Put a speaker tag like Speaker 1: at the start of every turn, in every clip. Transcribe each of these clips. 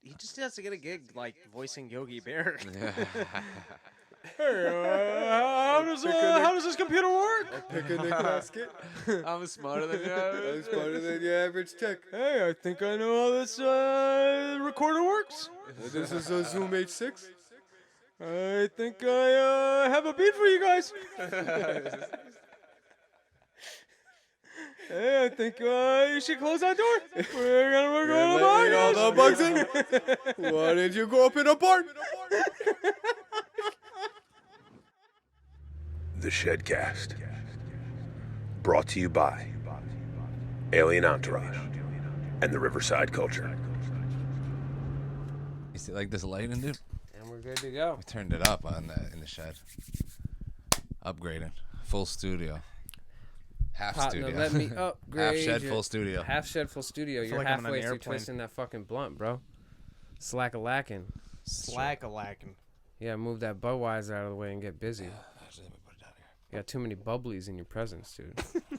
Speaker 1: He just has to get a gig like voicing Yogi Bear.
Speaker 2: Hey, how does this computer work?
Speaker 3: Pick a Nick basket.
Speaker 4: I'm smarter than you.
Speaker 3: I'm smarter than your average tech.
Speaker 2: Hey, I think I know how this recorder works.
Speaker 3: This is a Zoom H6.
Speaker 2: I think I have a beat for you guys. Hey, I think you should close that door. We're gonna
Speaker 3: Letting all the bugs in. Why did you grow up in a barn?
Speaker 5: The ShedCast. Brought to you by Alien Entourage and the Riverside culture.
Speaker 4: You see, like this lighting, dude?
Speaker 2: And we're good to go.
Speaker 4: We turned it up in the shed. Upgraded. Full studio. Half
Speaker 2: Partner,
Speaker 4: studio.
Speaker 2: let me upgrade.
Speaker 4: Half shed,
Speaker 2: your-
Speaker 4: full studio.
Speaker 2: Half shed, full studio. You're
Speaker 1: like I'm on an
Speaker 2: halfway through
Speaker 1: airplane.
Speaker 2: twisting that fucking blunt, bro. Slack-a-lacking.
Speaker 1: Slack-a-lacking.
Speaker 2: Yeah, move that Budweiser out of the way and get busy.
Speaker 4: Actually, let me put it down here.
Speaker 2: You got too many bubblies in your presence, dude.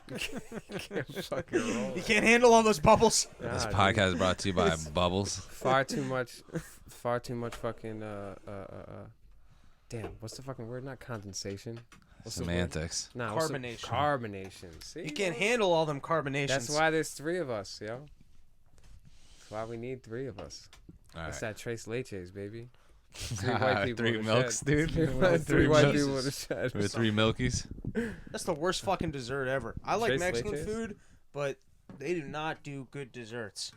Speaker 2: You can't fucking roll.
Speaker 1: You can't handle all those bubbles.
Speaker 4: This
Speaker 2: Nah,
Speaker 4: podcast is brought to you by Bubbles.
Speaker 2: far too much fucking damn, what's the fucking word? Not condensation. What's the word?
Speaker 4: Semantics.
Speaker 2: Nah, what's the-
Speaker 1: Carbonation.
Speaker 2: Carbonation. See?
Speaker 1: You can't handle all them carbonations.
Speaker 2: That's why there's 3 of us, yo. That's why we need 3 of us.
Speaker 4: All
Speaker 2: That's
Speaker 4: right.
Speaker 2: that Trace Leches, baby. 3 white people
Speaker 4: 3
Speaker 2: in a
Speaker 4: milks,
Speaker 2: shed.
Speaker 4: dude.
Speaker 2: 3
Speaker 4: Three
Speaker 2: white
Speaker 4: milks.
Speaker 2: people in a shed.
Speaker 4: We're 3 milkies.
Speaker 1: That's the worst fucking dessert ever. I like
Speaker 2: Tres
Speaker 1: Mexican
Speaker 2: leches?
Speaker 1: food, but they do not do good desserts.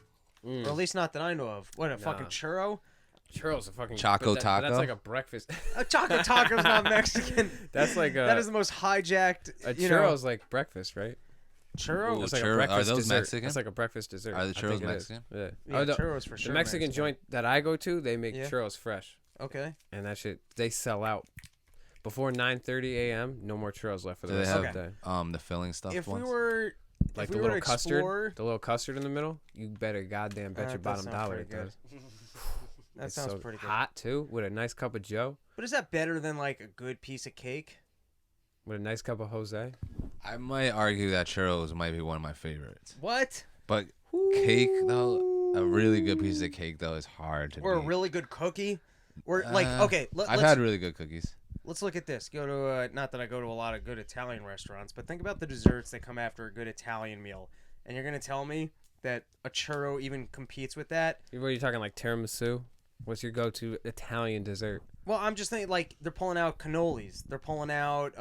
Speaker 2: Mm.
Speaker 1: Or at least not that I know of. What, a fucking
Speaker 2: Nah.
Speaker 1: churro?
Speaker 2: Churros are fucking
Speaker 4: Choco
Speaker 2: but
Speaker 4: taco?
Speaker 2: That's like a breakfast.
Speaker 1: A choco taco's not Mexican.
Speaker 2: That's like a
Speaker 1: That is the most hijacked.
Speaker 2: a
Speaker 1: you know,
Speaker 2: churro's like breakfast, right?
Speaker 1: churro.
Speaker 4: Ooh,
Speaker 2: It's like
Speaker 4: churro-
Speaker 2: a breakfast
Speaker 4: are those
Speaker 2: dessert.
Speaker 4: Mexican?
Speaker 2: It's like a breakfast dessert.
Speaker 4: Are the
Speaker 2: I
Speaker 4: churros
Speaker 2: think it is.
Speaker 4: Mexican?
Speaker 2: Yeah.
Speaker 1: Yeah,
Speaker 2: Oh,
Speaker 1: churros for sure.
Speaker 2: the Mexican joint that I go to, they make
Speaker 1: Yeah.
Speaker 2: churros fresh,
Speaker 1: Okay.
Speaker 2: and that shit they sell out before 9:30 a.m. No more churros left for the
Speaker 4: Do they
Speaker 2: rest
Speaker 4: have
Speaker 2: of the day.
Speaker 4: the filling stuff
Speaker 1: If we
Speaker 4: ones?
Speaker 1: were,
Speaker 2: Like
Speaker 1: if
Speaker 2: the
Speaker 1: we were
Speaker 2: little
Speaker 1: to
Speaker 2: custard,
Speaker 1: explore,
Speaker 2: the little custard in the middle. You better goddamn bet your
Speaker 1: that
Speaker 2: bottom
Speaker 1: sounds
Speaker 2: dollar
Speaker 1: pretty
Speaker 2: it does.
Speaker 1: that
Speaker 2: It's
Speaker 1: sounds
Speaker 2: so
Speaker 1: pretty good.
Speaker 2: hot too, with a nice cup of Joe,
Speaker 1: But is that better than like a good piece of cake?
Speaker 2: with a nice cup of Jose.
Speaker 4: I might argue that churros might be one of my favorites.
Speaker 1: What?
Speaker 4: But cake, though, a really good piece of cake, though, is hard to
Speaker 1: Or a
Speaker 4: beat.
Speaker 1: really good cookie? Or like, okay,
Speaker 4: I've had really good cookies.
Speaker 1: let's look at this. Go to not that I go to a lot of good Italian restaurants, but think about the desserts that come after a good Italian meal, and you're gonna tell me that a churro even competes with that?
Speaker 2: What are you talking, like tiramisu? What's your go-to Italian dessert?
Speaker 1: Well, I'm just thinking like they're pulling out cannolis. They're pulling out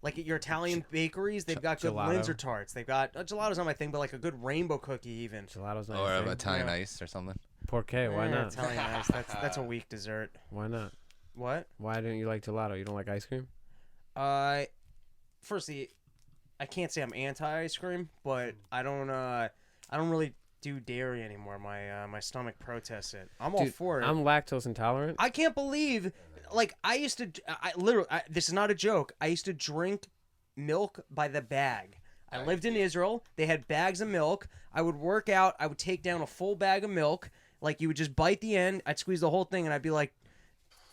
Speaker 1: like at your Italian bakeries, they've got good
Speaker 2: gelato.
Speaker 1: Linzer tarts. They've got gelato's not my thing, but like a good rainbow cookie even.
Speaker 2: Gelato's not
Speaker 4: Or
Speaker 2: your thing?
Speaker 4: Italian
Speaker 1: Yeah.
Speaker 4: ice or something.
Speaker 2: Porque, why
Speaker 1: Eh,
Speaker 2: not?
Speaker 1: Italian ice. That's a weak dessert.
Speaker 2: Why not?
Speaker 1: What?
Speaker 2: Why didn't you like gelato? You don't like ice cream?
Speaker 1: Firstly, I can't say I'm anti ice cream, but I don't really do dairy anymore. My stomach protests it. I'm all
Speaker 2: Dude,
Speaker 1: for it.
Speaker 2: I'm lactose intolerant.
Speaker 1: I can't believe, like, I used to, I literally, this is not a joke. I used to drink milk by the bag. I lived in Israel. They had bags of milk. I would work out. I would take down a full bag of milk. Like, you would just bite the end. I'd squeeze the whole thing, and I'd be like,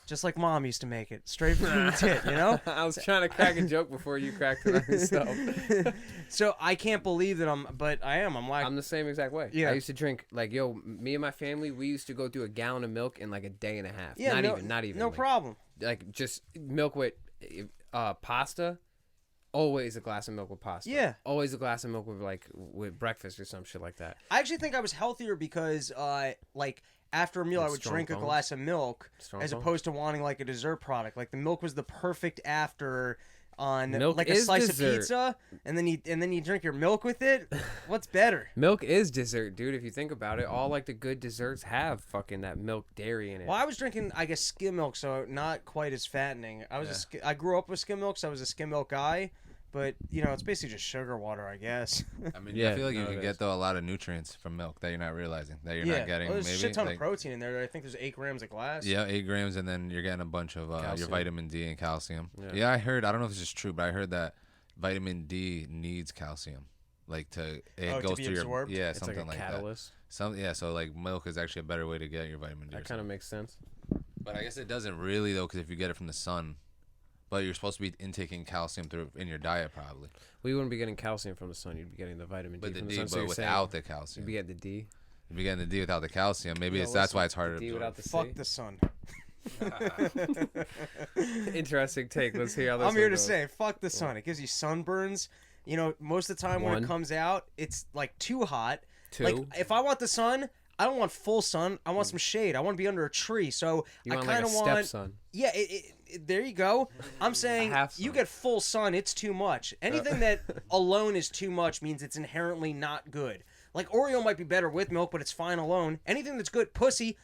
Speaker 1: just like Mom used to make it, straight from the tit, you know?
Speaker 2: I was trying to crack a joke before you cracked it on yourself.
Speaker 1: So I can't believe that but I am. I'm like,
Speaker 2: I'm the same exact way.
Speaker 1: Yeah.
Speaker 2: I used to drink, like, me and my family, we used to go through a gallon of milk in like a day and a half.
Speaker 1: yeah,
Speaker 2: Not even.
Speaker 1: no
Speaker 2: like,
Speaker 1: problem.
Speaker 2: Like, just milk with pasta. Always a glass of milk with pasta.
Speaker 1: Yeah.
Speaker 2: Always a glass of milk with breakfast or some shit like that.
Speaker 1: I actually think I was healthier because, like, after a meal,
Speaker 2: Like
Speaker 1: I would
Speaker 2: strong
Speaker 1: drink a
Speaker 2: bones?
Speaker 1: glass of milk
Speaker 2: Strong
Speaker 1: as
Speaker 2: bones?
Speaker 1: opposed to wanting, like, a dessert product. Like, the milk was the perfect after on,
Speaker 2: Milk
Speaker 1: like, a
Speaker 2: is
Speaker 1: slice
Speaker 2: dessert.
Speaker 1: of pizza, and then you drink your milk with it. What's better?
Speaker 2: Milk is dessert, dude. If you think about it, all like the good desserts have fucking that milk dairy in it.
Speaker 1: Well, I was drinking, I guess, skim milk, so not quite as fattening. I grew up with skim milk, so I was a skim milk guy. But, you know, it's basically just sugar water, I guess.
Speaker 4: I mean,
Speaker 2: Yeah,
Speaker 4: I feel like you
Speaker 2: no,
Speaker 4: can
Speaker 2: it
Speaker 4: get
Speaker 2: is.
Speaker 4: though a lot of nutrients from milk that you're not realizing that you're not getting.
Speaker 1: Well, there's
Speaker 4: maybe
Speaker 1: a shit ton
Speaker 4: like,
Speaker 1: of protein in there. I think there's 8 grams a glass.
Speaker 4: Yeah, 8 grams, and then you're getting a bunch of your
Speaker 2: Calcium.
Speaker 4: vitamin D and calcium.
Speaker 2: Yeah.
Speaker 4: Yeah, I heard. I don't know if this is true, but I heard that vitamin D needs calcium, like to
Speaker 1: to
Speaker 4: goes
Speaker 1: be
Speaker 4: through
Speaker 1: absorbed?
Speaker 4: your
Speaker 2: it's
Speaker 4: something
Speaker 2: like a
Speaker 4: that.
Speaker 2: catalyst.
Speaker 4: So like milk is actually a better way to get your vitamin D.
Speaker 2: That kind of makes sense.
Speaker 4: But I guess it doesn't really though, because if you get it from the sun, but you're supposed to be intaking calcium through in your diet probably.
Speaker 2: Well, you wouldn't be getting calcium from the sun. You'd be getting the vitamin D
Speaker 4: But the
Speaker 2: from
Speaker 4: D,
Speaker 2: the sun. So
Speaker 4: but
Speaker 2: you're saying
Speaker 4: without the
Speaker 2: you'd
Speaker 4: calcium.
Speaker 2: be getting the D.
Speaker 4: If you're getting the D without the calcium, maybe
Speaker 2: Yeah,
Speaker 4: that's why it's harder
Speaker 2: D
Speaker 4: to
Speaker 2: without
Speaker 4: absorb.
Speaker 2: the
Speaker 1: Fuck
Speaker 2: C.
Speaker 1: the sun.
Speaker 2: Interesting take. Let's hear how this
Speaker 1: I'm here
Speaker 2: one
Speaker 1: to
Speaker 2: goes.
Speaker 1: say, fuck the sun. It gives you sunburns. You know, most of the time when
Speaker 2: One.
Speaker 1: it comes out, it's like too hot.
Speaker 2: Two.
Speaker 1: Like if I want the sun, I don't want full sun. I want some shade. I want to be under a tree. So
Speaker 2: You
Speaker 1: I
Speaker 2: want
Speaker 1: kind
Speaker 2: like
Speaker 1: of
Speaker 2: a
Speaker 1: want.
Speaker 2: stepson.
Speaker 1: Yeah, there you go. I'm saying
Speaker 2: half
Speaker 1: you
Speaker 2: sun.
Speaker 1: get full sun, it's too much. Anything that alone is too much means it's inherently not good. Like Oreo might be better with milk, but it's fine alone. Anything that's good, pussy's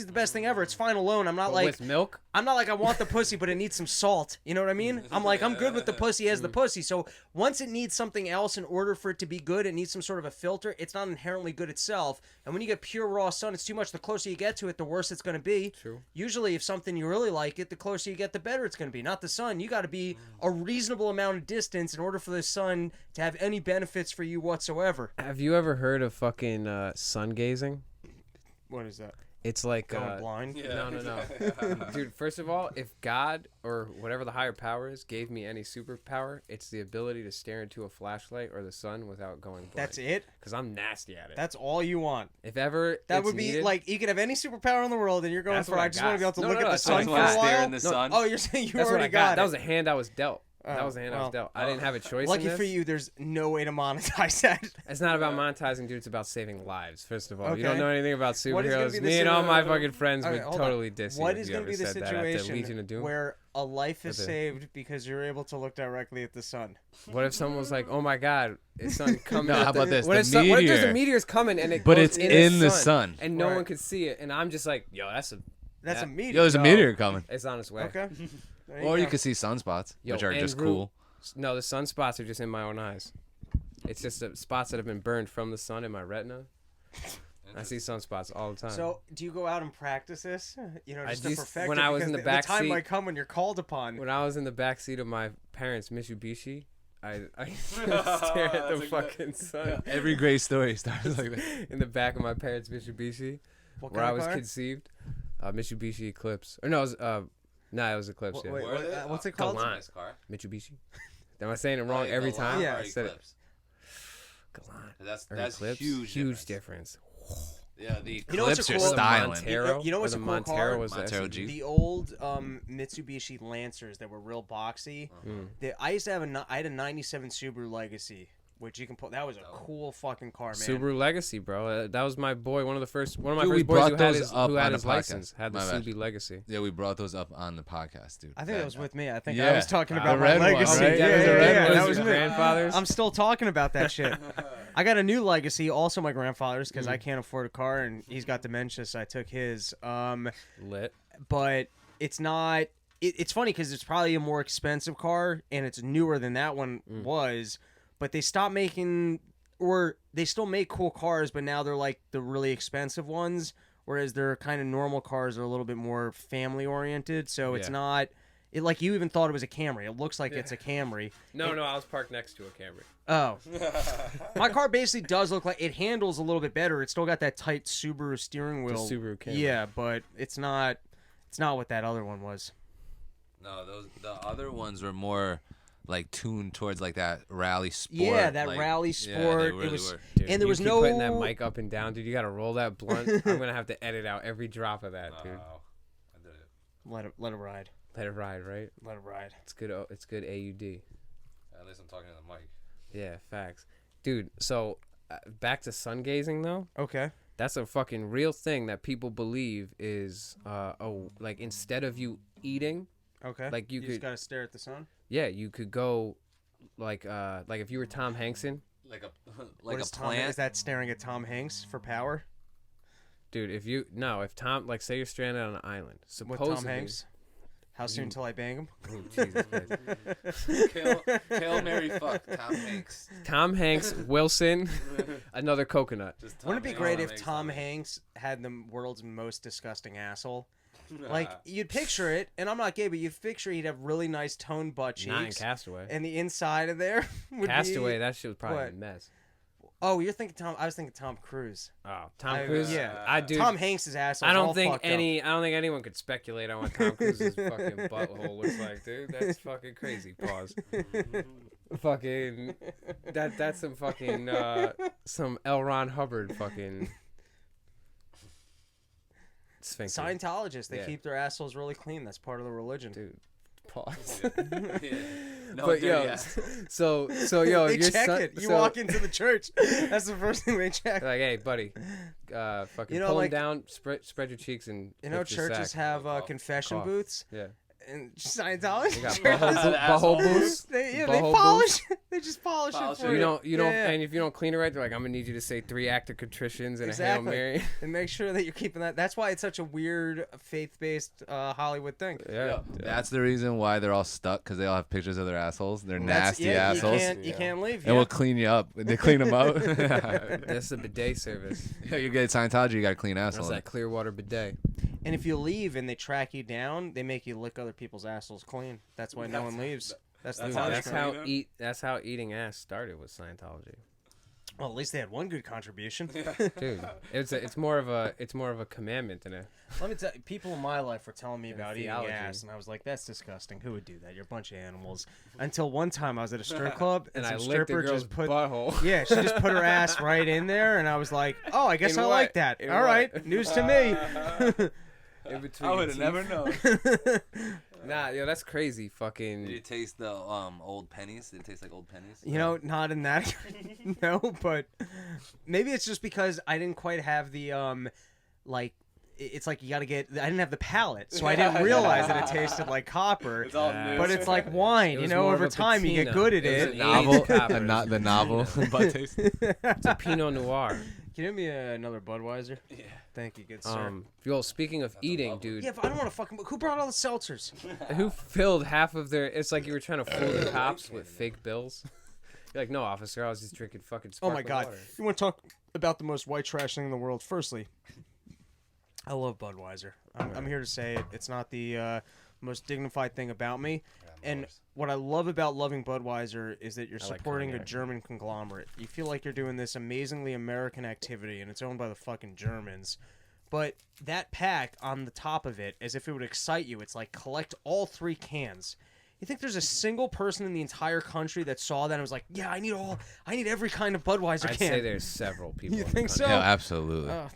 Speaker 1: the best thing ever. It's fine alone. I'm not
Speaker 2: But
Speaker 1: like
Speaker 2: with milk?
Speaker 1: I'm not like I want the pussy, but it needs some salt. You know what I mean? I'm like I'm good with the pussy as the pussy. So once it needs something else in order for it to be good, it needs some sort of a filter. It's not inherently good itself. And when you get pure raw sun, it's too much. The closer you get to it, the worse it's going to be.
Speaker 2: True.
Speaker 1: Usually, if something you really like it, the closer you get, the better it's going to be. Not the sun. You got to be a reasonable amount of distance in order for the sun to have any benefits for you whatsoever.
Speaker 2: Have you ever heard of fucking sun gazing?
Speaker 1: What is that?
Speaker 2: It's like
Speaker 1: Going blind?
Speaker 2: No. Dude, first of all, if God or whatever the higher power is gave me any superpower, it's the ability to stare into a flashlight or the sun without going blind.
Speaker 1: That's it?
Speaker 2: Because I'm nasty at it.
Speaker 1: That's all you want.
Speaker 2: If ever
Speaker 1: That
Speaker 2: it's
Speaker 1: would be
Speaker 2: needed,
Speaker 1: like you could have any superpower in the world, and you're going
Speaker 2: That's
Speaker 1: for
Speaker 2: what I
Speaker 1: I just want to be able
Speaker 2: got.
Speaker 1: to
Speaker 2: No,
Speaker 1: look
Speaker 2: no,
Speaker 1: at the
Speaker 2: that's
Speaker 1: sun
Speaker 2: what
Speaker 1: for
Speaker 2: I
Speaker 1: a
Speaker 2: was
Speaker 1: while.
Speaker 3: in the sun.
Speaker 1: Oh, you're saying you
Speaker 2: that's what
Speaker 1: already
Speaker 2: I got. That
Speaker 1: it.
Speaker 2: was a hand I was dealt. That
Speaker 1: Oh,
Speaker 2: was a hand I
Speaker 1: well.
Speaker 2: was dealt. I didn't have a choice.
Speaker 1: Lucky
Speaker 2: in this.
Speaker 1: for you, there's no way to monetize that.
Speaker 2: It's not about monetizing, dude. It's about saving lives. First of all, you don't
Speaker 1: Okay.
Speaker 2: know anything about
Speaker 1: What is gonna
Speaker 2: superheroes.
Speaker 1: be the
Speaker 2: Me and all my
Speaker 1: situ-
Speaker 2: fucking friends
Speaker 1: Okay,
Speaker 2: would
Speaker 1: hold on.
Speaker 2: totally diss you.
Speaker 1: What
Speaker 2: if
Speaker 1: is
Speaker 2: you
Speaker 1: going to
Speaker 2: ever
Speaker 1: be the
Speaker 2: said that at the Legion
Speaker 1: situation
Speaker 2: of Doom.
Speaker 1: where a life is
Speaker 2: At the-
Speaker 1: saved because you're able to look directly at the sun?
Speaker 2: What if someone was like, "Oh my God, it's sun coming"?
Speaker 4: No,
Speaker 2: at
Speaker 4: how
Speaker 2: the-
Speaker 4: about this?
Speaker 2: What
Speaker 4: The
Speaker 2: if, what if there's a
Speaker 4: meteor.
Speaker 2: meteor's coming and it
Speaker 4: But
Speaker 2: goes
Speaker 4: it's in the sun.
Speaker 2: and no
Speaker 1: Right.
Speaker 2: one could see it, and I'm just like, "Yo, that's a
Speaker 1: That's
Speaker 2: Yeah.
Speaker 1: a meteor.
Speaker 4: Yo, there's a
Speaker 2: No.
Speaker 4: meteor coming.
Speaker 2: it's on its way."
Speaker 1: Okay. There
Speaker 4: Or you
Speaker 1: go.
Speaker 4: could see sunspots,
Speaker 2: Yo,
Speaker 4: which are
Speaker 2: and
Speaker 4: just
Speaker 2: Root-
Speaker 4: cool.
Speaker 2: No, the sunspots are just in my own eyes. It's just the spots that have been burned from the sun in my retina. I see sunspots all the time.
Speaker 1: So, do you go out and practice this? You know,
Speaker 2: I
Speaker 1: just to
Speaker 2: used-
Speaker 1: perfect
Speaker 2: when
Speaker 1: it?
Speaker 2: I was
Speaker 1: Because
Speaker 2: in the
Speaker 1: the
Speaker 2: back
Speaker 1: time
Speaker 2: seat-
Speaker 1: might come when you're called upon.
Speaker 2: when I was in the back seat of my parents' Mitsubishi, I stare at the fucking sun
Speaker 4: Every great story starts like that.
Speaker 2: in the back of my parents' Mitsubishi
Speaker 1: What
Speaker 2: where
Speaker 1: kind
Speaker 2: I
Speaker 1: of
Speaker 2: was
Speaker 1: car?
Speaker 2: conceived. Mitsubishi Eclipse. Or no, it was it was Eclipse.
Speaker 1: Wait,
Speaker 2: Yeah.
Speaker 1: wait, what's it called?
Speaker 2: Galant. Mitsubishi. Am I saying it wrong every time?
Speaker 1: Yeah.
Speaker 2: I said it. Galant.
Speaker 3: That's
Speaker 2: Or
Speaker 3: that's
Speaker 2: Eclipse.
Speaker 3: huge
Speaker 2: difference.
Speaker 3: Yeah, the
Speaker 1: You know what's
Speaker 4: Clips
Speaker 1: a
Speaker 4: are
Speaker 1: cool-
Speaker 4: styling.
Speaker 2: Montero.
Speaker 1: You know what's
Speaker 2: or
Speaker 1: a
Speaker 2: the
Speaker 1: cool
Speaker 2: Montero
Speaker 1: car?
Speaker 2: was the
Speaker 4: Montero
Speaker 2: SUV.
Speaker 4: G.
Speaker 1: The old Mitsubishi Lancers that were real boxy. I used to have I had a '97 Subaru Legacy, which you can put. That was a cool fucking car, man.
Speaker 2: Subaru Legacy, bro. That was my boy. One of my
Speaker 4: Dude,
Speaker 2: first
Speaker 4: we
Speaker 2: boys who
Speaker 4: brought
Speaker 2: had
Speaker 4: those
Speaker 2: his,
Speaker 4: up
Speaker 2: who had
Speaker 4: on
Speaker 2: his
Speaker 4: the podcast.
Speaker 2: license had the
Speaker 4: My bad.
Speaker 2: Subaru Legacy.
Speaker 4: Yeah, we brought those up on the podcast, dude.
Speaker 1: I think that was with me. I think
Speaker 4: Yeah.
Speaker 1: I was talking
Speaker 4: The
Speaker 1: about my
Speaker 4: red one,
Speaker 1: Legacy.
Speaker 4: right?
Speaker 1: Yeah,
Speaker 4: Yeah,
Speaker 1: yeah,
Speaker 4: the red
Speaker 1: yeah,
Speaker 4: one
Speaker 1: that
Speaker 4: was
Speaker 1: was
Speaker 2: your
Speaker 1: me.
Speaker 2: grandfather's.
Speaker 1: I'm still talking about that shit. I got a new Legacy, also my grandfather's, because
Speaker 2: Mm.
Speaker 1: I can't afford a car and he's got dementia, so I took his.
Speaker 2: Lit.
Speaker 1: But it's not. It's funny because it's probably a more expensive car and it's newer than that one was. But they stopped making, or they still make cool cars, but now they're like the really expensive ones. Whereas their kind of normal cars are a little bit more family oriented. So it's
Speaker 2: Yeah.
Speaker 1: not. Like you even thought it was a Camry. It looks like it's a Camry.
Speaker 2: No, I was parked next to a Camry.
Speaker 1: Oh. My car basically does look like it handles a little bit better. It's still got that tight Subaru steering wheel.
Speaker 2: Subaru Camry.
Speaker 1: Yeah, but it's not what that other one was.
Speaker 4: No, the other ones were more like tuned towards like that rally sport.
Speaker 1: Yeah, that
Speaker 4: like,
Speaker 1: rally
Speaker 4: yeah, they
Speaker 1: sport.
Speaker 4: really
Speaker 1: It was
Speaker 4: were.
Speaker 2: Dude,
Speaker 1: and there
Speaker 2: you
Speaker 1: was
Speaker 2: keep
Speaker 1: no
Speaker 2: putting that mic up and down, dude. You gotta roll that blunt. I'm gonna have to edit out every drop of that, dude.
Speaker 4: I did it.
Speaker 1: Let it ride.
Speaker 2: Let it ride, right?
Speaker 1: Let it ride.
Speaker 2: It's good. It's good. AUD.
Speaker 4: At least I'm talking to the mic.
Speaker 2: Yeah, facts, dude. So back to sun gazing though.
Speaker 1: Okay.
Speaker 2: That's a fucking real thing that people believe is like instead of you eating,
Speaker 1: Okay.
Speaker 2: like you
Speaker 1: just
Speaker 2: could
Speaker 1: gotta stare at the sun.
Speaker 2: yeah, you could go like if you were Tom Hankson,
Speaker 4: Like a
Speaker 1: What is Tom, is that staring at Tom Hanks for power?
Speaker 2: dude. If Tom, like say you're stranded on an island,
Speaker 1: With
Speaker 2: supposedly
Speaker 1: Tom Hanks? How soon till I bang him?
Speaker 2: Oh, Jesus Christ.
Speaker 4: Hail Mary fuck Tom Hanks.
Speaker 2: Tom Hanks, Wilson, another coconut.
Speaker 1: Wouldn't it be great if Tom Hanks had the world's most disgusting asshole? Like you'd picture it, and I'm not gay, but you'd picture he'd have really nice toned butt cheeks.
Speaker 2: Not in Castaway.
Speaker 1: And the inside of there would
Speaker 2: Castaway,
Speaker 1: be...
Speaker 2: that shit was probably
Speaker 1: what?
Speaker 2: a mess.
Speaker 1: Oh, you're thinking Tom... I was thinking Tom Cruise.
Speaker 2: Oh, Tom
Speaker 1: I-
Speaker 2: Cruise.
Speaker 1: yeah.
Speaker 2: I do.
Speaker 1: Tom Hanks' asshole.
Speaker 2: I
Speaker 1: all
Speaker 2: don't think
Speaker 1: fucked up.
Speaker 2: anyone could speculate on what Tom Cruise's fucking butthole looks like, dude. That's fucking crazy. Pause. Fucking that's some fucking some L. Ron Hubbard fucking sphincter.
Speaker 1: Scientologists, they
Speaker 2: Yeah.
Speaker 1: keep their assholes really clean. That's part of the religion.
Speaker 2: Dude, pause.
Speaker 4: No
Speaker 2: But
Speaker 4: dirty
Speaker 2: yo,
Speaker 4: assholes.
Speaker 2: so
Speaker 1: They
Speaker 2: your
Speaker 1: check
Speaker 2: son,
Speaker 1: it. You
Speaker 2: so-
Speaker 1: walk into the church. That's the first thing they check.
Speaker 2: like, hey, buddy, fucking
Speaker 1: You know,
Speaker 2: pull
Speaker 1: like-
Speaker 2: him down, spread your cheeks, and
Speaker 1: You know,
Speaker 2: lift your
Speaker 1: churches
Speaker 2: sack.
Speaker 1: have confession
Speaker 2: Cough.
Speaker 1: booths,
Speaker 2: Yeah,
Speaker 1: and Scientology
Speaker 2: they got
Speaker 1: churches,
Speaker 2: butthole booths.
Speaker 1: they
Speaker 2: butthole
Speaker 1: polish. They just polish
Speaker 4: Polish
Speaker 1: it for
Speaker 4: it.
Speaker 1: you.
Speaker 2: You don't,
Speaker 1: Yeah.
Speaker 2: and if you don't clean it right, they're like, I'm gonna need you to say 3 acts of contritions and a Hail
Speaker 1: Exactly.
Speaker 2: Mary.
Speaker 1: And make sure that you're keeping that. That's why it's such a weird faith-based Hollywood thing.
Speaker 2: Yeah,
Speaker 4: That's the reason why they're all stuck, because they all have pictures of their assholes. They're nasty
Speaker 1: yeah,
Speaker 4: assholes.
Speaker 1: You can't leave.
Speaker 4: And we'll clean you up. They clean them up.
Speaker 2: that's the bidet service.
Speaker 4: Yeah, you get Scientology, you got a clean
Speaker 2: That's
Speaker 4: asshole.
Speaker 2: that Clearwater bidet.
Speaker 1: And if you leave and they track you down, they make you lick other people's assholes clean. That's why no one leaves. That's the
Speaker 2: That's
Speaker 1: punishment.
Speaker 2: That's how eating ass started with Scientology.
Speaker 1: Well, at least they had one good contribution.
Speaker 2: Dude, it's more of a commandment than a.
Speaker 1: Let me tell you, people in my life were telling me about eating
Speaker 2: theology.
Speaker 1: ass, and I was like, "That's disgusting. Who would do that? You're a bunch of animals." Until one time, I was at a strip club, and
Speaker 2: And I
Speaker 1: some
Speaker 2: licked the
Speaker 1: stripper
Speaker 2: girl's
Speaker 1: just put,
Speaker 2: butthole.
Speaker 1: yeah, she just put her ass right in there, and I was like, "Oh, I guess
Speaker 2: In
Speaker 1: I
Speaker 2: what?
Speaker 1: like that.
Speaker 2: In
Speaker 1: All
Speaker 2: what?
Speaker 1: right, news to me."
Speaker 2: In between
Speaker 3: I
Speaker 2: your
Speaker 3: would have never
Speaker 2: teeth.
Speaker 3: known.
Speaker 2: Nah, yo, that's crazy. Fucking.
Speaker 4: Did you taste the old pennies? Did it taste like old pennies?
Speaker 1: You know, not in that. No, but maybe it's just because I didn't quite have the like. It's like you got to get. I didn't have the palate, so I didn't realize that it tasted like copper.
Speaker 3: It's all
Speaker 2: Yeah.
Speaker 3: new.
Speaker 1: But it's like wine,
Speaker 2: It
Speaker 1: you
Speaker 2: was
Speaker 1: know.
Speaker 2: more
Speaker 1: Over
Speaker 2: of a
Speaker 1: time, you get
Speaker 2: patina.
Speaker 1: good at
Speaker 2: It was
Speaker 1: it.
Speaker 2: an
Speaker 4: Novel,
Speaker 2: aged copper.
Speaker 4: the novel butt taste.
Speaker 2: It's a Pinot Noir.
Speaker 1: Can you give me another Budweiser? Yeah. Thank you, good sir.
Speaker 2: Yo, speaking of eating, dude,
Speaker 1: Yeah, but I don't want to fucking. Who brought all the seltzers?
Speaker 2: who filled half of their? It's like you were trying to fool the cops with fake bills. You're like, no, officer, I was just drinking fucking
Speaker 1: Oh
Speaker 2: sparkling
Speaker 1: my god!
Speaker 2: water.
Speaker 1: You want to talk about the most white trash thing in the world? Firstly, I love Budweiser. I'm here to say it. It's not the most dignified thing about me. And what I love about loving Budweiser is that you're
Speaker 2: I like
Speaker 1: supporting a
Speaker 2: cognac.
Speaker 1: German conglomerate. You feel like you're doing this amazingly American activity, and it's owned by the fucking Germans. But that pack on the top of it, as if it would excite you, it's like collect all 3 cans. You think there's a single person in the entire country that saw that and was like, "Yeah, I need every kind of Budweiser
Speaker 2: I'd
Speaker 1: can."
Speaker 2: say there's several people.
Speaker 1: You
Speaker 2: in the
Speaker 1: think
Speaker 2: country.
Speaker 1: so?
Speaker 4: Yeah, absolutely.
Speaker 1: Oh.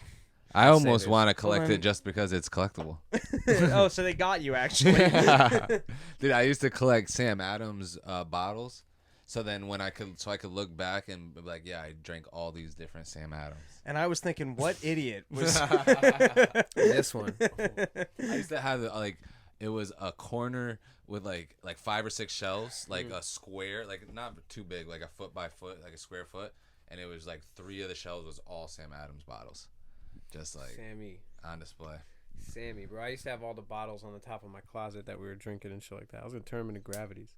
Speaker 4: I almost
Speaker 2: there's-
Speaker 4: want to collect
Speaker 1: then-
Speaker 4: it just because it's collectible.
Speaker 1: Oh, so they got you actually.
Speaker 4: Dude, I used to collect Sam Adams bottles. So then when I could look back and be like, yeah, I drank all these different Sam Adams.
Speaker 1: And I was thinking, what idiot was?
Speaker 2: This one.
Speaker 4: I used to have like, it was a corner with like 5 or 6 shelves, like a square, like not too big, like a foot by foot, like a square foot, and it was like 3 of the shelves was all Sam Adams bottles, just like
Speaker 2: Sammy,
Speaker 4: on display.
Speaker 2: bro. I used to have all the bottles on the top of my closet that we were drinking and shit like that. I was gonna turn them into gravities.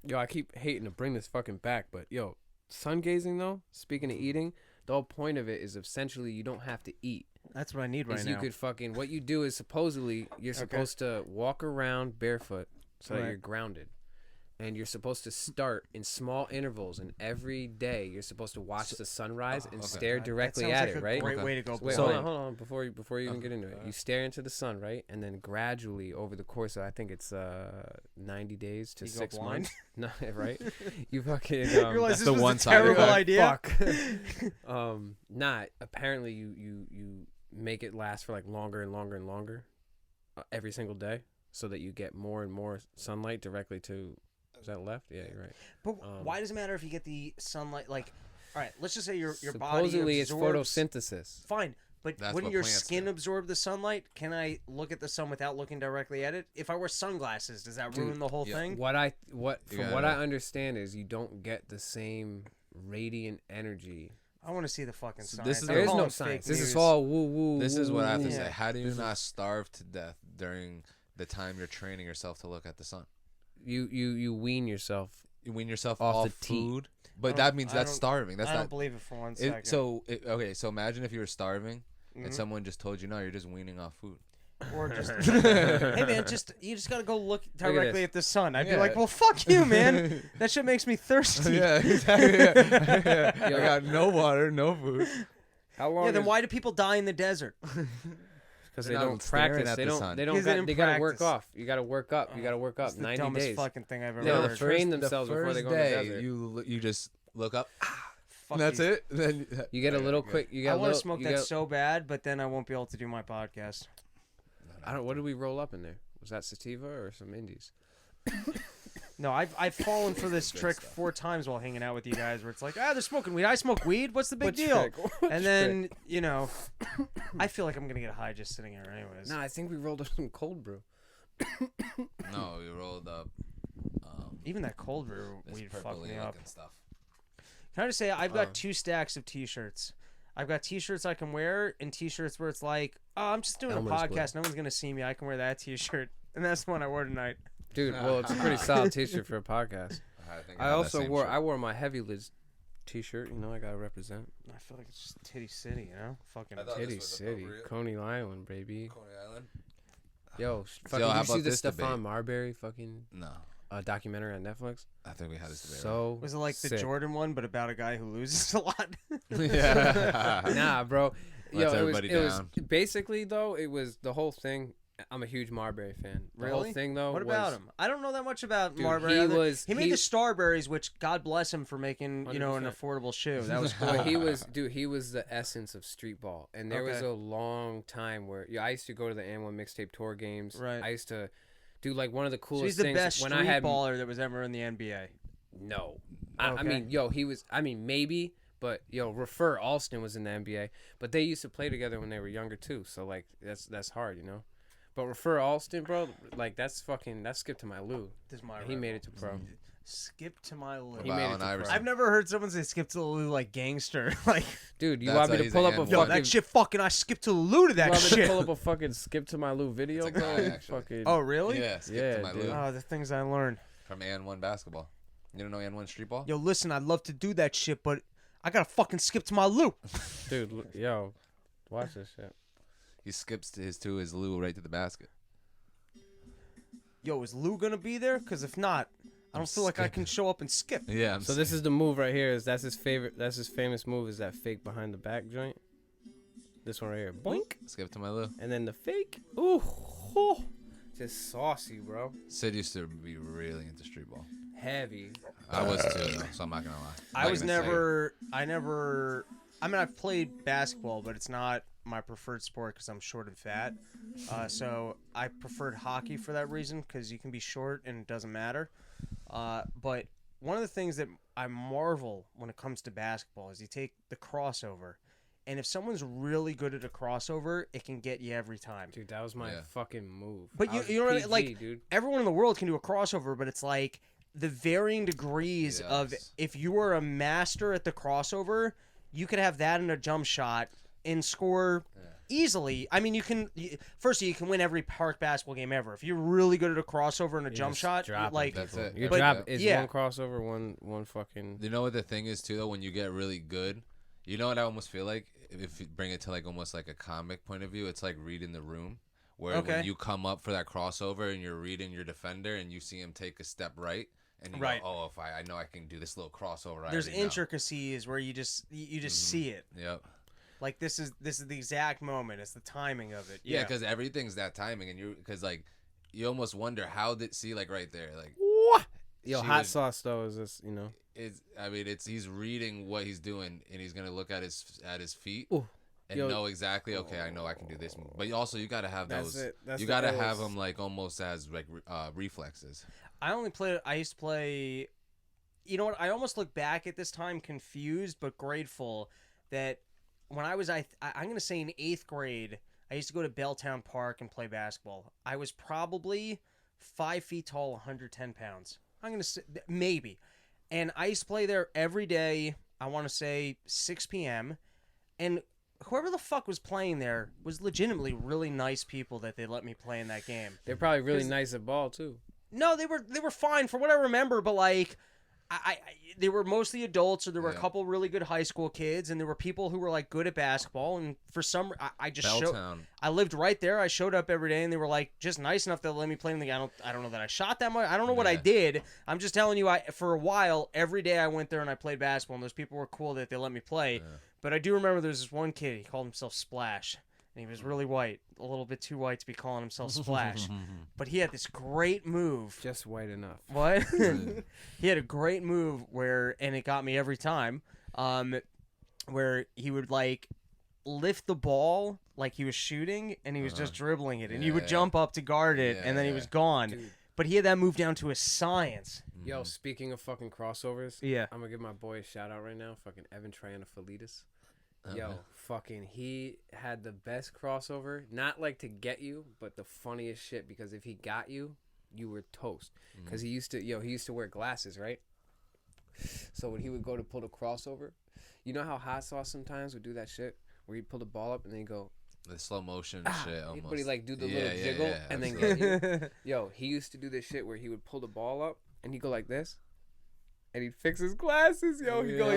Speaker 2: Yo, I keep hating to bring this fucking back, but yo, sun gazing though. Speaking of eating, the whole point of it is essentially you don't have to eat.
Speaker 1: That's what I need right
Speaker 2: Is
Speaker 1: now.
Speaker 2: you could fucking what you do is supposedly you're supposed to walk around barefoot so that
Speaker 1: Right.
Speaker 2: you're grounded. And you're supposed to start in small intervals, and every day you're supposed to watch the sunrise and stare directly
Speaker 1: that sounds
Speaker 2: at
Speaker 1: like
Speaker 2: it,
Speaker 1: a
Speaker 2: right?
Speaker 1: Great way to go.
Speaker 2: Wait,
Speaker 1: blind.
Speaker 2: hold on. Before you even get into it, you stare into the sun, right? And then gradually, over the course of, I think it's 90 days to
Speaker 1: You go
Speaker 2: 6
Speaker 1: blind?
Speaker 2: months. No, right? You fucking
Speaker 1: You realize
Speaker 4: That's
Speaker 1: this
Speaker 4: the
Speaker 1: was
Speaker 4: one
Speaker 1: a
Speaker 4: side of
Speaker 1: terrible
Speaker 4: it.
Speaker 1: idea.
Speaker 2: Fuck. Apparently you make it last for like longer and longer and longer every single day, so that you get more and more sunlight directly to. Is that left? Yeah, you're right.
Speaker 1: But why does it matter if you get the sunlight? Like, all right, let's just say your body
Speaker 2: Supposedly it's
Speaker 1: absorbs.
Speaker 2: photosynthesis.
Speaker 1: Fine, but
Speaker 4: That's
Speaker 1: wouldn't
Speaker 4: what
Speaker 1: your
Speaker 4: plants
Speaker 1: skin
Speaker 4: do.
Speaker 1: absorb the sunlight? Can I look at the sun without looking directly at it? If I wear sunglasses, does that ruin the whole
Speaker 4: yeah.
Speaker 1: thing?
Speaker 2: What
Speaker 4: Yeah.
Speaker 2: I understand is you don't get the same radiant energy.
Speaker 1: I want to see the fucking science.
Speaker 4: this is
Speaker 1: I'm
Speaker 2: There is
Speaker 1: calling
Speaker 2: no
Speaker 1: fake
Speaker 2: science. This
Speaker 1: news.
Speaker 2: is all woo woo.
Speaker 4: This is what I have to
Speaker 1: Yeah.
Speaker 4: say. How do you not starve to death during the time you're training yourself to look at the sun?
Speaker 2: You wean yourself.
Speaker 4: You wean yourself
Speaker 2: Off
Speaker 4: off
Speaker 2: the teat.
Speaker 4: food, but
Speaker 1: I
Speaker 4: that
Speaker 1: don't-
Speaker 4: means
Speaker 1: I
Speaker 4: that's
Speaker 1: don't-
Speaker 4: starving. That's
Speaker 1: I
Speaker 4: not.
Speaker 1: don't believe it for 1 second.
Speaker 4: Okay, so imagine if you were starving
Speaker 1: Mhm.
Speaker 4: and someone just told you, no, you're just weaning off food.
Speaker 1: Or just, hey man, you just gotta go look directly
Speaker 2: this.
Speaker 1: at the sun. I'd be
Speaker 4: Yeah.
Speaker 1: like, well, fuck you, man. That shit makes me thirsty.
Speaker 4: Yeah, exactly. Yeah. I got no water, no food.
Speaker 2: How long?
Speaker 1: Yeah, then why do people die in the desert?
Speaker 2: Because
Speaker 4: They're
Speaker 2: they
Speaker 4: not
Speaker 2: don't
Speaker 4: staring
Speaker 2: practice.
Speaker 4: at
Speaker 2: They
Speaker 4: the
Speaker 2: don't.
Speaker 4: sun.
Speaker 2: They
Speaker 1: Because
Speaker 2: don't.
Speaker 1: they didn't
Speaker 2: They gotta work
Speaker 1: practice.
Speaker 2: off. You gotta work up. You gotta work up.
Speaker 1: It's the
Speaker 2: 90
Speaker 1: dumbest
Speaker 2: days.
Speaker 1: fucking thing I've ever
Speaker 2: They don't
Speaker 1: heard.
Speaker 2: train
Speaker 4: The
Speaker 2: themselves before they
Speaker 4: first
Speaker 2: go in the
Speaker 4: day,
Speaker 2: desert.
Speaker 4: you just look up.
Speaker 1: Fuck
Speaker 4: And that's
Speaker 1: these-
Speaker 4: it. Then
Speaker 2: You get a little quick. You get
Speaker 1: I
Speaker 2: a
Speaker 1: want
Speaker 2: little.
Speaker 1: to smoke
Speaker 2: you
Speaker 1: that
Speaker 2: get,
Speaker 1: so bad, but then I won't be able to do my podcast.
Speaker 2: I don't. What did we roll up in there? Was that sativa or some indies?
Speaker 1: No, I've fallen for this trick 4 times while hanging out with you guys, where it's like, they're smoking weed. I smoke weed. What's the big deal? And then I feel like I'm gonna get high just sitting here, anyways.
Speaker 2: Nah, I think we rolled up some cold brew.
Speaker 4: No, we rolled up.
Speaker 1: Even that cold brew
Speaker 4: This
Speaker 1: weed fucked
Speaker 4: purpley
Speaker 1: me up.
Speaker 4: looking stuff.
Speaker 1: Can I just say I've got 2 stacks of t-shirts. I've got t-shirts I can wear and t-shirts where it's like, I'm just doing
Speaker 2: Elmer's
Speaker 1: a podcast.
Speaker 2: Glue.
Speaker 1: No one's gonna see me. I can wear that t-shirt, and that's the one I wore tonight.
Speaker 2: Dude, well, it's a pretty solid t-shirt for a podcast. I also wore my Heavy Lids t-shirt. I gotta represent.
Speaker 1: I feel like it's just Titty City, fucking
Speaker 4: I thought
Speaker 2: Titty
Speaker 4: this was
Speaker 2: City,
Speaker 4: appropriate.
Speaker 2: Coney Island, baby.
Speaker 4: Coney Island.
Speaker 2: Yo,
Speaker 4: how
Speaker 2: did you
Speaker 4: about
Speaker 2: see the
Speaker 4: this debate?
Speaker 2: Stephon Marbury fucking
Speaker 4: No,
Speaker 2: documentary on Netflix?
Speaker 4: I think we had this debate.
Speaker 2: So
Speaker 1: Was it like the
Speaker 2: sick.
Speaker 1: Jordan one, but about a guy who loses a lot?
Speaker 4: yeah.
Speaker 2: Nah, bro.
Speaker 4: Lets
Speaker 2: Yo,
Speaker 4: everybody
Speaker 2: it was
Speaker 4: down.
Speaker 2: basically though. It was the whole thing. I'm a huge Marbury fan. The whole thing though.
Speaker 1: What
Speaker 2: was,
Speaker 1: about him? I don't know that much about
Speaker 2: Dude,
Speaker 1: Marbury.
Speaker 2: he
Speaker 1: He made the Starberries, which God bless him for making, an
Speaker 2: 100%.
Speaker 1: affordable shoe. That was cool.
Speaker 2: But he was the essence of street ball. And there was a long time where I used to go to the N1 mixtape tour games.
Speaker 1: Right.
Speaker 2: I used to do like one of the
Speaker 1: So
Speaker 2: coolest
Speaker 1: he's the
Speaker 2: things
Speaker 1: best
Speaker 2: when
Speaker 1: street
Speaker 2: I had
Speaker 1: baller that was ever in the NBA.
Speaker 2: No.
Speaker 1: Okay.
Speaker 2: I mean, he was maybe, but Refer Alston was in the NBA, but they used to play together when they were younger too. So like that's hard, But Refer Alston, bro, like that's Skip to My Lou.
Speaker 1: This is my
Speaker 2: He made it to pro.
Speaker 1: Skip to my Lou.
Speaker 2: He made it
Speaker 4: Allen
Speaker 2: to pro.
Speaker 4: Iverson.
Speaker 1: I've never heard someone say skip to the Lou like gangster. Like,
Speaker 2: Dude, you
Speaker 4: That's
Speaker 2: want me
Speaker 4: how
Speaker 2: to
Speaker 4: he's
Speaker 2: pull
Speaker 4: a
Speaker 2: up a
Speaker 4: N-word.
Speaker 1: yo,
Speaker 2: fucking
Speaker 1: that shit fucking, I skipped to the Lou to
Speaker 2: you
Speaker 1: that
Speaker 2: want me to
Speaker 1: shit.
Speaker 2: pull up a fucking Skip to My Lou video,
Speaker 4: It's a
Speaker 2: bro?
Speaker 4: guy, actually.
Speaker 2: Fucking
Speaker 1: Oh, really?
Speaker 4: Yeah, skip
Speaker 2: Yeah,
Speaker 4: to my
Speaker 2: dude.
Speaker 4: Lou.
Speaker 1: Oh, the things I learned.
Speaker 4: From AN1 basketball. You don't know AN1 street ball?
Speaker 1: Yo, listen, I'd love to do that shit, but I gotta fucking skip to my Lou.
Speaker 2: dude, yo, watch this shit.
Speaker 4: He skips to his Lou right to the basket.
Speaker 1: Yo, is Lou gonna be there? Because if not, I don't feel like I can show up and skip.
Speaker 4: Yeah.
Speaker 2: So this is the move right here. That's his famous move. Is that fake behind the back joint? This one right here, boink,
Speaker 4: skip to my Lou.
Speaker 2: and then the fake. Ooh, oh, just saucy, bro.
Speaker 4: Sid used to be really into street ball.
Speaker 2: Heavy.
Speaker 4: I was too, though, so I'm not gonna lie.
Speaker 1: I was never. I mean, I've played basketball, but it's not my preferred sport because I'm short and fat. So I preferred hockey for that reason because you can be short and it doesn't matter. But one of the things that I marvel when it comes to basketball is you take the crossover, and if someone's really good at a crossover, it can get you every time.
Speaker 2: Dude, that was my fucking move.
Speaker 1: But
Speaker 2: I
Speaker 1: you
Speaker 2: was
Speaker 1: know what I mean?
Speaker 2: PG,
Speaker 1: Like,
Speaker 2: dude.
Speaker 1: everyone in the world can do a crossover, but it's like the varying degrees of
Speaker 4: Yes.
Speaker 1: if you are a master at the crossover, you could have that in a jump shot and score easily. I mean, you can win every park basketball game ever. If you're really good at a crossover and a jump
Speaker 2: just
Speaker 1: shot,
Speaker 2: drop
Speaker 1: like
Speaker 2: them.
Speaker 4: That's it.
Speaker 2: Your
Speaker 1: But-
Speaker 2: drop is
Speaker 1: yeah.
Speaker 2: one crossover, one fucking.
Speaker 4: You know what the thing is too, though. When you get really good, you know what I almost feel like. If you bring it to like almost like a comic point of view, it's like reading the room. Where
Speaker 1: Okay.
Speaker 4: when you come up for that crossover and you're reading your defender and you see him take a step right, and you
Speaker 1: Right.
Speaker 4: go, oh, if I know I can do this little crossover. I
Speaker 1: there's
Speaker 4: already know.
Speaker 1: intricacies where you just see it.
Speaker 4: Yep.
Speaker 1: Like this is the exact moment. It's the timing of it.
Speaker 4: Yeah, because everything's that timing, and because like you almost wonder how did like right there, like
Speaker 2: Yo,
Speaker 4: she
Speaker 2: hot
Speaker 4: was-
Speaker 2: sauce though is this,
Speaker 4: he's reading what he's doing, and he's gonna look at his feet.
Speaker 2: Ooh.
Speaker 4: And
Speaker 2: Yo.
Speaker 4: know exactly, okay, I know I can do this move. But also, you gotta have
Speaker 2: That's
Speaker 4: those.
Speaker 2: it. That's
Speaker 4: You
Speaker 2: the
Speaker 4: gotta
Speaker 2: O's.
Speaker 4: have them like almost as like reflexes.
Speaker 1: I used to play. You know what? I almost look back at this time confused but grateful that when I was I'm gonna say in 8th grade, I used to go to Belltown Park and play basketball. I was probably 5 feet tall, 110 pounds. I'm gonna say maybe, and I used to play there every day. I want to say 6 p.m. and whoever the fuck was playing there was legitimately really nice people that they let me play in that game.
Speaker 2: They're probably really nice at ball too.
Speaker 1: No, they were fine for what I remember, but like, I they were mostly adults, or there were a
Speaker 4: Yeah.
Speaker 1: couple really good high school kids, and there were people who were like good at basketball, and for some, I just showed.
Speaker 4: Belltown.
Speaker 1: I lived right there. I showed up every day, and they were like just nice enough to let me play in the game. I don't know that I shot that much. I don't know what I
Speaker 4: Yeah.
Speaker 1: did. I'm just telling you, for a while, every day I went there and I played basketball, and those people were cool that they let me play. But I do remember there was this one kid. He called himself Splash, and he was really white, a little bit too white to be calling himself Splash. But he had this great move.
Speaker 2: Just white enough.
Speaker 1: What? He had a great move and it got me every time, where he would like lift the ball like he was shooting and he was just dribbling it, and you would jump up to guard it, and then he was gone.
Speaker 2: Dude.
Speaker 1: But he had that move down to a science.
Speaker 2: Yo, speaking of fucking crossovers,
Speaker 1: Yeah.
Speaker 2: I'm gonna give my boy a shout out right now. Fucking Evan Trianafilides. Yo, fucking, he had the best crossover. Not like to get you, but the funniest shit. Because if he got you, you were toast. Because he used to wear glasses, right? So when he would go to pull the crossover, you know how Hot Sauce sometimes would do that shit where he'd pull the ball up and then he'd go,
Speaker 4: The slow motion shit almost.
Speaker 2: but he like do the little jiggle and then get you. Yo, he used to do this shit where he would pull the ball up and he'd go like this, and he'd fix his glasses. Yo, he'd go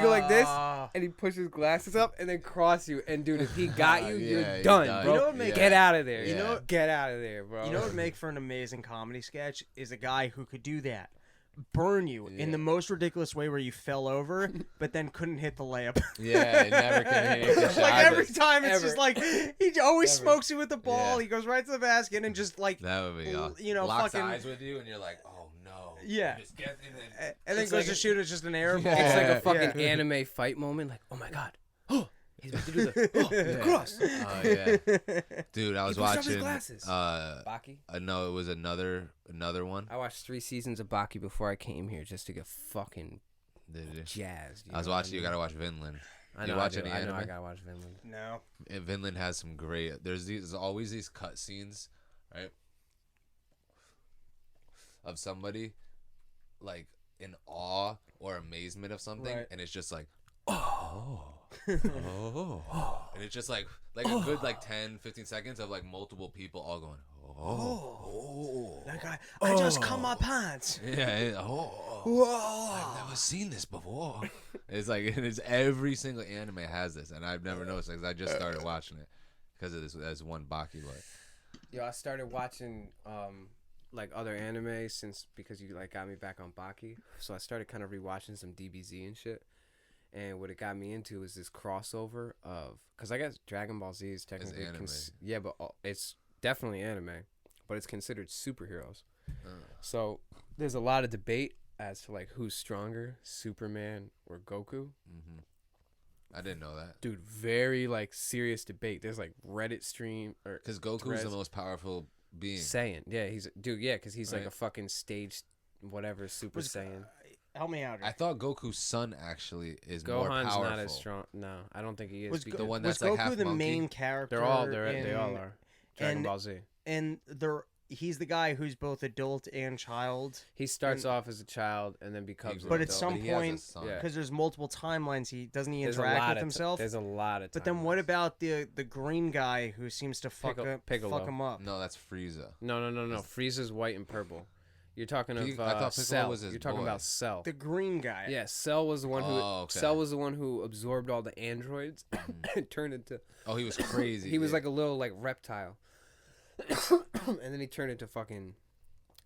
Speaker 2: like this, and he'd push his glasses up and then cross you. And dude, if he got you, you're done, bro.
Speaker 1: You know what make
Speaker 2: Get out of there.
Speaker 4: You know
Speaker 2: what? Get out of there, bro.
Speaker 1: You know what would make for an amazing comedy sketch is a guy who could do that. Burn you in the most ridiculous way where you fell over but then couldn't hit the layup.
Speaker 4: Yeah, it never can hit the shot.
Speaker 1: Like every time it's
Speaker 2: Ever.
Speaker 1: just like he always smokes you with the ball.
Speaker 4: Yeah.
Speaker 1: He goes right to the basket and just like
Speaker 4: That would be awesome.
Speaker 1: you know,
Speaker 4: locks
Speaker 1: fucking
Speaker 4: eyes with you and you're like, oh no.
Speaker 1: Yeah.
Speaker 4: Just get in there.
Speaker 1: and then
Speaker 2: It's
Speaker 1: goes
Speaker 2: like
Speaker 1: to shoot. It's just an air ball.
Speaker 2: It's like a
Speaker 1: Yeah.
Speaker 2: fucking anime fight moment. Like, oh my god, he's about to do the cross.
Speaker 4: Oh yeah, dude, I was
Speaker 2: pushed up his
Speaker 4: watching.
Speaker 2: glasses.
Speaker 4: Baki. No, it was another one.
Speaker 2: I watched 3 seasons of Baki before I came here just to get fucking
Speaker 4: Did you?
Speaker 2: jazzed.
Speaker 4: I was watching. You gotta watch Vinland.
Speaker 2: I
Speaker 4: You
Speaker 2: know,
Speaker 4: watch
Speaker 2: I do.
Speaker 4: any
Speaker 2: I know I
Speaker 4: anime?
Speaker 2: gotta watch Vinland.
Speaker 1: No.
Speaker 4: And Vinland has some great. There's always these cut scenes, right? Of somebody, like in awe or amazement of something,
Speaker 1: Right.
Speaker 4: and it's just like, oh, and it's just like a good like 10-15 seconds of like multiple people all going, oh,
Speaker 1: Like I just cut my pants.
Speaker 4: yeah, I've never seen this before. It's like it's every single anime has this, and I've never noticed because I just started watching it because of this as one Baki like.
Speaker 2: Yo, I started watching like other anime because you like got me back on Baki. So I started kind of rewatching some DBZ and shit. And what it got me into is this crossover of, because I guess Dragon Ball Z is technically
Speaker 4: anime.
Speaker 2: yeah, but it's definitely anime, but it's considered superheroes. So there's a lot of debate as to like who's stronger, Superman or Goku.
Speaker 4: Mm-hmm. I didn't know that.
Speaker 2: Dude, very like serious debate. There's like Reddit stream or
Speaker 4: Because Goku's
Speaker 2: threads.
Speaker 4: the most powerful being.
Speaker 2: Saiyan. Yeah, because he's like
Speaker 4: Right.
Speaker 2: a fucking stage whatever Super Saiyan.
Speaker 1: Help me out here.
Speaker 4: I thought Goku's son actually is more
Speaker 2: Gohan's
Speaker 4: powerful.
Speaker 2: not as strong. No, I don't think he is.
Speaker 1: was
Speaker 2: because
Speaker 4: the one
Speaker 1: was
Speaker 4: that's like
Speaker 1: Goku
Speaker 4: half
Speaker 1: the
Speaker 4: monkey?
Speaker 1: main character?
Speaker 2: they all
Speaker 1: in-
Speaker 2: are. Dragon
Speaker 1: and-
Speaker 2: Ball Z.
Speaker 1: And he's the guy who's both adult and child.
Speaker 2: He starts off as a child and then becomes.
Speaker 4: He
Speaker 1: But
Speaker 2: an
Speaker 1: at
Speaker 2: adult.
Speaker 1: some
Speaker 4: he has a
Speaker 1: point,
Speaker 4: son.
Speaker 2: Yeah.
Speaker 1: because there's multiple timelines, he
Speaker 2: There's a
Speaker 1: interact
Speaker 2: lot
Speaker 1: with
Speaker 2: of
Speaker 1: himself.
Speaker 2: There's a lot of.
Speaker 1: But then what
Speaker 2: timelines.
Speaker 1: about the green guy who seems to fuck
Speaker 2: Piccolo.
Speaker 1: him up?
Speaker 4: No, that's Frieza.
Speaker 2: No. Frieza's white and purple. You're talking of
Speaker 4: I thought Piccolo
Speaker 2: Cell.
Speaker 4: was his
Speaker 2: You're talking
Speaker 4: boy.
Speaker 2: about Cell.
Speaker 1: The green guy.
Speaker 2: Yeah, Cell was the one who
Speaker 4: Oh, okay.
Speaker 2: Cell was the one who absorbed all the androids and turned into.
Speaker 4: Oh, he was crazy.
Speaker 2: He was
Speaker 4: yeah.
Speaker 2: like a little like reptile, and then he turned into fucking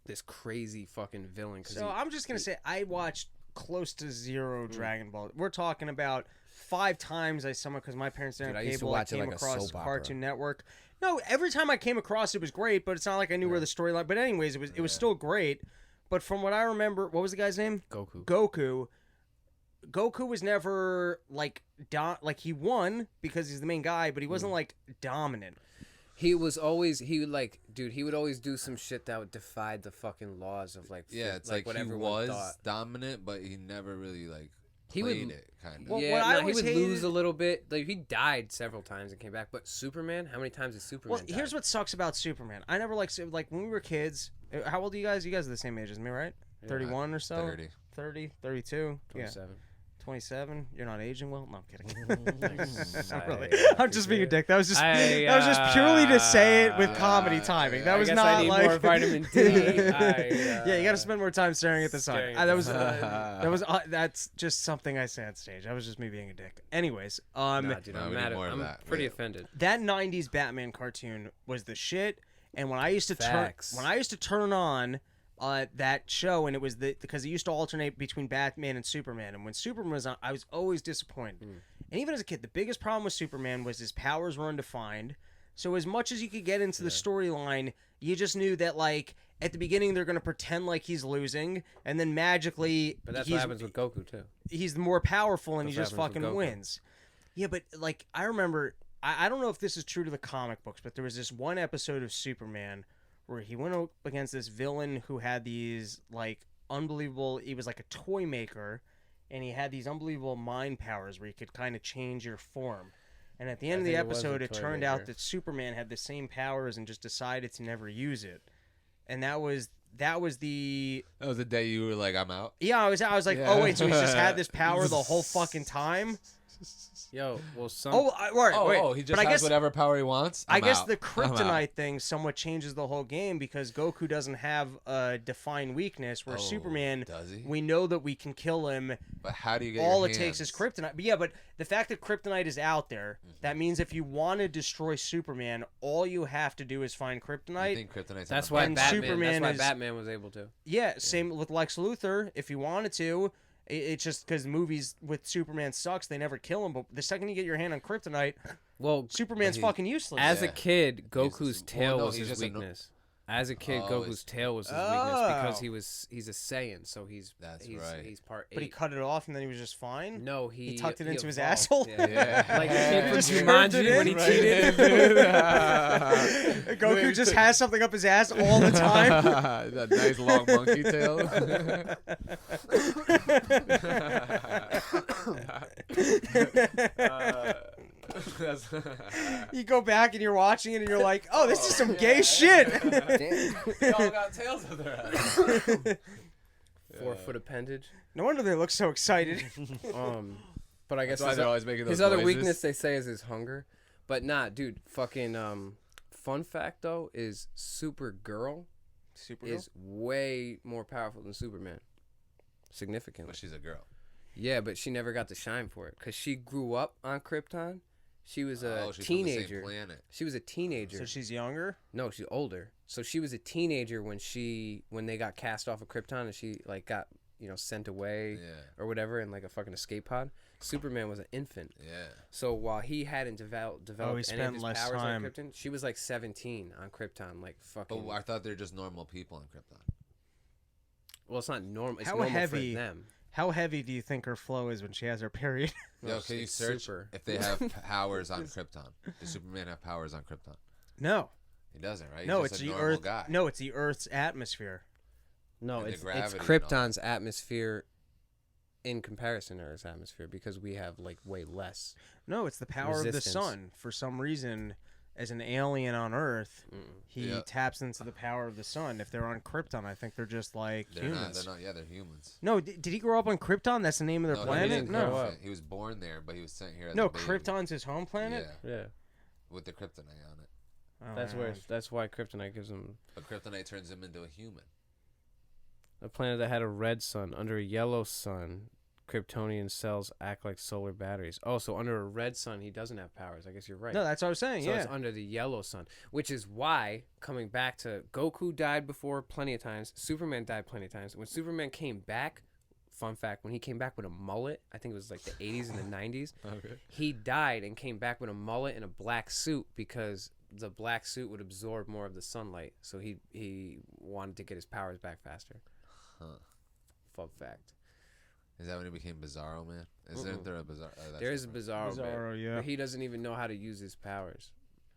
Speaker 2: this crazy fucking villain.
Speaker 1: So I'm just gonna say I watched close to zero Dragon Ball. We're talking about 5 times I somehow because my parents didn't
Speaker 2: Dude, I
Speaker 1: have
Speaker 2: used to
Speaker 1: cable.
Speaker 2: watch it
Speaker 1: came
Speaker 2: like a
Speaker 1: across
Speaker 2: soap opera.
Speaker 1: Cartoon Network. No, every time I came across it was great, but it's not like I knew where the storyline. But anyways, it was still great. But from what I remember, what was the guy's name?
Speaker 2: Goku.
Speaker 1: Goku was never like he won because he's the main guy, but he wasn't like dominant.
Speaker 2: He was always he would always do some shit that would defy the fucking laws of like
Speaker 4: Yeah, it's
Speaker 2: like
Speaker 4: like
Speaker 2: what
Speaker 4: he
Speaker 2: everyone
Speaker 4: was
Speaker 2: thought.
Speaker 4: dominant, but he never really like
Speaker 2: He
Speaker 4: played
Speaker 2: would-
Speaker 4: it kind of.
Speaker 1: Well,
Speaker 2: Yeah,
Speaker 1: what I
Speaker 2: he
Speaker 1: always
Speaker 2: would lose
Speaker 1: hated-
Speaker 2: a little bit. Like he died several times and came back. But Superman, how many times did Superman?
Speaker 1: Well, here's what sucks about Superman. I never like when we were kids. How old are you guys? You guys are the same age as me, right? 31 or so?
Speaker 4: 30.
Speaker 1: 30, 32.
Speaker 2: 27.
Speaker 1: Yeah. 27. You're not aging well? No, I'm kidding.
Speaker 2: I'm
Speaker 1: Really. I'm just being a dick. That was just purely to say it with comedy timing. That was
Speaker 2: I guess
Speaker 1: not
Speaker 2: I need
Speaker 1: like
Speaker 2: more vitamin D.
Speaker 1: Yeah, you got to spend more time staring at the sun.
Speaker 2: Staring at
Speaker 1: That was that's just something I say on stage. That was just me being a dick. Anyways,
Speaker 2: Nah, dude,
Speaker 4: No,
Speaker 2: I'm
Speaker 4: we
Speaker 2: mad
Speaker 4: need
Speaker 2: at,
Speaker 4: more of
Speaker 2: I'm
Speaker 4: that.
Speaker 2: pretty
Speaker 4: Yeah.
Speaker 2: offended.
Speaker 1: that 90s Batman cartoon was the shit. And when I used to
Speaker 2: Facts.
Speaker 1: turn on that show, and it was because it used to alternate between Batman and Superman, and when Superman was on, I was always disappointed. And even as a kid, the biggest problem with Superman was his powers were undefined. So as much as you could get into the storyline, you just knew that like at the beginning they're gonna pretend like he's losing, and then magically
Speaker 2: But that's
Speaker 1: he's,
Speaker 2: what happens with Goku too.
Speaker 1: he's more powerful and
Speaker 2: That's
Speaker 1: he just
Speaker 2: what happens
Speaker 1: fucking
Speaker 2: with Goku.
Speaker 1: wins. Yeah, but like I remember I don't know if this is true to the comic books, but there was this one episode of Superman where he went up against this villain who had these like unbelievable. He was like a toy maker, and he had these unbelievable mind powers where he could kind of change your form. And at the end of the episode, it turned out that Superman had the same powers and just decided to never use it. And that was the
Speaker 4: day you were like, I'm out.
Speaker 1: Yeah, I was like, oh wait, so he's just had this power the whole fucking time.
Speaker 2: Yo, well, some.
Speaker 4: He just has whatever power he wants.
Speaker 1: I guess the kryptonite thing somewhat changes the whole game because Goku doesn't have a defined weakness. Where Superman,
Speaker 4: does he?
Speaker 1: We know that we can kill him.
Speaker 4: But how do you get
Speaker 1: all
Speaker 4: your
Speaker 1: it
Speaker 4: hands?
Speaker 1: takes is kryptonite. But yeah, but the fact that kryptonite is out there, that means if you want to destroy Superman, all you have to do is find kryptonite.
Speaker 4: You think kryptonite's
Speaker 2: That's
Speaker 4: on
Speaker 2: why
Speaker 4: the
Speaker 2: Batman.
Speaker 4: planet?
Speaker 1: Superman
Speaker 2: that's why Batman was able to.
Speaker 1: Yeah, same with Lex Luthor. If you wanted to. It's just because movies with Superman sucks, they never kill him. But the second you get your hand on kryptonite,
Speaker 2: well,
Speaker 1: Superman's fucking useless.
Speaker 2: As a kid, Goku's tail was
Speaker 4: he's
Speaker 2: his
Speaker 4: just
Speaker 2: weakness. As a kid, Goku's tail was his weakness because he's a Saiyan, so he's part 8.
Speaker 1: But he cut it off and then he was just fine.
Speaker 2: No,
Speaker 1: he tucked it into his
Speaker 2: evolved.
Speaker 1: asshole.
Speaker 2: Yeah. Like he came from
Speaker 1: Just curved it
Speaker 2: Jumanji when he
Speaker 1: in.
Speaker 2: cheated.
Speaker 1: Goku just has something up his ass all the time.
Speaker 4: That nice long monkey tail.
Speaker 1: You go back and you're watching it and you're like, oh, this is some gay shit.
Speaker 4: They all got tails of their ass.
Speaker 2: 4-foot appendage.
Speaker 1: No wonder they look so excited.
Speaker 2: But I guess
Speaker 4: That's why they're always making those
Speaker 2: his other
Speaker 4: noises.
Speaker 2: weakness they say is his hunger. But nah, dude, fucking fun fact though is Supergirl is way more powerful than Superman. Significantly.
Speaker 4: But she's a girl.
Speaker 2: Yeah, but she never got to shine for it because she grew up on Krypton. She was a
Speaker 4: she's
Speaker 2: teenager.
Speaker 4: From the same planet.
Speaker 2: She was a teenager.
Speaker 1: So she's younger?
Speaker 2: No, she's older. So she was a teenager when they got cast off of Krypton and she like got sent away or whatever in like a fucking escape pod. Superman was an infant.
Speaker 4: Yeah.
Speaker 2: So while he hadn't developed
Speaker 1: he
Speaker 2: any of
Speaker 1: spent
Speaker 2: his
Speaker 1: less
Speaker 2: powers
Speaker 1: time.
Speaker 2: on Krypton, she was like 17 on Krypton, like fucking.
Speaker 4: But I thought they're just normal people on Krypton.
Speaker 2: Well, it's not normal. It's
Speaker 1: How
Speaker 2: normal
Speaker 1: heavy?
Speaker 2: for them.
Speaker 1: How heavy do you think her flow is when she has her period?
Speaker 4: Yo, can you search
Speaker 2: super.
Speaker 4: if they have powers on Krypton? Does Superman have powers on Krypton?
Speaker 1: No.
Speaker 4: He doesn't, right? He's
Speaker 1: No,
Speaker 4: just
Speaker 1: it's
Speaker 4: a
Speaker 1: the
Speaker 4: normal
Speaker 1: Earth.
Speaker 4: guy.
Speaker 1: No, it's the Earth's atmosphere.
Speaker 2: No,
Speaker 4: And the
Speaker 2: it's
Speaker 4: gravity and all
Speaker 2: Krypton's atmosphere in comparison to Earth's atmosphere because we have like way less.
Speaker 1: No, it's the power of the
Speaker 2: Resistance.
Speaker 1: sun. For some reason, as an alien on Earth, he taps into the power of the sun. If they're on Krypton, I think they're just like
Speaker 4: They're
Speaker 1: humans.
Speaker 4: not. Yeah, they're humans.
Speaker 1: No, did he grow up on Krypton? That's the name of their
Speaker 4: No,
Speaker 1: planet?
Speaker 4: He didn't
Speaker 1: No.
Speaker 4: grow up. He was born there, but he was sent here as
Speaker 1: No,
Speaker 4: a baby.
Speaker 1: Krypton's his home planet?
Speaker 2: Yeah.
Speaker 4: With the kryptonite on it.
Speaker 1: Oh,
Speaker 2: That's
Speaker 1: man.
Speaker 2: that's why Kryptonite gives him
Speaker 4: But kryptonite turns him into a human.
Speaker 2: a planet that had a red sun. Under a yellow sun, Kryptonian cells act like solar batteries. Oh, so under a red sun, he doesn't have powers. I guess you're right.
Speaker 1: No, that's what I was saying,
Speaker 2: So
Speaker 1: yeah.
Speaker 2: it's under the yellow sun, which is why, coming back to Goku died before plenty of times, Superman died plenty of times. When Superman came back, fun fact, when he came back with a mullet, I think it was like the 80s and the 90s, he died and came back with a mullet and a black suit because the black suit would absorb more of the sunlight. So he wanted to get his powers back faster.
Speaker 4: Huh.
Speaker 2: Fun fact.
Speaker 4: Is that when he became Bizarro, man? Isn't there a Bizarro?
Speaker 2: There is a Bizarro,
Speaker 1: Bizarro, yeah.
Speaker 2: but he doesn't even know how to use his powers.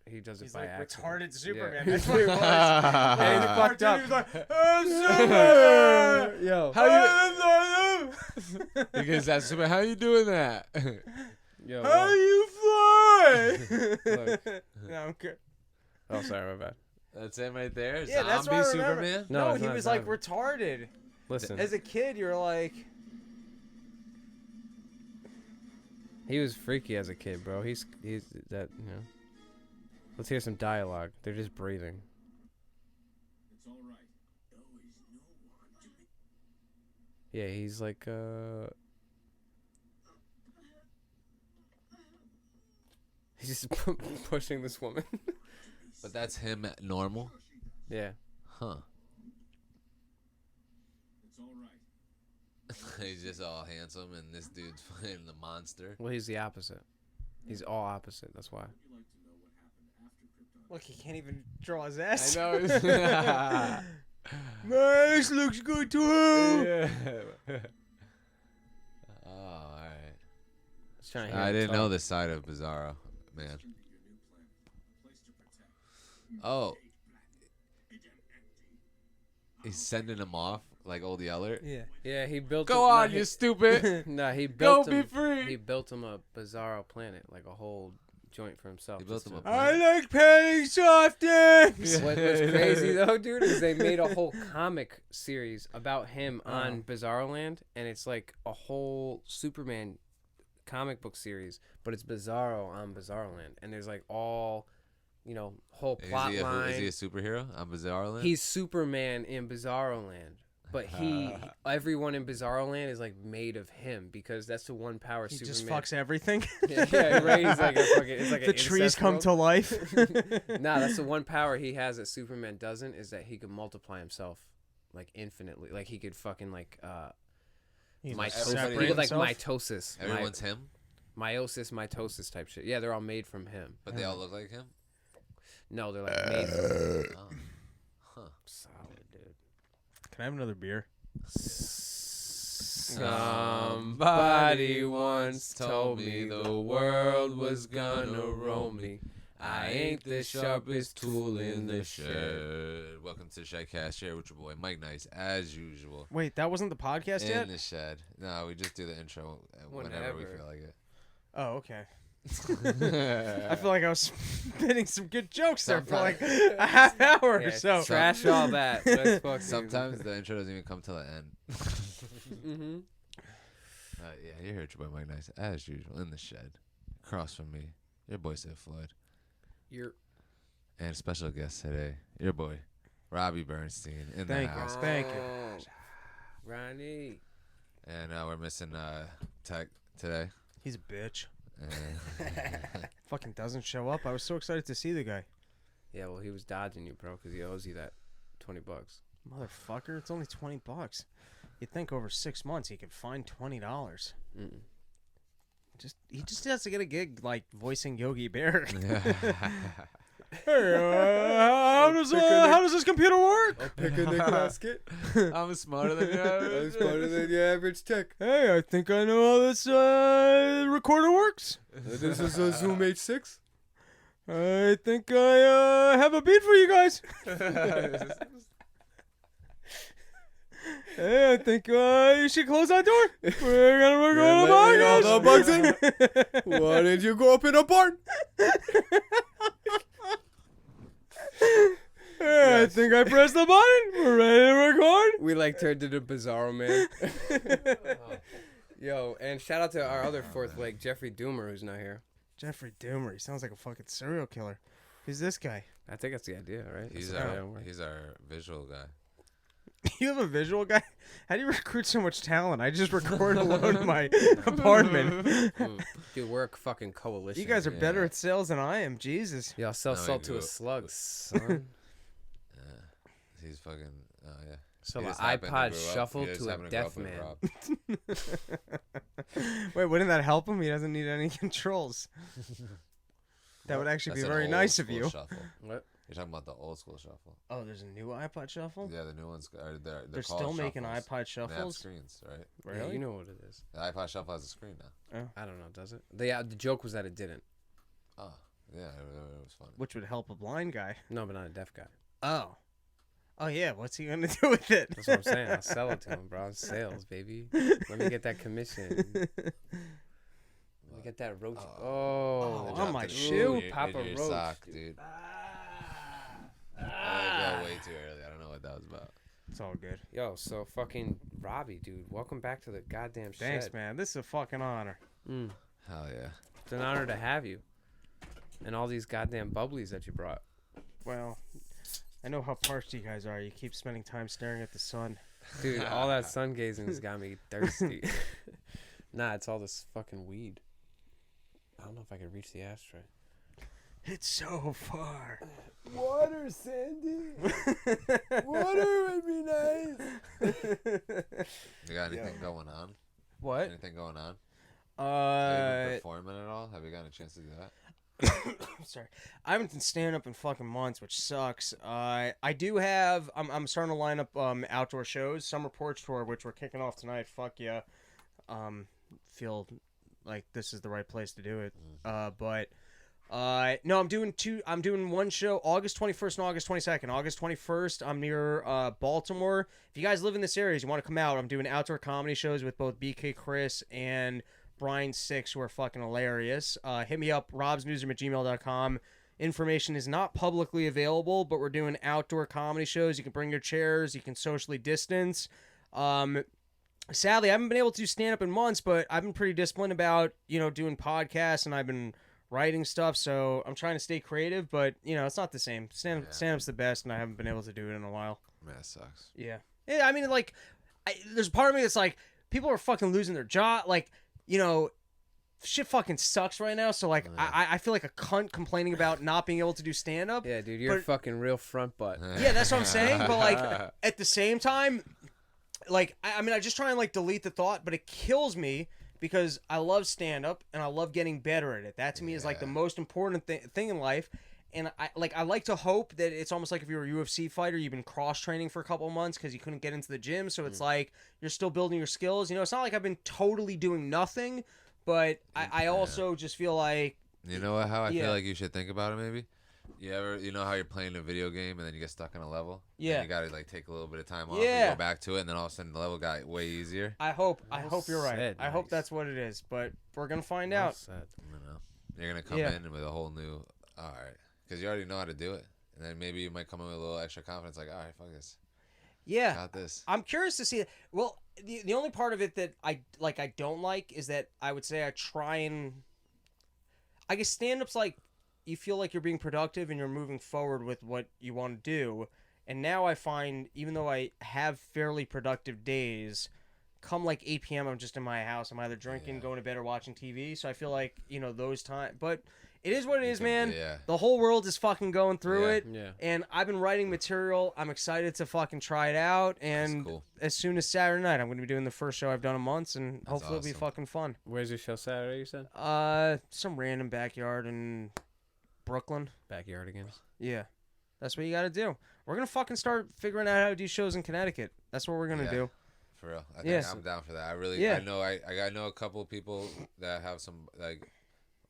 Speaker 2: He does it
Speaker 1: He's
Speaker 2: by
Speaker 1: like
Speaker 2: accident.
Speaker 1: retarded Superman.
Speaker 2: Yeah.
Speaker 1: That's what it was.
Speaker 2: And he's fucked up.
Speaker 1: He was like, oh, Superman!
Speaker 2: Yo,
Speaker 1: How you...
Speaker 4: Because that's Superman. How you doing that?
Speaker 2: yo,
Speaker 1: How you fly?
Speaker 2: Look.
Speaker 1: No, I'm good.
Speaker 2: Oh, sorry, my bad.
Speaker 4: That's him right there.
Speaker 1: Yeah, that's what I
Speaker 4: Zombie
Speaker 1: remember.
Speaker 4: Superman.
Speaker 2: No,
Speaker 1: No,
Speaker 2: it's
Speaker 1: he
Speaker 2: not
Speaker 1: was like
Speaker 2: zombie.
Speaker 1: retarded.
Speaker 2: Listen,
Speaker 1: As a kid, you're like...
Speaker 2: he was freaky as a kid, bro. He's that, you know. Let's hear some dialogue. They're just breathing.
Speaker 6: It's all right. There is no one to be.
Speaker 2: Yeah, he's like he's just pushing this woman.
Speaker 4: But that's him at normal.
Speaker 2: Yeah.
Speaker 4: Huh.
Speaker 6: It's all right.
Speaker 4: He's just all handsome, and this dude's playing the monster.
Speaker 2: Well, he's the opposite. He's all opposite. That's why.
Speaker 6: Would you like to know what happened after Krypton?
Speaker 1: Look, he can't even draw his ass.
Speaker 4: I
Speaker 1: My ass looks good to him.
Speaker 4: Oh, all right.
Speaker 2: He's trying to hear
Speaker 4: I
Speaker 2: him
Speaker 4: didn't know
Speaker 2: talk.
Speaker 4: this side of Bizarro, man. Oh. He's sending him off like old Yeller.
Speaker 2: Yeah, he built.
Speaker 4: Go on, you stupid.
Speaker 2: Nah, he
Speaker 4: Go
Speaker 2: built
Speaker 4: be
Speaker 2: him.
Speaker 4: free.
Speaker 2: He built him a bizarro planet, like a whole joint for himself.
Speaker 4: He built him a
Speaker 1: I
Speaker 4: planet.
Speaker 1: like penny soft things.
Speaker 2: What's crazy though, dude, is they made a whole comic series about him on Bizarro Land, and it's like a whole Superman comic book series, but it's Bizarro on Bizarro Land, and there's like all, whole plot line.
Speaker 4: Is he a superhero on Bizarro Land?
Speaker 2: He's Superman in Bizarro Land, but everyone in Bizarro Land is like made of him because that's the one power
Speaker 1: He
Speaker 2: Superman.
Speaker 1: just fucks everything.
Speaker 2: Yeah, right. He's like a fucking. It's like
Speaker 1: The
Speaker 2: an
Speaker 1: trees
Speaker 2: incest
Speaker 1: come
Speaker 2: world.
Speaker 1: to life.
Speaker 2: Nah, that's the one power he has that Superman doesn't, is that he can multiply himself like infinitely. Like he could fucking like
Speaker 1: He can
Speaker 2: mitosis.
Speaker 4: separate
Speaker 2: He could like
Speaker 1: himself?
Speaker 2: mitosis.
Speaker 4: Everyone's him,
Speaker 2: Mitosis type shit. Yeah, they're all made from him.
Speaker 4: but they all look like him.
Speaker 2: No, they're like made from him.
Speaker 4: Oh.
Speaker 2: Solid, dude.
Speaker 1: Can I have another beer?
Speaker 2: Somebody once told me the world was gonna roll me. I ain't the sharpest tool in the shed.
Speaker 4: Welcome to the ShedCast. Share with your boy Mike Nice, as usual.
Speaker 1: Wait, that wasn't the podcast
Speaker 4: In
Speaker 1: yet?
Speaker 4: the shed. No, we just do the intro whenever we
Speaker 2: Whenever.
Speaker 4: feel like it.
Speaker 1: Oh, okay. I feel like I was spitting some good jokes there for like a half hour or so.
Speaker 2: Trash all that. Let's fucking.
Speaker 4: Sometimes the intro doesn't even come till the end.
Speaker 2: Mm-hmm.
Speaker 4: Yeah, you heard your boy Mike Nice, as usual, in the shed. Across from me, your boy Sid Floyd. And special guest today, your boy, Robbie Bernstein, in
Speaker 1: Thank
Speaker 4: the
Speaker 1: you.
Speaker 4: house.
Speaker 1: Thank you.
Speaker 2: Ronnie.
Speaker 4: And we're missing Tech today.
Speaker 1: He's a bitch.
Speaker 4: And
Speaker 1: Fucking doesn't show up. I was so excited to see the guy.
Speaker 2: Yeah, well, he was dodging you, bro, because he owes you that $20.
Speaker 1: Motherfucker, it's only $20. You'd think over 6 months he could find $20.
Speaker 2: Mm-mm.
Speaker 1: He just has to get a gig like voicing Yogi Bear.
Speaker 3: Hey,
Speaker 1: how does this computer work?
Speaker 3: picnic basket.
Speaker 4: I'm smarter than you.
Speaker 3: I'm smarter than your average tech.
Speaker 1: Hey, I think I know how this recorder works.
Speaker 3: This is a Zoom H6.
Speaker 1: I think I have a beat for you guys. Hey, I think you should close that door. We're gonna record a
Speaker 3: All the bugs
Speaker 1: podcast.
Speaker 3: in. Why did you go up in a barn?
Speaker 1: Hey, I think I pressed the button. We're ready to record.
Speaker 2: We like turned into Bizarro Man. Yo, and shout out to our other fourth leg, Jeffrey Doomer, who's not here.
Speaker 1: Jeffrey Doomer. He sounds like a fucking serial killer. Who's this guy?
Speaker 2: I think that's the idea, right?
Speaker 4: He's
Speaker 2: That's how it works.
Speaker 4: he's our visual guy.
Speaker 1: You have a visual guy? How do you recruit so much talent? I just record alone in my apartment.
Speaker 2: Dude, we're a fucking coalition.
Speaker 1: You guys are better
Speaker 4: Yeah.
Speaker 1: at sales than I am. Jesus.
Speaker 2: Y'all sell
Speaker 4: No,
Speaker 2: salt
Speaker 4: we
Speaker 2: to
Speaker 4: do
Speaker 2: a
Speaker 4: it.
Speaker 2: slug, son.
Speaker 4: He's fucking. Oh yeah.
Speaker 2: Sell
Speaker 4: He
Speaker 2: an
Speaker 4: just happened to
Speaker 2: iPod
Speaker 4: grow up-
Speaker 2: shuffle
Speaker 4: he just
Speaker 2: to a
Speaker 4: happened to grow
Speaker 2: deaf
Speaker 4: up with
Speaker 2: man.
Speaker 4: Rob.
Speaker 1: Wait, wouldn't that help him? He doesn't need any controls. That would actually
Speaker 4: That's
Speaker 1: be
Speaker 4: an
Speaker 1: very
Speaker 4: old
Speaker 1: nice of
Speaker 4: school
Speaker 1: you.
Speaker 4: Shuffle.
Speaker 2: What?
Speaker 4: You're talking about the old school shuffle.
Speaker 1: Oh, there's a new iPod Shuffle?
Speaker 4: Yeah, the new ones are
Speaker 1: They're
Speaker 4: called
Speaker 1: still making
Speaker 4: shuffles.
Speaker 1: iPod
Speaker 4: They have
Speaker 1: Shuffles?
Speaker 4: screens, right?
Speaker 1: Really?
Speaker 2: Yeah, you know what it is.
Speaker 4: The iPod Shuffle has a screen now.
Speaker 2: I don't know, does it? The joke was that it didn't.
Speaker 4: Oh, yeah, it was funny.
Speaker 1: Which would help a blind guy.
Speaker 2: No, but not a deaf guy.
Speaker 1: Oh. Oh, yeah. What's he going to do with it?
Speaker 2: That's what I'm saying. I'll sell it to him, bro. Sales, baby. Let me get that commission. Let me get that roach. Oh,
Speaker 1: on my
Speaker 4: Dropped it
Speaker 1: shoe.
Speaker 4: in your-
Speaker 2: Papa
Speaker 4: in your
Speaker 2: Roach,
Speaker 4: sock,
Speaker 2: dude.
Speaker 4: dude. I go way too early. I don't know what that was about.
Speaker 1: It's all good.
Speaker 2: Yo, so fucking Robbie, dude. Welcome back to the goddamn shed.
Speaker 1: Thanks, man. This is a fucking honor.
Speaker 4: Hell yeah.
Speaker 2: It's an honor to have you. And all these goddamn bubblies that you brought.
Speaker 1: Well, I know how parched you guys are. You keep spending time staring at the sun.
Speaker 2: Dude, all that sun gazing has got me thirsty. Nah, it's all this fucking weed. I don't know if I can reach the ashtray.
Speaker 1: It's so far.
Speaker 2: Water, Sandy. Water would be nice.
Speaker 4: You got anything going on?
Speaker 1: What?
Speaker 4: Anything going on? Have you been performing at all? Have you gotten a chance to do that?
Speaker 1: Sorry, I haven't been standing up in fucking months, which sucks. I do have. I'm starting to line up outdoor shows. Summer Porch Tour, which we're kicking off tonight. Fuck yeah. Feel like this is the right place to do it. But No, I'm doing two. I'm doing one show August 21st and August 22nd. August 21st, I'm near Baltimore. If you guys live in this area, you want to come out, I'm doing outdoor comedy shows with both BK Chris and Brian Six, who are fucking hilarious. Hit me up, robsnewsroom@gmail.com. Information is not publicly available, but we're doing outdoor comedy shows. You can bring your chairs. You can socially distance. Sadly, I haven't been able to do stand-up in months, but I've been pretty disciplined about, doing podcasts, and I've been writing stuff, so I'm trying to stay creative, but, it's not the same. Stand-up's the best, and I haven't been able to do it in a while.
Speaker 4: Man, that sucks.
Speaker 1: Yeah. Yeah, I mean, like, there's a part of me that's like, people are fucking losing their job, like, shit fucking sucks right now, so, like, I feel like a cunt complaining about not being able to do stand-up.
Speaker 2: Yeah, dude, you're a fucking real front butt.
Speaker 1: Yeah, that's what I'm saying, but, like, at the same time, like, I mean, I just try and, like, delete the thought, but it kills me because I love stand-up and I love getting better at it. That, to me, is, like, the most important thing in life. And I like to hope that it's almost like if you're a UFC fighter, you've been cross-training for a couple of months because you couldn't get into the gym. So it's like you're still building your skills. It's not like I've been totally doing nothing, but I also just feel like...
Speaker 4: You know how I feel like you should think about it, maybe? You know how you're playing a video game and then you get stuck in a level?
Speaker 1: Yeah.
Speaker 4: And you gotta like take a little bit of time off and go back to it, and then all of a sudden the level got way easier.
Speaker 1: I hope you're right.
Speaker 2: Said,
Speaker 1: I hope that's what it is, but we're gonna find out.
Speaker 4: You're gonna come in with a whole new, all right, because you already know how to do it, and then maybe you might come in with a little extra confidence, like, all right, fuck this.
Speaker 1: Yeah,
Speaker 4: got this.
Speaker 1: I'm curious to see. Well, the only part of it that I don't like is that I would say I try and, I guess stand-up's like, you feel like you're being productive and you're moving forward with what you want to do. And now I find, even though I have fairly productive days, come like 8 p.m. I'm just in my house. I'm either drinking, going to bed, or watching TV. So I feel like, those times. But it is what it is, man.
Speaker 4: Yeah.
Speaker 1: The whole world is fucking going through it.
Speaker 2: Yeah.
Speaker 1: And I've been writing material. I'm excited to fucking try it out. And
Speaker 4: cool.
Speaker 1: as soon as Saturday night, I'm going to be doing the first show I've done in months. And hopefully it'll be
Speaker 4: awesome.
Speaker 1: fucking fun.
Speaker 2: Where's your show Saturday, you said?
Speaker 1: Some random backyard in Brooklyn.
Speaker 2: Backyard again.
Speaker 1: Yeah. That's what you got to do. We're going to fucking start figuring out how to do shows in Connecticut. That's what we're going to do.
Speaker 4: For real. I think I'm down for that. I know a couple of people that have some like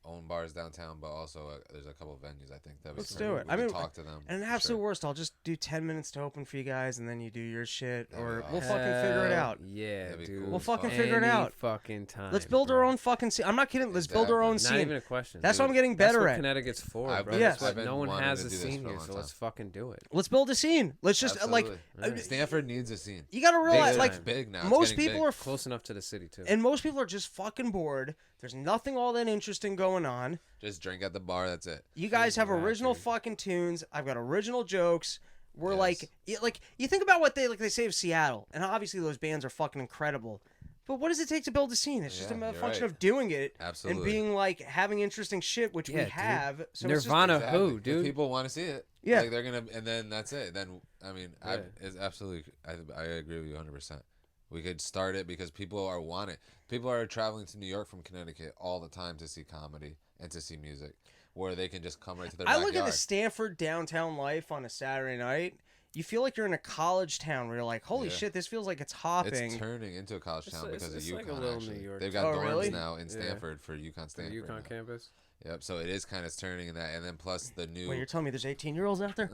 Speaker 4: own bars downtown, but also there's a couple of venues I think that
Speaker 1: Let's do it. I mean,
Speaker 4: talk to them.
Speaker 1: And an absolute worst, I'll just do 10 minutes to open for you guys, and then you do your shit, or we'll fucking figure it out.
Speaker 2: Yeah,
Speaker 4: That'd be
Speaker 2: dude.
Speaker 4: cool.
Speaker 1: We'll fucking figure it out.
Speaker 2: Fucking time.
Speaker 1: Let's build our own fucking scene. I'm not kidding. Let's build our own
Speaker 2: Not
Speaker 1: scene.
Speaker 2: even a question.
Speaker 1: That's
Speaker 2: dude.
Speaker 1: what I'm getting
Speaker 2: That's
Speaker 1: better
Speaker 2: what
Speaker 1: at.
Speaker 2: Connecticut's for,
Speaker 4: I've
Speaker 2: bro.
Speaker 4: been-
Speaker 2: That's
Speaker 4: I've
Speaker 2: what
Speaker 4: been
Speaker 2: no one
Speaker 4: wanting
Speaker 2: has
Speaker 4: to
Speaker 2: a
Speaker 4: do this
Speaker 2: scene
Speaker 4: for a
Speaker 2: here,
Speaker 4: long
Speaker 2: so let's fucking do it.
Speaker 1: Let's build a scene. Let's just
Speaker 4: Absolutely.
Speaker 2: Alright.
Speaker 4: Stanford needs a scene.
Speaker 1: you got to realize,
Speaker 2: Big
Speaker 1: like,
Speaker 4: It's big now. It's
Speaker 1: most
Speaker 4: getting
Speaker 1: people
Speaker 4: big.
Speaker 1: are
Speaker 2: Close enough to the city too.
Speaker 1: and most people are just fucking bored. There's nothing all that interesting going on.
Speaker 4: Just drink at the bar. That's it.
Speaker 1: You guys have
Speaker 2: Exactly.
Speaker 1: original fucking tunes. I've got original jokes. We're
Speaker 4: Yes.
Speaker 1: like you think about what they say of Seattle, and obviously those bands are fucking incredible. But what does it take to build a scene? It's just
Speaker 4: Yeah,
Speaker 1: a
Speaker 4: you're
Speaker 1: function
Speaker 4: right.
Speaker 1: of doing it
Speaker 4: Absolutely.
Speaker 1: and being like having interesting shit, which we
Speaker 2: Yeah, dude.
Speaker 1: have. So
Speaker 2: Nirvana.
Speaker 1: It's just,
Speaker 2: Who,
Speaker 4: If
Speaker 2: dude?
Speaker 4: people want to see it.
Speaker 1: Yeah.
Speaker 4: Like they're gonna, and then that's it. Then I mean,
Speaker 2: Yeah.
Speaker 4: it's absolutely. I agree with you 100%. We could start it because people are want it. People are traveling to New York from Connecticut all the time to see comedy and to see music, where they can just come right to their
Speaker 1: I
Speaker 4: backyard.
Speaker 1: look at the Stanford downtown life on a Saturday night. You feel like you're in a college town where you're like, holy
Speaker 4: Yeah.
Speaker 1: shit, this feels like it's hopping.
Speaker 4: It's turning into a college town because
Speaker 2: it's
Speaker 4: of
Speaker 2: like a
Speaker 4: UConn.
Speaker 2: little
Speaker 4: Actually,
Speaker 2: New York.
Speaker 4: they've got
Speaker 1: Oh,
Speaker 4: dorms
Speaker 1: really?
Speaker 4: now in
Speaker 2: Yeah.
Speaker 4: Stanford for UConn
Speaker 2: The
Speaker 4: Stanford.
Speaker 2: UConn
Speaker 4: now.
Speaker 2: campus.
Speaker 4: Yep. So it is kind of turning in that, and then plus the new.
Speaker 1: Wait, you're telling me there's 18-year-olds out there?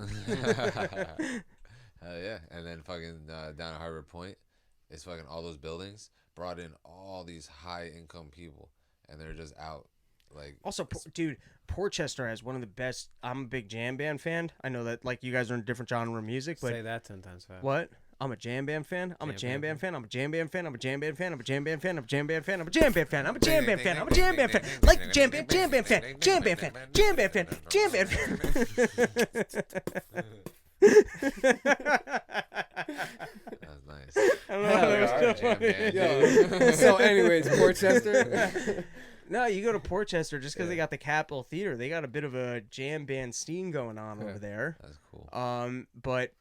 Speaker 4: Hell yeah. And then fucking down at Harbor Point, it's fucking all those buildings brought in all these high income people, and they're just out. Like,
Speaker 1: Also, dude, Portchester has one of the best. I'm a big jam band fan. I know that like you guys are in a different genre of music, but
Speaker 2: Say that 10 times fast.
Speaker 1: what? I'm a jam band fan. I'm a jam
Speaker 2: Jam
Speaker 1: band
Speaker 2: band
Speaker 1: fan. I'm a jam band fan. I'm a jam band fan. I'm a jam band fan. I'm a jam band fan. I'm a jam band fan. I'm a jam band fan. I'm a jam band fan. Like the jam band fan. Jam band fan. Jam band fan. Jam band fan.
Speaker 4: that's nice.
Speaker 1: I don't know how that was so
Speaker 4: Jam
Speaker 1: funny.
Speaker 4: band,
Speaker 2: Yo.
Speaker 4: dude.
Speaker 2: So, anyways, Portchester.
Speaker 1: No, you go to Portchester just because they got the Capitol Theater. They got a bit of a jam band scene going on over there.
Speaker 4: That's cool.
Speaker 1: But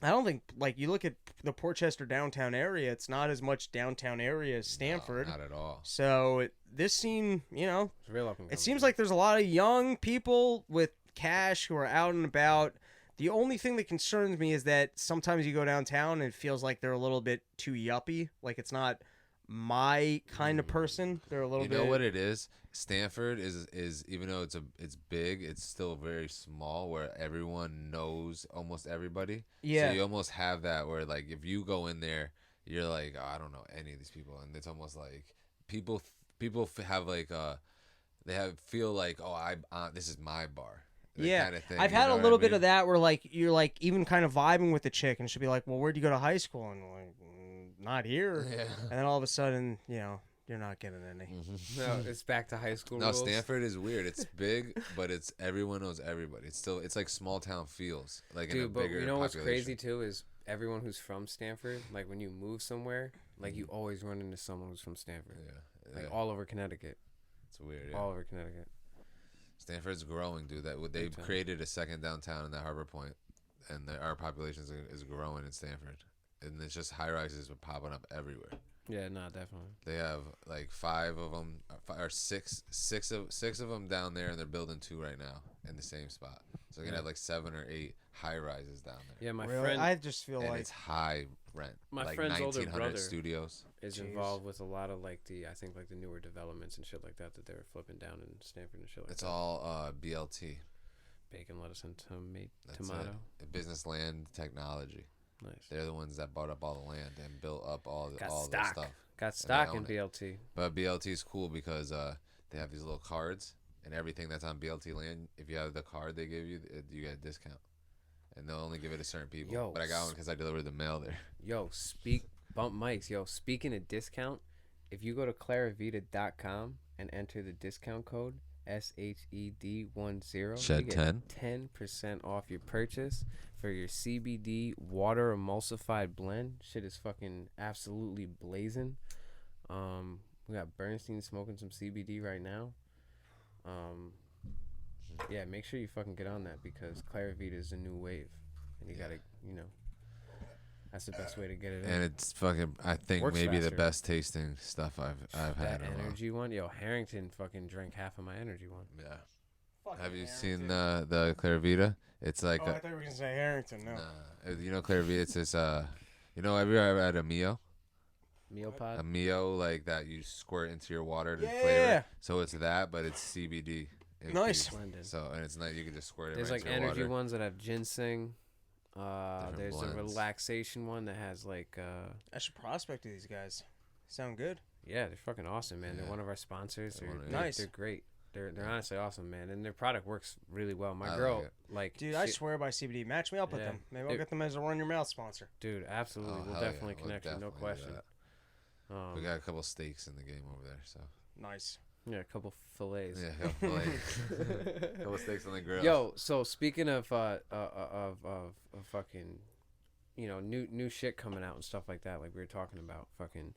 Speaker 1: I don't think like you look at the Portchester downtown area. It's not as much downtown area as Stanford.
Speaker 4: No, not at all.
Speaker 1: So this scene,
Speaker 2: It's real up and
Speaker 1: it seems like there's a lot of young people with cash who are out and about. The only thing that concerns me is that sometimes you go downtown and it feels like they're a little bit too yuppie. Like it's not my kind of person. They're a little
Speaker 4: You
Speaker 1: bit.
Speaker 4: know what it is? Stanford is even though it's big, it's still very small where everyone knows almost everybody.
Speaker 1: Yeah.
Speaker 4: So you almost have that where like if you go in there, you're like, oh, I don't know any of these people, and it's almost like people have like feel like, oh, this is my bar.
Speaker 1: Yeah,
Speaker 4: kind of thing,
Speaker 1: I've
Speaker 4: you
Speaker 1: had
Speaker 4: know
Speaker 1: a
Speaker 4: what I
Speaker 1: little bit
Speaker 4: mean?
Speaker 1: of that where like you're like even kind of vibing with the chick, and she'll be like, "Well, where'd you go to high school?" And I'm like, not here.
Speaker 4: Yeah.
Speaker 1: And then all of a sudden, you're not getting any.
Speaker 2: No, it's back to high school.
Speaker 4: No,
Speaker 2: rules.
Speaker 4: Stanford is weird. It's big, but it's everyone knows everybody. It's like small town feels like in a
Speaker 2: Dude, but
Speaker 4: bigger
Speaker 2: you know what's
Speaker 4: population.
Speaker 2: crazy too is everyone who's from Stanford. Like when you move somewhere, like you always run into someone who's from Stanford.
Speaker 4: Yeah,
Speaker 2: Like all over Connecticut.
Speaker 4: it's weird. Yeah.
Speaker 2: All over Connecticut.
Speaker 4: Stanford's growing, dude. They've
Speaker 2: time.
Speaker 4: created a second downtown in that Harbor Point, and our population is growing in Stanford, and it's just high rises are popping up everywhere.
Speaker 2: Yeah, nah, definitely.
Speaker 4: They have like 5 of them, or six of them down there, and they're building 2 right now in the same spot. So they're gonna have like 7 or 8 high rises down there.
Speaker 2: Yeah, my
Speaker 1: Really?
Speaker 2: friend
Speaker 1: I just feel
Speaker 4: And
Speaker 1: like
Speaker 4: it's high rent.
Speaker 2: My
Speaker 4: like
Speaker 2: friend's older
Speaker 4: 1900
Speaker 2: brother
Speaker 4: studios.
Speaker 2: is
Speaker 1: Jeez.
Speaker 2: involved with a lot of like I think like the newer developments and shit like that they're flipping down in Stanford and shit like
Speaker 4: It's
Speaker 2: that.
Speaker 4: all BLT.
Speaker 2: Bacon, lettuce, and
Speaker 4: That's
Speaker 2: tomato.
Speaker 4: it. Business Land Technology.
Speaker 2: Nice.
Speaker 4: They're the ones that bought up all the land and built up all the
Speaker 2: Got
Speaker 4: all
Speaker 2: stock.
Speaker 4: the stuff.
Speaker 2: Got stock
Speaker 4: own
Speaker 2: in
Speaker 4: it.
Speaker 2: BLT.
Speaker 4: But BLT is cool because they have these little cards, and everything that's on BLT land, if you have the card they give you, you get a discount. And they'll only give it to certain people.
Speaker 2: Yo,
Speaker 4: But I got one because I delivered the mail there.
Speaker 2: Yo, bump mics. Yo, speaking of discount, if you go to claravita.com and enter the discount code SHED10,
Speaker 4: Shed
Speaker 2: you get
Speaker 4: 10.
Speaker 2: 10% off your purchase for your CBD water emulsified blend. Shit is fucking absolutely blazing. We got Bernstein smoking some CBD right now. Yeah, make sure you fucking get on that because Claravita is a new wave, and you gotta, that's the best way to get it in.
Speaker 4: And it's fucking, I think,
Speaker 2: Works
Speaker 4: maybe
Speaker 2: faster.
Speaker 4: the best tasting stuff I've had
Speaker 2: That
Speaker 4: in a while.
Speaker 2: energy one, yo, Harrington fucking drank half of my energy one.
Speaker 4: Yeah. Have you seen the Claravita? It's like
Speaker 1: Oh, I thought you were gonna say Harrington. No.
Speaker 4: you know Claravita. It's this have you ever had a Mio?
Speaker 2: Meal
Speaker 4: A
Speaker 2: pod.
Speaker 4: Mio like that you squirt into your water to
Speaker 1: Yeah.
Speaker 4: flavor. So it's that, but it's CBD.
Speaker 1: Nice.
Speaker 2: Blended.
Speaker 4: So and it's not you can just squirt it.
Speaker 2: There's
Speaker 4: right
Speaker 2: like
Speaker 4: into your
Speaker 2: energy
Speaker 4: water.
Speaker 2: ones that have ginseng. There's a
Speaker 4: blends.
Speaker 2: relaxation one that has like
Speaker 1: I should prospect to these guys. Sound good?
Speaker 2: yeah, they're fucking awesome, man. They're
Speaker 4: Yeah.
Speaker 2: one of our sponsors.
Speaker 4: They're
Speaker 2: They're,
Speaker 4: one of-
Speaker 2: they're,
Speaker 1: Nice.
Speaker 2: they're great. They're honestly awesome, man, and their product works really well. My
Speaker 4: I
Speaker 2: girl,
Speaker 4: like it.
Speaker 2: like,
Speaker 1: Dude, I
Speaker 2: she-
Speaker 1: swear by CBD. Match me up with
Speaker 2: Yeah.
Speaker 1: them. Maybe I'll
Speaker 2: Dude.
Speaker 1: get them as a run your mouth sponsor.
Speaker 2: dude, absolutely,
Speaker 4: Oh,
Speaker 2: we'll
Speaker 4: hell yeah.
Speaker 2: definitely
Speaker 4: We'll
Speaker 2: connect you, no
Speaker 4: definitely do
Speaker 2: question.
Speaker 4: that. We got a couple steaks in the game over there, so
Speaker 1: Nice.
Speaker 2: Yeah, a couple fillets.
Speaker 4: yeah, couple steaks on the grill.
Speaker 2: Yo, so speaking of fucking, new shit coming out and stuff like that, like we were talking about, fucking,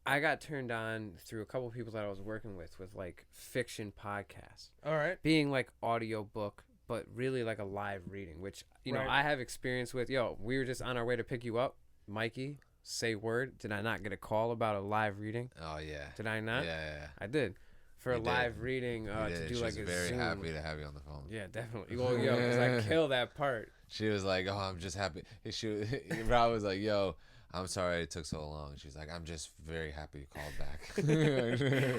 Speaker 2: I got turned on through a couple people that I was working with like fiction podcasts,
Speaker 1: All right.
Speaker 2: being like audio book, but really like a live reading, which
Speaker 1: Right.
Speaker 2: I have experience with. Yo, we were just on our way to pick you up, Mikey. Say word. Did I not get a call about a live reading?
Speaker 4: Oh yeah.
Speaker 2: Did I not?
Speaker 4: Yeah.
Speaker 2: I did. For
Speaker 4: You
Speaker 2: a
Speaker 4: did.
Speaker 2: live reading,
Speaker 4: You
Speaker 2: to
Speaker 4: did.
Speaker 2: do
Speaker 4: She
Speaker 2: like
Speaker 4: was
Speaker 2: a
Speaker 4: very
Speaker 2: Zoom.
Speaker 4: happy to have you on the phone.
Speaker 2: Yeah, definitely. Well, yo, because I kill that part.
Speaker 4: She was like, "Oh, I'm just happy." Rob was like, "Yo, I'm sorry it took so long." She's like, "I'm just very happy you called back."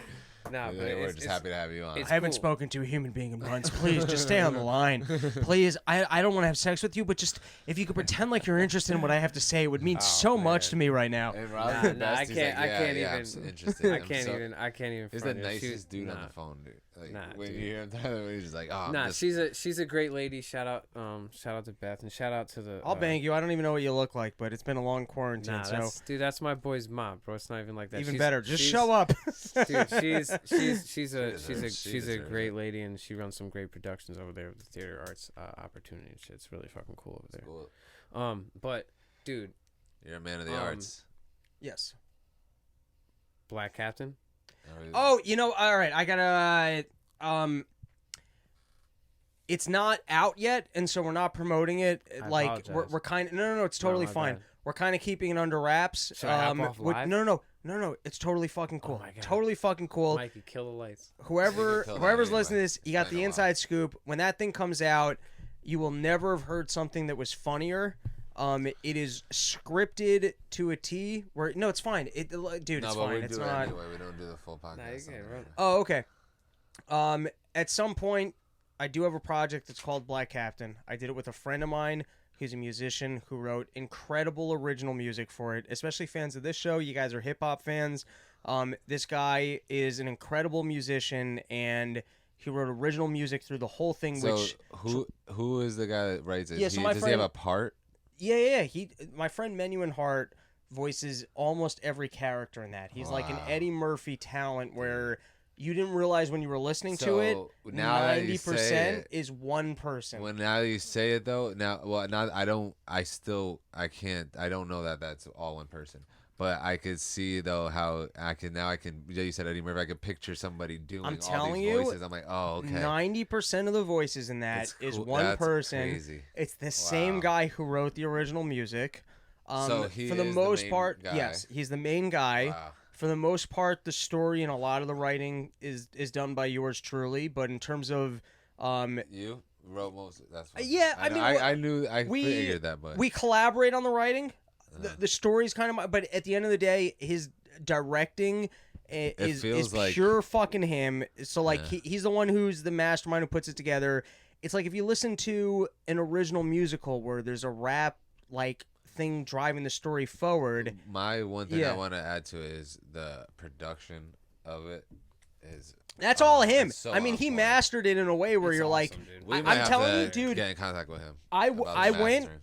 Speaker 2: Nah, but
Speaker 4: we're
Speaker 2: it's
Speaker 4: just happy to have you on.
Speaker 2: it's
Speaker 1: I haven't
Speaker 2: cool.
Speaker 1: spoken to a human being in months. Please, just stay on the line. Please, I don't want to have sex with you, but just if you could pretend like you're interested in what I have to say, it would mean so much
Speaker 2: man.
Speaker 1: to me right now.
Speaker 4: And Rob's
Speaker 2: Nah,
Speaker 4: the
Speaker 2: nah,
Speaker 4: best.
Speaker 2: I
Speaker 4: He's
Speaker 2: can't-
Speaker 4: like,
Speaker 2: I can't
Speaker 4: I'm
Speaker 2: even-
Speaker 4: so interested.
Speaker 2: I
Speaker 4: I'm
Speaker 2: can't
Speaker 4: so-
Speaker 2: even. I can't even.
Speaker 4: He's the
Speaker 2: front it.
Speaker 4: nicest dude on
Speaker 2: Nah.
Speaker 4: the phone, dude. Like
Speaker 2: Nah,
Speaker 4: when
Speaker 2: dude.
Speaker 4: you hear him talking, he's just like, "Oh, I'm
Speaker 2: Nah,
Speaker 4: just,
Speaker 2: she's a great lady. Shout out to Beth and shout out to the.
Speaker 1: I'll bang you. I don't even know what you look like, but it's been a long quarantine,
Speaker 2: Nah,
Speaker 1: so
Speaker 2: that's my boy's mom, bro. It's not even like that.
Speaker 1: even
Speaker 2: She's-
Speaker 1: better. Just
Speaker 2: she's-
Speaker 1: show up.
Speaker 2: Dude, she's a
Speaker 4: deserves
Speaker 2: great
Speaker 4: it.
Speaker 2: lady, and she runs some great productions over there with the theater arts opportunity and shit. It's really fucking cool over there.
Speaker 4: Cool.
Speaker 2: But dude,
Speaker 4: You're a man of the
Speaker 2: Um,
Speaker 4: arts."
Speaker 1: Yes.
Speaker 2: Black Captain.
Speaker 1: Oh, all right. I gotta. It's not out yet, and so we're not promoting it.
Speaker 2: I
Speaker 1: Like
Speaker 2: apologize.
Speaker 1: we're kind of no. It's totally
Speaker 2: my
Speaker 1: fine.
Speaker 2: bad.
Speaker 1: We're kind of keeping it under wraps.
Speaker 2: Should I hop off live?
Speaker 1: No. It's totally fucking cool.
Speaker 2: my God.
Speaker 1: Totally fucking cool.
Speaker 2: Mikey, kill the lights.
Speaker 1: Whoever
Speaker 4: Kill that
Speaker 1: whoever's
Speaker 4: anyway.
Speaker 1: listening to this, you got
Speaker 4: It's been
Speaker 1: the
Speaker 4: a while.
Speaker 1: inside scoop. When that thing comes out, you will never have heard something that was funnier. It is scripted to a T. Where no, it's fine. Dude,
Speaker 4: No,
Speaker 1: it's
Speaker 4: but
Speaker 1: fine.
Speaker 4: we
Speaker 1: it's
Speaker 4: do it
Speaker 1: not.
Speaker 4: anyway. We don't do the full podcast.
Speaker 2: Nah, you can't run it.
Speaker 1: Oh, okay. At some point, I do have a project that's called Black Captain. I did it with a friend of mine who's a musician who wrote incredible original music for it. Especially fans of this show, you guys are hip hop fans. This guy is an incredible musician, and he wrote original music through the whole thing.
Speaker 4: So
Speaker 1: which
Speaker 4: who is the guy that writes it?
Speaker 1: Yeah, so my
Speaker 4: does he have
Speaker 1: friend-
Speaker 4: a part?
Speaker 1: Yeah. My friend Menuhin Hart voices almost every character in that. He's like an
Speaker 4: Wow.
Speaker 1: Eddie Murphy talent where you didn't realize when you were listening to it.
Speaker 4: So, now that you say
Speaker 1: 90%
Speaker 4: it-
Speaker 1: is one person.
Speaker 4: Now you say it though, I don't know that that's all one person. But I could see though how I can you said Eddie Murphy, I could picture somebody doing
Speaker 1: I'm
Speaker 4: all
Speaker 1: telling
Speaker 4: these
Speaker 1: you,
Speaker 4: voices. I'm like, oh, okay.
Speaker 1: 90% of the voices in that
Speaker 4: That's
Speaker 1: is
Speaker 4: cool.
Speaker 1: one
Speaker 4: That's
Speaker 1: person.
Speaker 4: crazy.
Speaker 1: It's the same
Speaker 4: Wow.
Speaker 1: guy who wrote the original music.
Speaker 4: So he
Speaker 1: for the
Speaker 4: is the
Speaker 1: most
Speaker 4: main
Speaker 1: part,
Speaker 4: guy.
Speaker 1: yes, he's the main guy.
Speaker 4: Wow.
Speaker 1: For the most part, the story and a lot of the writing is done by yours truly. But in terms of
Speaker 4: You wrote most. That's fine.
Speaker 1: yeah, I mean,
Speaker 4: I
Speaker 1: we
Speaker 4: figured that, but
Speaker 1: we collaborate on the writing. The story's kind of, but at the end of the day, his directing is
Speaker 4: feels like-
Speaker 1: pure fucking him. So like he's the one who's the mastermind who puts it together. It's like if you listen to an original musical where there's a rap like thing driving the story forward.
Speaker 4: my one thing
Speaker 1: Yeah.
Speaker 4: I want to add to it is the production of it is.
Speaker 1: That's all him.
Speaker 4: it's so
Speaker 1: I mean,
Speaker 4: on
Speaker 1: he
Speaker 4: point.
Speaker 1: mastered it in a way where
Speaker 2: It's
Speaker 1: you're like,
Speaker 2: awesome, dude.
Speaker 4: We
Speaker 1: I'm
Speaker 4: might have
Speaker 1: telling
Speaker 4: to
Speaker 1: you, dude,
Speaker 4: get in contact with him.
Speaker 1: I
Speaker 4: about the
Speaker 1: went
Speaker 4: mastering.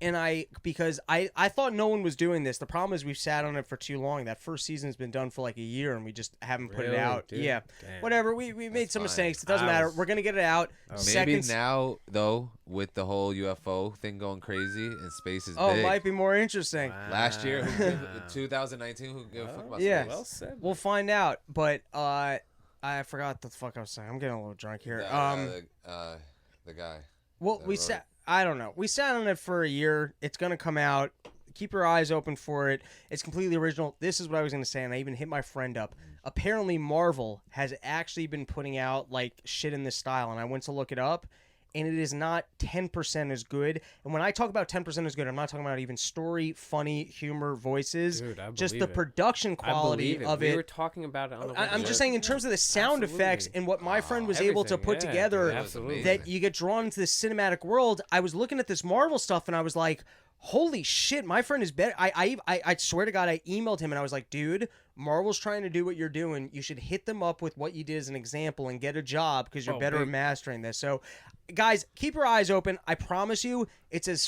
Speaker 1: and because I thought no one was doing this. The problem is we've sat on it for too long. That first season's been done for like a year and we just haven't put it
Speaker 2: Really,
Speaker 1: out.
Speaker 2: dude?
Speaker 1: Yeah.
Speaker 2: Damn.
Speaker 1: Whatever. We made some
Speaker 4: fine.
Speaker 1: mistakes. It doesn't
Speaker 2: I
Speaker 1: matter.
Speaker 2: was-
Speaker 1: We're going to get it out.
Speaker 4: Maybe
Speaker 1: Seconds.
Speaker 4: now though, with the whole UFO thing going crazy and space is
Speaker 1: Oh,
Speaker 4: big.
Speaker 1: it might be more interesting.
Speaker 4: Last year,
Speaker 2: Wow.
Speaker 4: 2019, who gave a fuck about
Speaker 1: Yeah.
Speaker 4: space?
Speaker 2: Well said.
Speaker 1: We'll find out. But I forgot the fuck I was saying. I'm getting a little drunk here.
Speaker 4: The guy.
Speaker 1: Well,
Speaker 4: that
Speaker 1: we
Speaker 4: wrote
Speaker 1: sat. I don't know. We sat on it for a year. It's gonna come out. Keep your eyes open for it. It's completely original. This is what I was gonna say, and I even hit my friend up. Apparently, Marvel has actually been putting out like shit in this style, and I went to look it up, and it is not 10% as good. And when I talk about 10% as good, I'm not talking about even story, funny, humor, voices.
Speaker 2: Dude, I
Speaker 1: just the
Speaker 2: believe it.
Speaker 1: production
Speaker 2: I
Speaker 1: quality
Speaker 2: believe it.
Speaker 1: of
Speaker 2: we
Speaker 1: it.
Speaker 2: were talking about it on the
Speaker 1: I'm
Speaker 2: website.
Speaker 1: just saying in terms of the sound effects
Speaker 2: Absolutely.
Speaker 1: and what my friend was able to
Speaker 2: Everything,
Speaker 1: put
Speaker 2: yeah,
Speaker 1: together
Speaker 2: dude, absolutely.
Speaker 1: that you get drawn into this cinematic world. I was looking at this Marvel stuff and I was like, holy shit, my friend is better. I swear to God, I emailed him and I was like, dude, Marvel's trying to do what you're doing. You should hit them up with what you did as an example and get a job because you're
Speaker 2: Oh,
Speaker 1: better at
Speaker 2: big.
Speaker 1: mastering this. So, guys, keep your eyes open. I promise you, it's as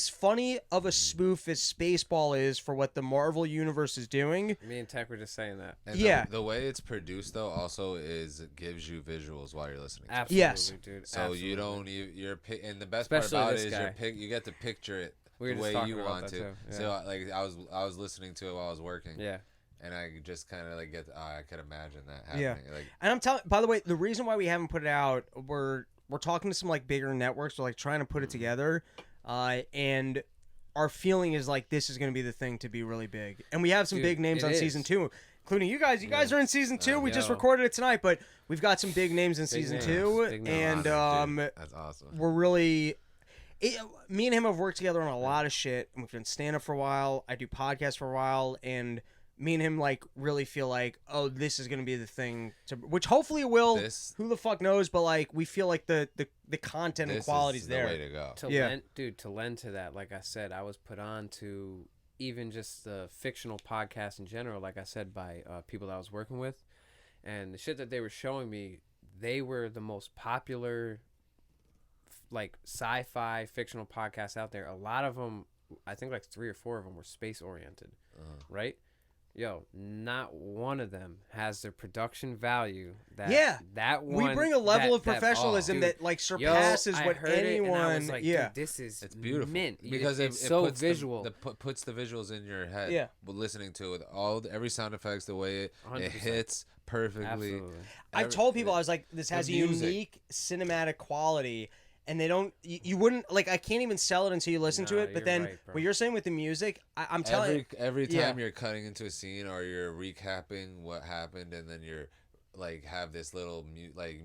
Speaker 1: funny of a spoof as Spaceball is for what the Marvel universe is doing.
Speaker 2: Me and Tech were just saying that.
Speaker 4: And
Speaker 1: Yeah.
Speaker 4: the way it's produced though also is it gives you visuals while you're listening. To it.
Speaker 2: Absolutely,
Speaker 1: Yes.
Speaker 2: dude.
Speaker 4: So
Speaker 2: absolutely.
Speaker 4: you don't and the best
Speaker 2: Especially
Speaker 4: part about
Speaker 2: this
Speaker 4: it is
Speaker 2: guy.
Speaker 4: you get to picture it
Speaker 2: We were
Speaker 4: the
Speaker 2: just
Speaker 4: way
Speaker 2: talking
Speaker 4: you
Speaker 2: about
Speaker 4: want
Speaker 2: that
Speaker 4: to.
Speaker 2: too, yeah.
Speaker 4: So like I was listening to it while I was working.
Speaker 2: Yeah.
Speaker 4: And I just kind of like I could imagine that happening.
Speaker 1: Yeah.
Speaker 4: Like
Speaker 1: And I'm telling. By the way, the reason why we haven't put it out, we're talking to some like bigger networks. We're like trying to put it together, and our feeling is like this is going to be the thing to be really big. And we have some
Speaker 2: Dude,
Speaker 1: big names
Speaker 2: it
Speaker 1: on
Speaker 2: is.
Speaker 1: season 2, including you guys. You guys are in season 2. We just
Speaker 2: yo.
Speaker 1: recorded it tonight, but we've got some big names in season
Speaker 2: names,
Speaker 1: 2,
Speaker 2: big names.
Speaker 1: and
Speaker 4: dude, that's awesome.
Speaker 1: we're really. Me and him have worked together on a lot of shit, and we've done stand up for a while. I do podcasts for a while, and me and him like really feel like, oh, this is gonna be the thing to, which hopefully it will. Who the fuck knows? But like, we feel like the content and
Speaker 4: This
Speaker 1: quality's
Speaker 4: is
Speaker 1: there.
Speaker 4: the way to go.
Speaker 2: To
Speaker 1: Yeah.
Speaker 2: lend to that, like I said, I was put on to even just the fictional podcast in general, like I said, by people that I was working with, and the shit that they were showing me, they were the most popular like sci-fi fictional podcasts out there. A lot of them, I think like 3 or 4 of them were space oriented, right? Yo, not one of them has the production value that that one.
Speaker 1: We bring a level of
Speaker 2: that-
Speaker 1: professionalism
Speaker 2: dude,
Speaker 1: that like
Speaker 2: yo,
Speaker 1: surpasses
Speaker 2: I
Speaker 1: what
Speaker 2: heard it and I
Speaker 1: anyone.
Speaker 2: was like,
Speaker 1: yeah,
Speaker 2: dude, this is
Speaker 4: It's beautiful
Speaker 2: mint.
Speaker 4: because
Speaker 2: it's
Speaker 4: it
Speaker 2: so
Speaker 4: puts
Speaker 2: visual.
Speaker 4: puts the visuals in your head.
Speaker 1: Yeah.
Speaker 4: But listening to it, every sound effects, the way it
Speaker 2: 100%.
Speaker 4: hits perfectly.
Speaker 2: Absolutely.
Speaker 1: I've told people I was like, this
Speaker 4: the
Speaker 1: has a
Speaker 4: music.
Speaker 1: unique cinematic quality. And they don't, you wouldn't, like, I can't even sell it until you listen to
Speaker 2: Nah,
Speaker 1: it. But
Speaker 2: you're
Speaker 1: then
Speaker 2: right, bro.
Speaker 1: what you're saying with the music, I'm telling you.
Speaker 4: Every
Speaker 1: Yeah.
Speaker 4: time you're cutting into a scene or you're recapping what happened and then you're like have this little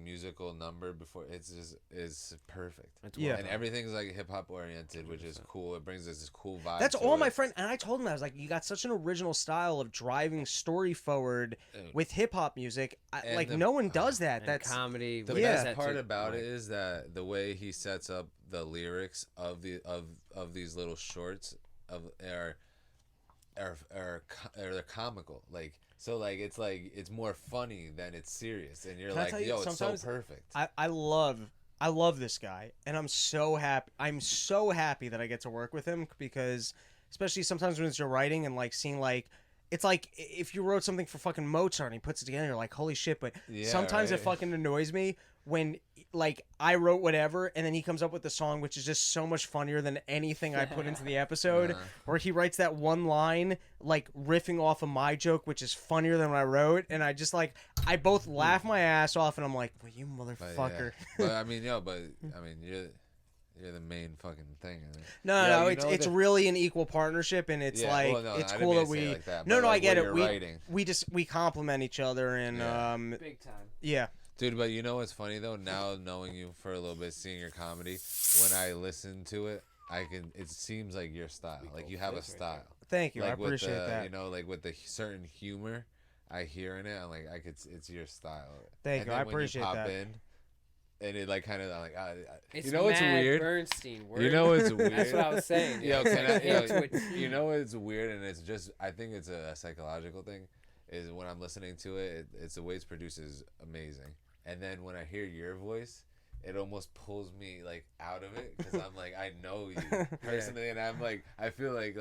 Speaker 4: musical number before is perfect.
Speaker 1: Yeah.
Speaker 4: And everything's like hip hop oriented, which is cool. It brings us this cool vibe.
Speaker 1: That's
Speaker 4: to
Speaker 1: all
Speaker 4: it.
Speaker 1: my friend, and I told him, I was like, you got such an original style of driving story forward with hip hop music. Like no one does that.
Speaker 2: And
Speaker 1: That's
Speaker 2: comedy.
Speaker 4: The
Speaker 2: we
Speaker 4: best
Speaker 2: do that
Speaker 4: part
Speaker 2: too.
Speaker 4: about
Speaker 2: Like,
Speaker 4: it is that the way he sets up the lyrics of these little shorts are they're comical. Like so, like it's more funny than it's serious, and you're
Speaker 1: Can I
Speaker 4: like,
Speaker 1: tell you,
Speaker 4: yo, it's so
Speaker 1: sometimes
Speaker 4: perfect.
Speaker 1: I love this guy, and I'm so happy. I'm so happy that I get to work with him because, especially sometimes when it's your writing and like seeing like. It's like if you wrote something for fucking Mozart and he puts it together, you're like, holy shit. But sometimes it fucking annoys me when, like, I wrote whatever and then he comes up with the song, which is just so much funnier than anything I put into the episode. Or he writes that one line, like, riffing off of my joke, which is funnier than what I wrote. And I just, like, I both laugh my ass off and I'm like, well, you motherfucker.
Speaker 4: But I mean, you're the main fucking thing. I mean.
Speaker 1: No, it's really an equal partnership, and it's like it's cool that we.
Speaker 4: Like that,
Speaker 1: no, I get it.
Speaker 4: Writing.
Speaker 1: We compliment each other, and
Speaker 2: big time.
Speaker 1: yeah.
Speaker 4: Dude, but you know what's funny though? Now knowing you for a little bit, seeing your comedy, when I listen to it, it seems like your style. Like you have a style.
Speaker 1: Thank you.
Speaker 4: Like
Speaker 1: I appreciate that.
Speaker 4: You know, like with the certain humor I hear in it, I'm like, it's your style.
Speaker 1: Thank you. I appreciate
Speaker 4: when you pop
Speaker 1: that.
Speaker 4: in, and it like kind of like,
Speaker 2: It's
Speaker 4: you know what's
Speaker 2: mad
Speaker 4: weird?
Speaker 2: Bernstein. Word.
Speaker 4: You know what's weird?
Speaker 2: That's what I was saying.
Speaker 4: Yo, you know what's weird, and it's just I think it's a psychological thing. Is when I'm listening to it, it's the way it's produced is amazing, and then when I hear your voice, it almost pulls me like out of it because I'm like I know you personally, and I'm like I feel like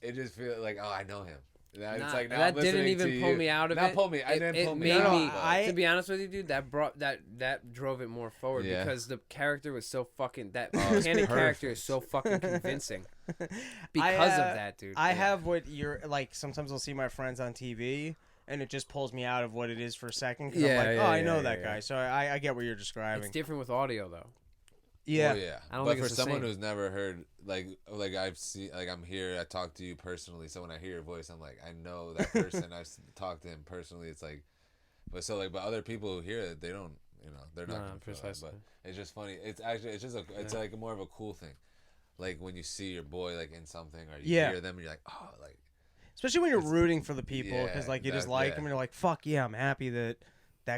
Speaker 4: it just feels like oh I know him. It's like now
Speaker 2: that
Speaker 4: I'm
Speaker 2: didn't
Speaker 4: listening
Speaker 2: even
Speaker 4: to
Speaker 2: pull
Speaker 4: you.
Speaker 2: me out of
Speaker 4: Not
Speaker 2: it.
Speaker 4: pull me. I didn't pull me
Speaker 2: made
Speaker 4: out.
Speaker 2: me.
Speaker 4: but-
Speaker 2: To be honest with you, dude, that drove it more forward
Speaker 4: Yeah.
Speaker 2: because the character was so fucking
Speaker 4: it's
Speaker 2: mechanic character
Speaker 4: perfect.
Speaker 2: is so fucking convincing because
Speaker 1: I,
Speaker 2: of that, dude.
Speaker 1: I have what you're like. Sometimes I'll see my friends on TV, and it just pulls me out of what it is for a second. Cause I'm like, I know that guy. So I get what you're describing.
Speaker 2: It's different with audio though.
Speaker 1: Yeah.
Speaker 4: Oh, yeah.
Speaker 2: I don't
Speaker 4: but
Speaker 2: think
Speaker 4: for
Speaker 2: it's the
Speaker 4: someone
Speaker 2: same.
Speaker 4: who's never heard, like I've seen, like I'm here, I talk to you personally. So when I hear your voice, I'm like, I know that person. I've talked to him personally. It's like, but other people who hear it, they don't, they're not gonna feel that.
Speaker 2: precisely.
Speaker 4: But it's just funny. It's like more of a cool thing. Like when you see your boy like in something, or you hear them, and you're like, oh, like.
Speaker 1: Especially when you're rooting for the people, because like you just like
Speaker 4: yeah.
Speaker 1: them, and you're like, fuck yeah, I'm happy that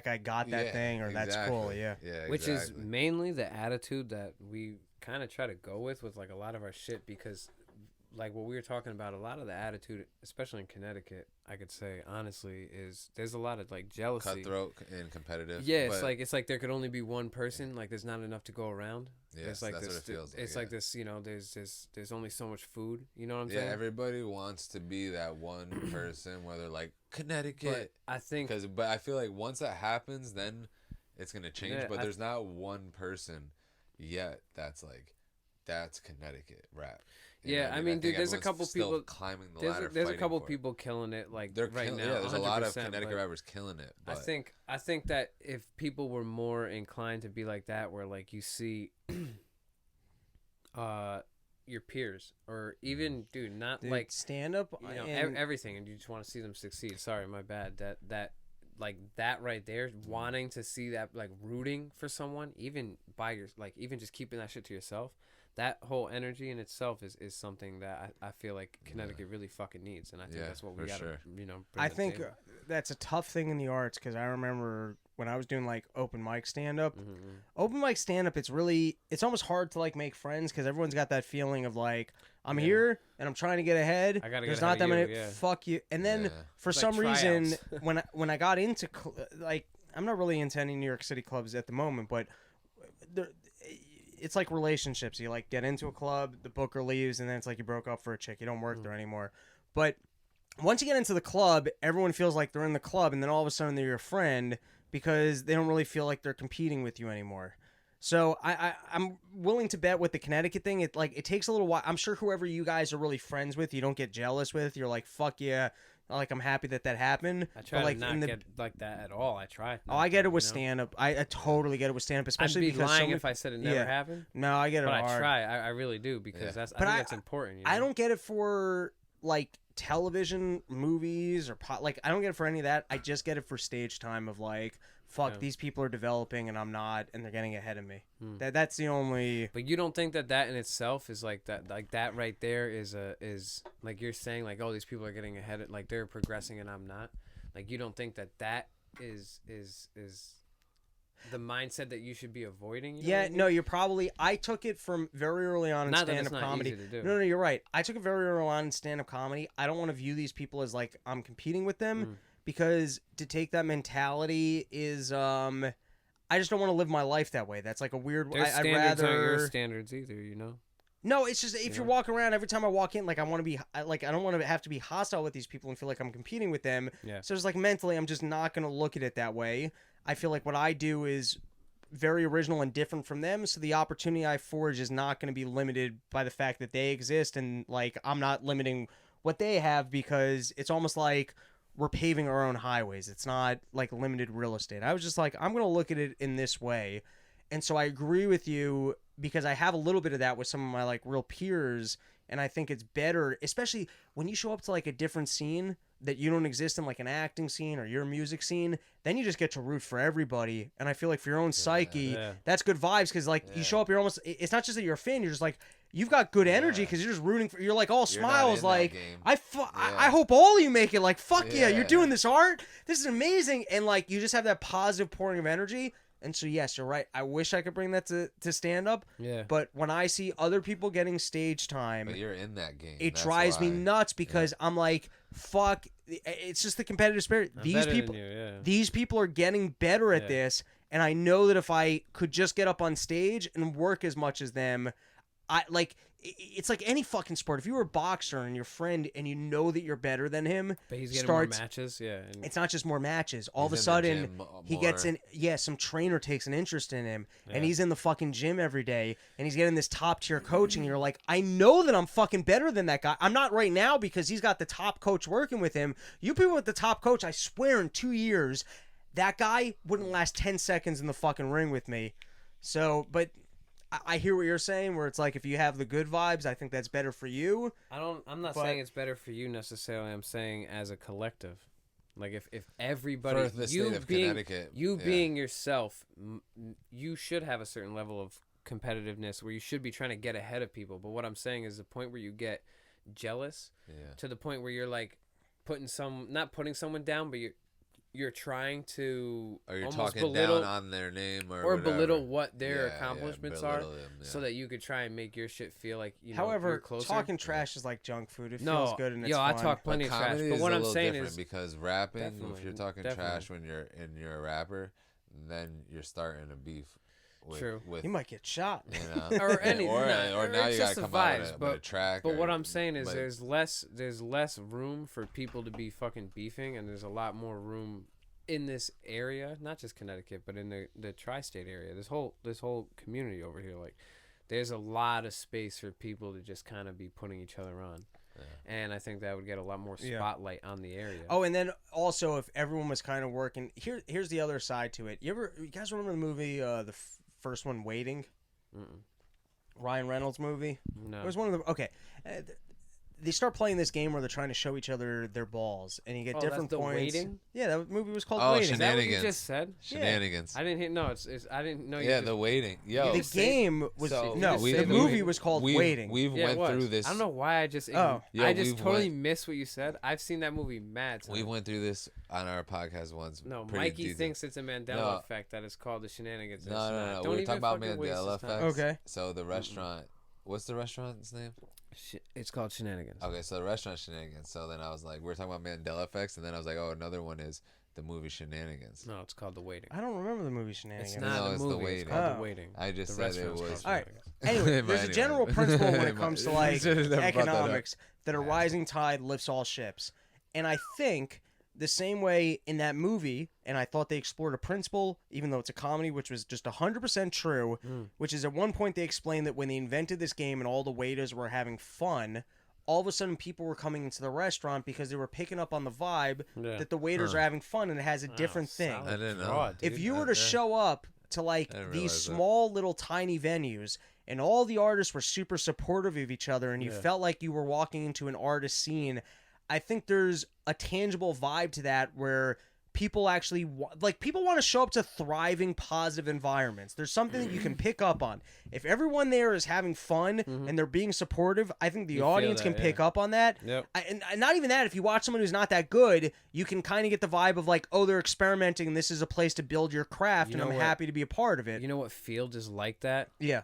Speaker 1: guy got that thing, or that's cool.
Speaker 4: exactly.
Speaker 1: Yeah.
Speaker 4: Yeah.
Speaker 2: Which is
Speaker 4: exactly.
Speaker 2: mainly the attitude that we kind of try to go with like a lot of our shit because like what we were talking about, a lot of the attitude, especially in Connecticut, I could say honestly, is there's a lot of like jealousy,
Speaker 4: Cutthroat and competitive.
Speaker 2: Yeah,
Speaker 4: but
Speaker 2: it's like there could only be one person. Like there's not enough to go around.
Speaker 4: Yes,
Speaker 2: it's like
Speaker 4: that's
Speaker 2: this,
Speaker 4: what it feels like.
Speaker 2: It's like this, there's only so much food. You know what I'm
Speaker 4: Yeah,
Speaker 2: saying?
Speaker 4: everybody wants to be that one person where they're like Connecticut.
Speaker 2: But I think
Speaker 4: But I feel like once that happens, then it's gonna change.
Speaker 2: Yeah,
Speaker 4: but there's not one person yet that's Connecticut rap.
Speaker 2: Yeah, I mean, dude, there's a couple
Speaker 4: still
Speaker 2: people
Speaker 4: climbing the ladder.
Speaker 2: there's a
Speaker 4: fighting
Speaker 2: couple
Speaker 4: for it.
Speaker 2: people killing it like
Speaker 4: They're
Speaker 2: right now.
Speaker 4: Yeah, there's a lot of
Speaker 2: 100%,
Speaker 4: Connecticut
Speaker 2: but
Speaker 4: rappers killing it. But
Speaker 2: I think that if people were more inclined to be like that, where like you see, your peers or even dude, not
Speaker 1: Dude,
Speaker 2: like
Speaker 1: stand up.
Speaker 2: everything, and you just want to see them succeed. Sorry, my bad. That like that right there, wanting to see that, like rooting for someone, even by your even just keeping that shit to yourself. That whole energy in itself is something that I feel like Connecticut really fucking needs, and I think that's what we got to bring
Speaker 1: I
Speaker 2: to the
Speaker 1: think
Speaker 2: table.
Speaker 1: that's a tough thing in the arts because I remember when I was doing like open mic stand up.
Speaker 2: Mm-hmm.
Speaker 1: Open mic stand up, it's almost hard to like make friends because everyone's got that feeling of like I'm here and I'm trying to get ahead.
Speaker 2: I gotta
Speaker 1: There's
Speaker 2: get
Speaker 1: not that
Speaker 2: ahead of
Speaker 1: many.
Speaker 2: you, yeah.
Speaker 1: Fuck you. And then for
Speaker 2: It's
Speaker 1: some
Speaker 2: like
Speaker 1: reason,
Speaker 2: tryouts.
Speaker 1: when I got into like I'm not really into any New York City clubs at the moment, but it's like relationships. You like get into a club, the booker leaves, and then it's like you broke up for a chick. You don't work there anymore. But once you get into the club, everyone feels like they're in the club, and then all of a sudden they're your friend because they don't really feel like they're competing with you anymore. So I'm willing to bet with the Connecticut thing, it takes a little while. I'm sure whoever you guys are really friends with, you don't get jealous with. You're like, fuck yeah. Like, I'm happy that happened.
Speaker 2: I try
Speaker 1: but,
Speaker 2: to not get like that at all. I try.
Speaker 1: I get it with stand-up. I totally get it with stand-up, especially
Speaker 2: I'd be
Speaker 1: because
Speaker 2: lying if I said it never happened.
Speaker 1: No, I get it
Speaker 2: but
Speaker 1: hard.
Speaker 2: I try. I really do because I think that's important. You know?
Speaker 1: I don't get it for like television, movies, or like I don't get it for any of that. I just get it for stage time of like, fuck, these people are developing and I'm not, and they're getting ahead of me. That's the only.
Speaker 2: But you don't think that in itself is like that right there is like you're saying like, oh, these people are getting ahead of, like they're progressing and I'm not. Like you don't think that is the mindset that you should be avoiding? You know what I mean?
Speaker 1: No, you're probably. I took it from very early on in
Speaker 2: Not that
Speaker 1: stand-up
Speaker 2: it's not
Speaker 1: comedy.
Speaker 2: easy to do.
Speaker 1: No, you're right. I took it very early on in stand-up comedy. I don't want to view these people as like I'm competing with them because to take that mentality is I just don't want to live my life that way. That's like a weird.
Speaker 2: Their
Speaker 1: I'd
Speaker 2: standards
Speaker 1: rather.
Speaker 2: aren't your standards either, you know.
Speaker 1: No, it's just if you're walking around every time I walk in, like I want to be like I don't want to have to be hostile with these people and feel like I'm competing with them.
Speaker 2: Yeah.
Speaker 1: So it's like mentally, I'm just not gonna look at it that way. I feel like what I do is very original and different from them, so the opportunity I forge is not going to be limited by the fact that they exist, and like I'm not limiting what they have because it's almost like we're paving our own highways. It's not like limited real estate. I was just like, I'm going to look at it in this way. And so I agree with you because I have a little bit of that with some of my like real peers, and I think it's better, especially when you show up to like a different scene that you don't exist in, like an acting scene or your music scene, then you just get to root for everybody. And I feel like for your own psyche, that's good vibes because like you show up, you're almost, it's not just that you're a fan, you're just like, you've got good energy because you're just rooting for, you're like all smiles, like I hope all of you make it, like fuck yeah, you're doing this art, this is amazing, and like you just have that positive pouring of energy. And so yes, you're right, I wish I could bring that to stand up, but when I see other people getting stage time,
Speaker 4: but you're in that game,
Speaker 1: it drives me nuts because I'm like, fuck, it's just the competitive spirit. These people are getting better at this, and I know that if I could just get up on stage and work as much as them, it's like any fucking sport. If you were a boxer and your friend and you know that you're better than him,
Speaker 2: but he's getting more matches, and
Speaker 1: it's not just more matches. All of a sudden, he gets in. Yeah, some trainer takes an interest in him, and he's in the fucking gym every day, and he's getting this top tier coaching. And you're like, I know that I'm fucking better than that guy. I'm not right now because he's got the top coach working with him. You people with the top coach, I swear, in 2 years, that guy wouldn't last 10 seconds in the fucking ring with me. So, but I hear what you're saying, where it's like if you have the good vibes, I think that's better for you.
Speaker 2: I'm not saying it's better for you necessarily. I'm saying as a collective, like if everybody,
Speaker 4: for the state of Connecticut,
Speaker 2: being yourself, you should have a certain level of competitiveness where you should be trying to get ahead of people. But what I'm saying is the point where you get jealous to the point where you're like not putting someone down, but you're trying to,
Speaker 4: or you're
Speaker 2: almost
Speaker 4: talking
Speaker 2: belittle,
Speaker 4: down on their name
Speaker 2: or belittle what their accomplishments are,
Speaker 4: them,
Speaker 2: so that you could try and make your shit feel like
Speaker 1: However,
Speaker 2: you're closer.
Speaker 1: Talking trash is like junk food. It feels good and it's
Speaker 2: I
Speaker 1: fun.
Speaker 2: talk plenty of trash, but what I'm saying is
Speaker 4: because rapping, if you're talking trash when you're a rapper, then you're starting a beef. With,
Speaker 1: you might get shot,
Speaker 4: you know?
Speaker 2: or any,
Speaker 4: or now you gotta come out with a track.
Speaker 2: But what I'm saying is, there's less room for people to be fucking beefing, and there's a lot more room in this area, not just Connecticut, but in the tri-state area, this whole community over here, like there's a lot of space for people to just kind of be putting each other on. And I think that would get a lot more spotlight on the area.
Speaker 1: Oh, and then also if everyone was kind of working, here's the other side to it. You guys remember the movie, the first one, Waiting? Ryan Reynolds movie?
Speaker 2: No.
Speaker 1: It was one of the, okay. They start playing this game where they're trying to show each other their balls, and you get different
Speaker 2: that's
Speaker 1: points.
Speaker 2: Waiting?
Speaker 1: Yeah, that movie was called
Speaker 4: Oh,
Speaker 1: Waiting.
Speaker 2: Is that what you
Speaker 4: Shenanigans.
Speaker 2: just said?
Speaker 4: Shenanigans.
Speaker 2: I didn't hear. No, it's I didn't know.
Speaker 4: Yeah, the Waiting. Yo,
Speaker 1: The game was the movie was called Waiting.
Speaker 4: We've went through this.
Speaker 2: I don't know why I just.
Speaker 1: Oh.
Speaker 2: I just totally missed what you said. I've seen that movie mad times.
Speaker 4: We went through this on our podcast once.
Speaker 2: No, Mikey thinks it's a Mandela effect that is called the Shenanigans.
Speaker 4: No. We were talking about Mandela effect.
Speaker 1: Okay.
Speaker 4: So the restaurant, what's the restaurant's name?
Speaker 2: It's called Shenanigans.
Speaker 4: Okay, so the restaurant Shenanigans. So then I was like, we were talking about Mandela effects, and then I was like, oh, another one is the movie Shenanigans.
Speaker 2: No, it's called The Waiting.
Speaker 1: I don't remember the movie Shenanigans.
Speaker 2: It's not
Speaker 4: it's
Speaker 2: a movie.
Speaker 4: The Waiting.
Speaker 2: It's called The Waiting.
Speaker 4: I just
Speaker 2: The
Speaker 4: said it was.
Speaker 1: All right. Anyway, there's a general principle when it comes to like
Speaker 4: Should've never brought that up.
Speaker 1: economics that a rising tide lifts all ships, and I think the same way in that movie, and I thought they explored a principle, even though it's a comedy, which was just 100% true, which is at one point they explained that when they invented this game and all the waiters were having fun, all of a sudden people were coming into the restaurant because they were picking up on the vibe that the waiters are having fun, and it has a different thing.
Speaker 4: I didn't know.
Speaker 1: If you were to show up to like these small little tiny venues and all the artists were super supportive of each other, and you felt like you were walking into an artist scene. I think there's a tangible vibe to that where people actually people want to show up to thriving, positive environments. There's something that you can pick up on. If everyone there is having fun and they're being supportive, I think the audience can pick up on that.
Speaker 2: Yep.
Speaker 1: And not even that, if you watch someone who's not that good, you can kind of get the vibe of like, oh, they're experimenting. This is a place to build your craft, and I'm happy to be a part of it.
Speaker 2: You know what field is like that?
Speaker 1: Yeah.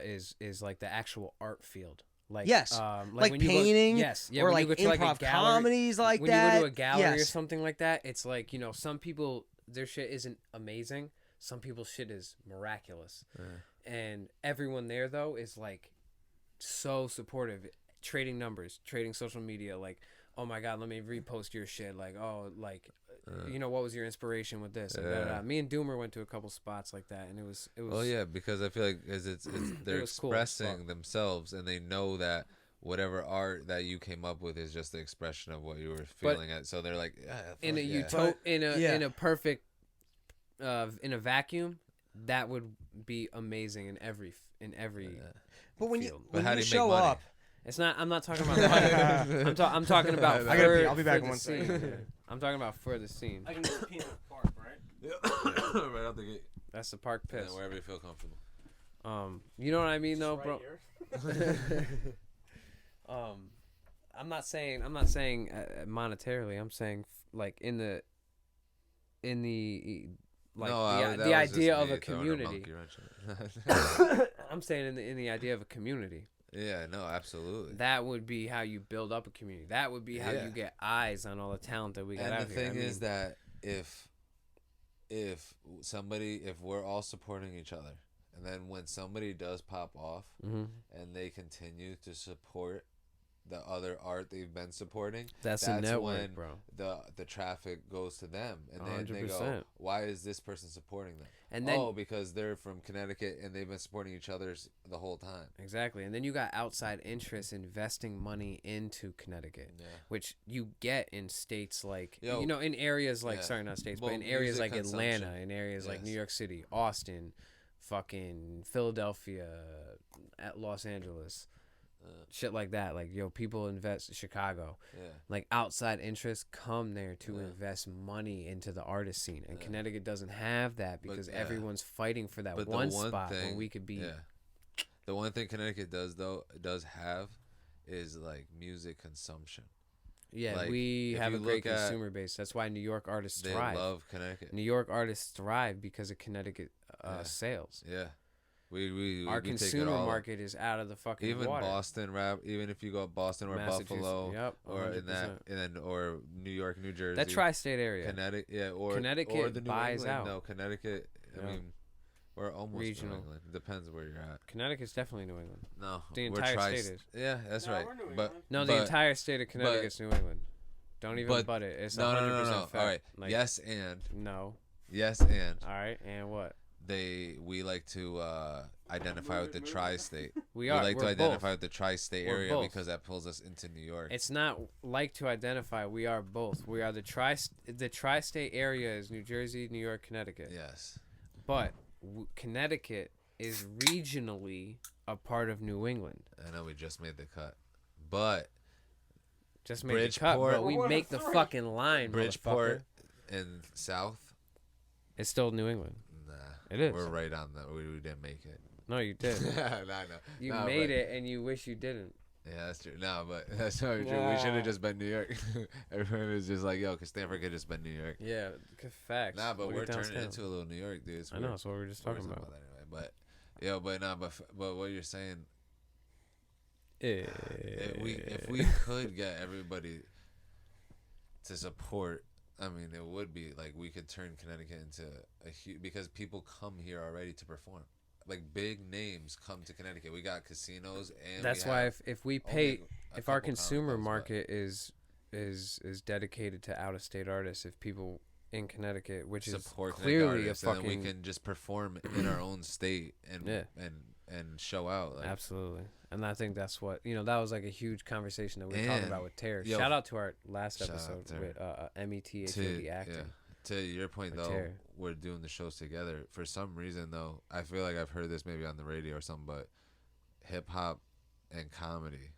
Speaker 2: Is like the actual art field. Like
Speaker 1: yes,
Speaker 2: like
Speaker 1: when painting,
Speaker 2: or
Speaker 1: like improv comedies like
Speaker 2: when
Speaker 1: that.
Speaker 2: When you go to a gallery or something like that, it's like, some people, their shit isn't amazing. Some people's shit is miraculous. And everyone there, though, is like so supportive, trading numbers, trading social media, like, oh my God, let me repost your shit. Like, oh, like, what was your inspiration with this? And me and Doomer went to a couple spots like that, and it was. Oh
Speaker 4: yeah, because I feel like they're expressing
Speaker 2: cool.
Speaker 4: themselves, and they know that whatever art that you came up with is just the expression of what you were feeling at. So they're like, in
Speaker 2: a perfect, in a vacuum, that would be amazing in every.
Speaker 1: But when
Speaker 2: field.
Speaker 1: you show up.
Speaker 2: It's not. I'm not talking about money. I'm talking about. I'll
Speaker 1: be back in one
Speaker 2: scene. I'm talking about for the scene.
Speaker 1: I can just pee in the park, right?
Speaker 4: Yeah. Right out the gate.
Speaker 2: That's the park piss.
Speaker 4: Yeah, wherever you feel comfortable.
Speaker 2: You know what I mean, though,
Speaker 1: right
Speaker 2: bro. I'm not saying monetarily. I'm saying like in the like the idea of a community. I'm saying in the idea of a community.
Speaker 4: Yeah, no, absolutely.
Speaker 2: That would be how you build up a community. That would be how you get eyes on all the talent that we got out here.
Speaker 4: And the thing is that if we're all supporting each other, and then when somebody does pop off, and they continue to support the other art they've been supporting,
Speaker 2: that's a network,
Speaker 4: when
Speaker 2: bro.
Speaker 4: The traffic goes to them, and then
Speaker 2: 100%.
Speaker 4: they go, why is this person supporting them?
Speaker 2: And then,
Speaker 4: because they're from Connecticut and they've been supporting each other's the whole time.
Speaker 2: Exactly. And then you got outside interests investing money into Connecticut, which you get in states like, in areas like, sorry, not states, but in areas like Atlanta, in areas like New York City, Austin, fucking Philadelphia, at Los Angeles. Shit like that, like people invest Chicago, like outside interests come there to invest money into the artist scene, and Connecticut doesn't have that because everyone's fighting for that one spot when we could be.
Speaker 4: The one thing Connecticut does have is like music consumption.
Speaker 2: Yeah, like, we have a great consumer base. That's why New York artists thrive.
Speaker 4: They love Connecticut.
Speaker 2: New York artists thrive because of Connecticut sales.
Speaker 4: Yeah.
Speaker 2: Our consumer market is out of the fucking
Speaker 4: even
Speaker 2: water.
Speaker 4: Boston rap, even if you go Boston or Buffalo, or or New York, New Jersey,
Speaker 2: that tri-state area,
Speaker 4: Connecticut,
Speaker 2: or the New
Speaker 4: buys
Speaker 2: England. Out.
Speaker 4: No, Connecticut. I mean, we're almost regional. New England. Depends where you're at.
Speaker 2: Connecticut's definitely New England.
Speaker 4: No,
Speaker 2: the entire state is.
Speaker 4: Yeah, that's right.
Speaker 2: The entire state of Connecticut's New England. Don't even butt it. It's 100% fact.
Speaker 4: All right.
Speaker 2: Like,
Speaker 4: yes and
Speaker 2: no.
Speaker 4: Yes and.
Speaker 2: All right, and what?
Speaker 4: We like to identify with the tri-state.
Speaker 2: We
Speaker 4: like to identify with the tri-state area because that pulls us into New York.
Speaker 2: It's not like to identify. We are both. We are the tri-state area is New Jersey, New York, Connecticut.
Speaker 4: Yes.
Speaker 2: But Connecticut is regionally a part of New England.
Speaker 4: I know we just made the cut, but
Speaker 2: just made the cut. But we make the fucking line.
Speaker 4: Bridgeport and South.
Speaker 2: It's still New England.
Speaker 4: Nah,
Speaker 2: it is.
Speaker 4: We're right on that. We didn't make it.
Speaker 2: No, you did.
Speaker 4: I know.
Speaker 2: You made it, and you wish you didn't.
Speaker 4: Yeah, that's true. No, but that's not true. We should have just been New York. Everyone was just like, yo, because Stanford could just been New York.
Speaker 2: Yeah, facts.
Speaker 4: Nah, but we're turning into a little New York, dude.
Speaker 2: I know. That's what we were just talking about.
Speaker 4: Anyway. But what you're saying. If we could get everybody to support. I mean, it would be like we could turn Connecticut into a huge because people come here already to perform. Like big names come to Connecticut. We got casinos, and
Speaker 2: that's why if we pay, if our consumer market is dedicated to out of state artists, if people in Connecticut, which
Speaker 4: support
Speaker 2: is clearly
Speaker 4: artists, a fucking, then we can just perform in our own state and show out. Like.
Speaker 2: Absolutely. And I think that's what, that was like a huge conversation that we were talking about with Terry. Shout out to our last episode with METHAD acting.
Speaker 4: Yeah. To your point, though, we're doing the shows together. For some reason, though, I feel like I've heard this maybe on the radio or something, but hip hop and comedy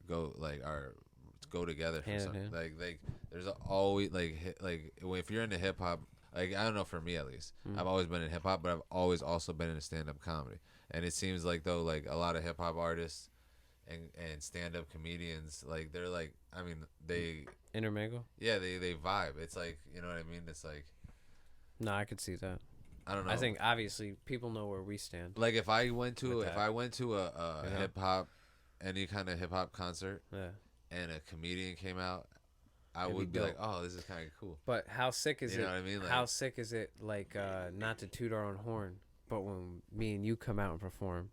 Speaker 4: go together for
Speaker 2: Hand in
Speaker 4: some
Speaker 2: hand.
Speaker 4: like there's always if you're into hip hop, like I don't know, for me at least, I've always been in hip hop, but I've always also been in stand up comedy. And it seems like though, like a lot of hip hop artists and stand up comedians, like they're like, I mean, they
Speaker 2: Intermingle?
Speaker 4: yeah, they vibe. It's like, you know what I mean? It's like,
Speaker 2: No, I could see that.
Speaker 4: I don't know.
Speaker 2: I think obviously people know where we stand.
Speaker 4: like if I went to
Speaker 2: With
Speaker 4: a
Speaker 2: that.
Speaker 4: hip hop, any kind of hip hop concert,
Speaker 2: Yeah.
Speaker 4: and a comedian came out, I
Speaker 2: It'd
Speaker 4: would
Speaker 2: be
Speaker 4: be like,
Speaker 2: dope.
Speaker 4: oh, this is kind of cool.
Speaker 2: But how sick is
Speaker 4: You
Speaker 2: it?
Speaker 4: know what I mean? Like-
Speaker 2: how sick is it? Like, not to toot our own horn, but when me and you come out and perform,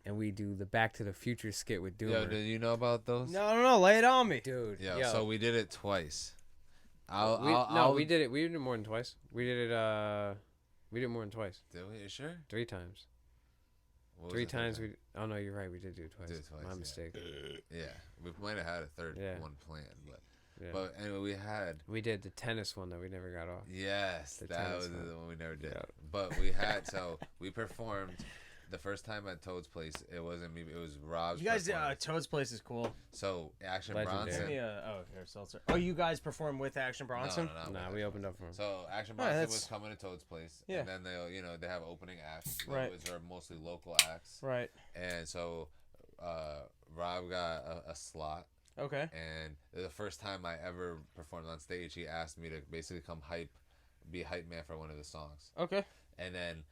Speaker 2: and we do the Back to the Future skit with
Speaker 4: Yo,
Speaker 2: Doomer,
Speaker 4: do you know about those?
Speaker 1: No, lay it on me.
Speaker 2: dude.
Speaker 4: Yo,
Speaker 2: yo,
Speaker 4: so we did it twice.
Speaker 2: we did it. We did it more than twice. We did it. We did it more than twice.
Speaker 4: Did we? You sure?
Speaker 2: 3 times.
Speaker 4: What was
Speaker 2: 3
Speaker 4: the third
Speaker 2: times.
Speaker 4: time?
Speaker 2: We. Oh no, you're right. We did do it twice.
Speaker 4: Did it twice,
Speaker 2: My
Speaker 4: yeah.
Speaker 2: mistake.
Speaker 4: Yeah, we might have had a third
Speaker 2: Yeah.
Speaker 4: one planned, but
Speaker 2: Yeah.
Speaker 4: but anyway, we had.
Speaker 2: We did the tennis one that we never got off.
Speaker 4: Yes,
Speaker 2: The
Speaker 4: that
Speaker 2: tennis
Speaker 4: was
Speaker 2: one.
Speaker 4: the one we never did.
Speaker 2: Yeah.
Speaker 4: But we had, so we performed the first time at Toad's place. It wasn't me, it was Rob's.
Speaker 1: You guys,
Speaker 4: performance.
Speaker 1: Toad's Place is cool.
Speaker 4: So Action
Speaker 2: Legendary.
Speaker 1: Give
Speaker 4: Bronson.
Speaker 1: me here, seltzer. Oh, you guys perform with Action Bronson?
Speaker 4: No,
Speaker 2: Nah,
Speaker 4: with
Speaker 2: we
Speaker 4: Action
Speaker 2: opened up for him.
Speaker 4: So Action
Speaker 1: Oh,
Speaker 4: Bronson
Speaker 1: that's-
Speaker 4: was coming to Toad's place,
Speaker 1: Yeah.
Speaker 4: and then they have opening acts.
Speaker 1: Right.
Speaker 4: Those are mostly local acts,
Speaker 1: Right.
Speaker 4: and so Rob got a slot,
Speaker 1: Okay.
Speaker 4: and the first time I ever performed on stage, he asked me to basically be hype man for one of the songs,
Speaker 1: Okay.
Speaker 4: and then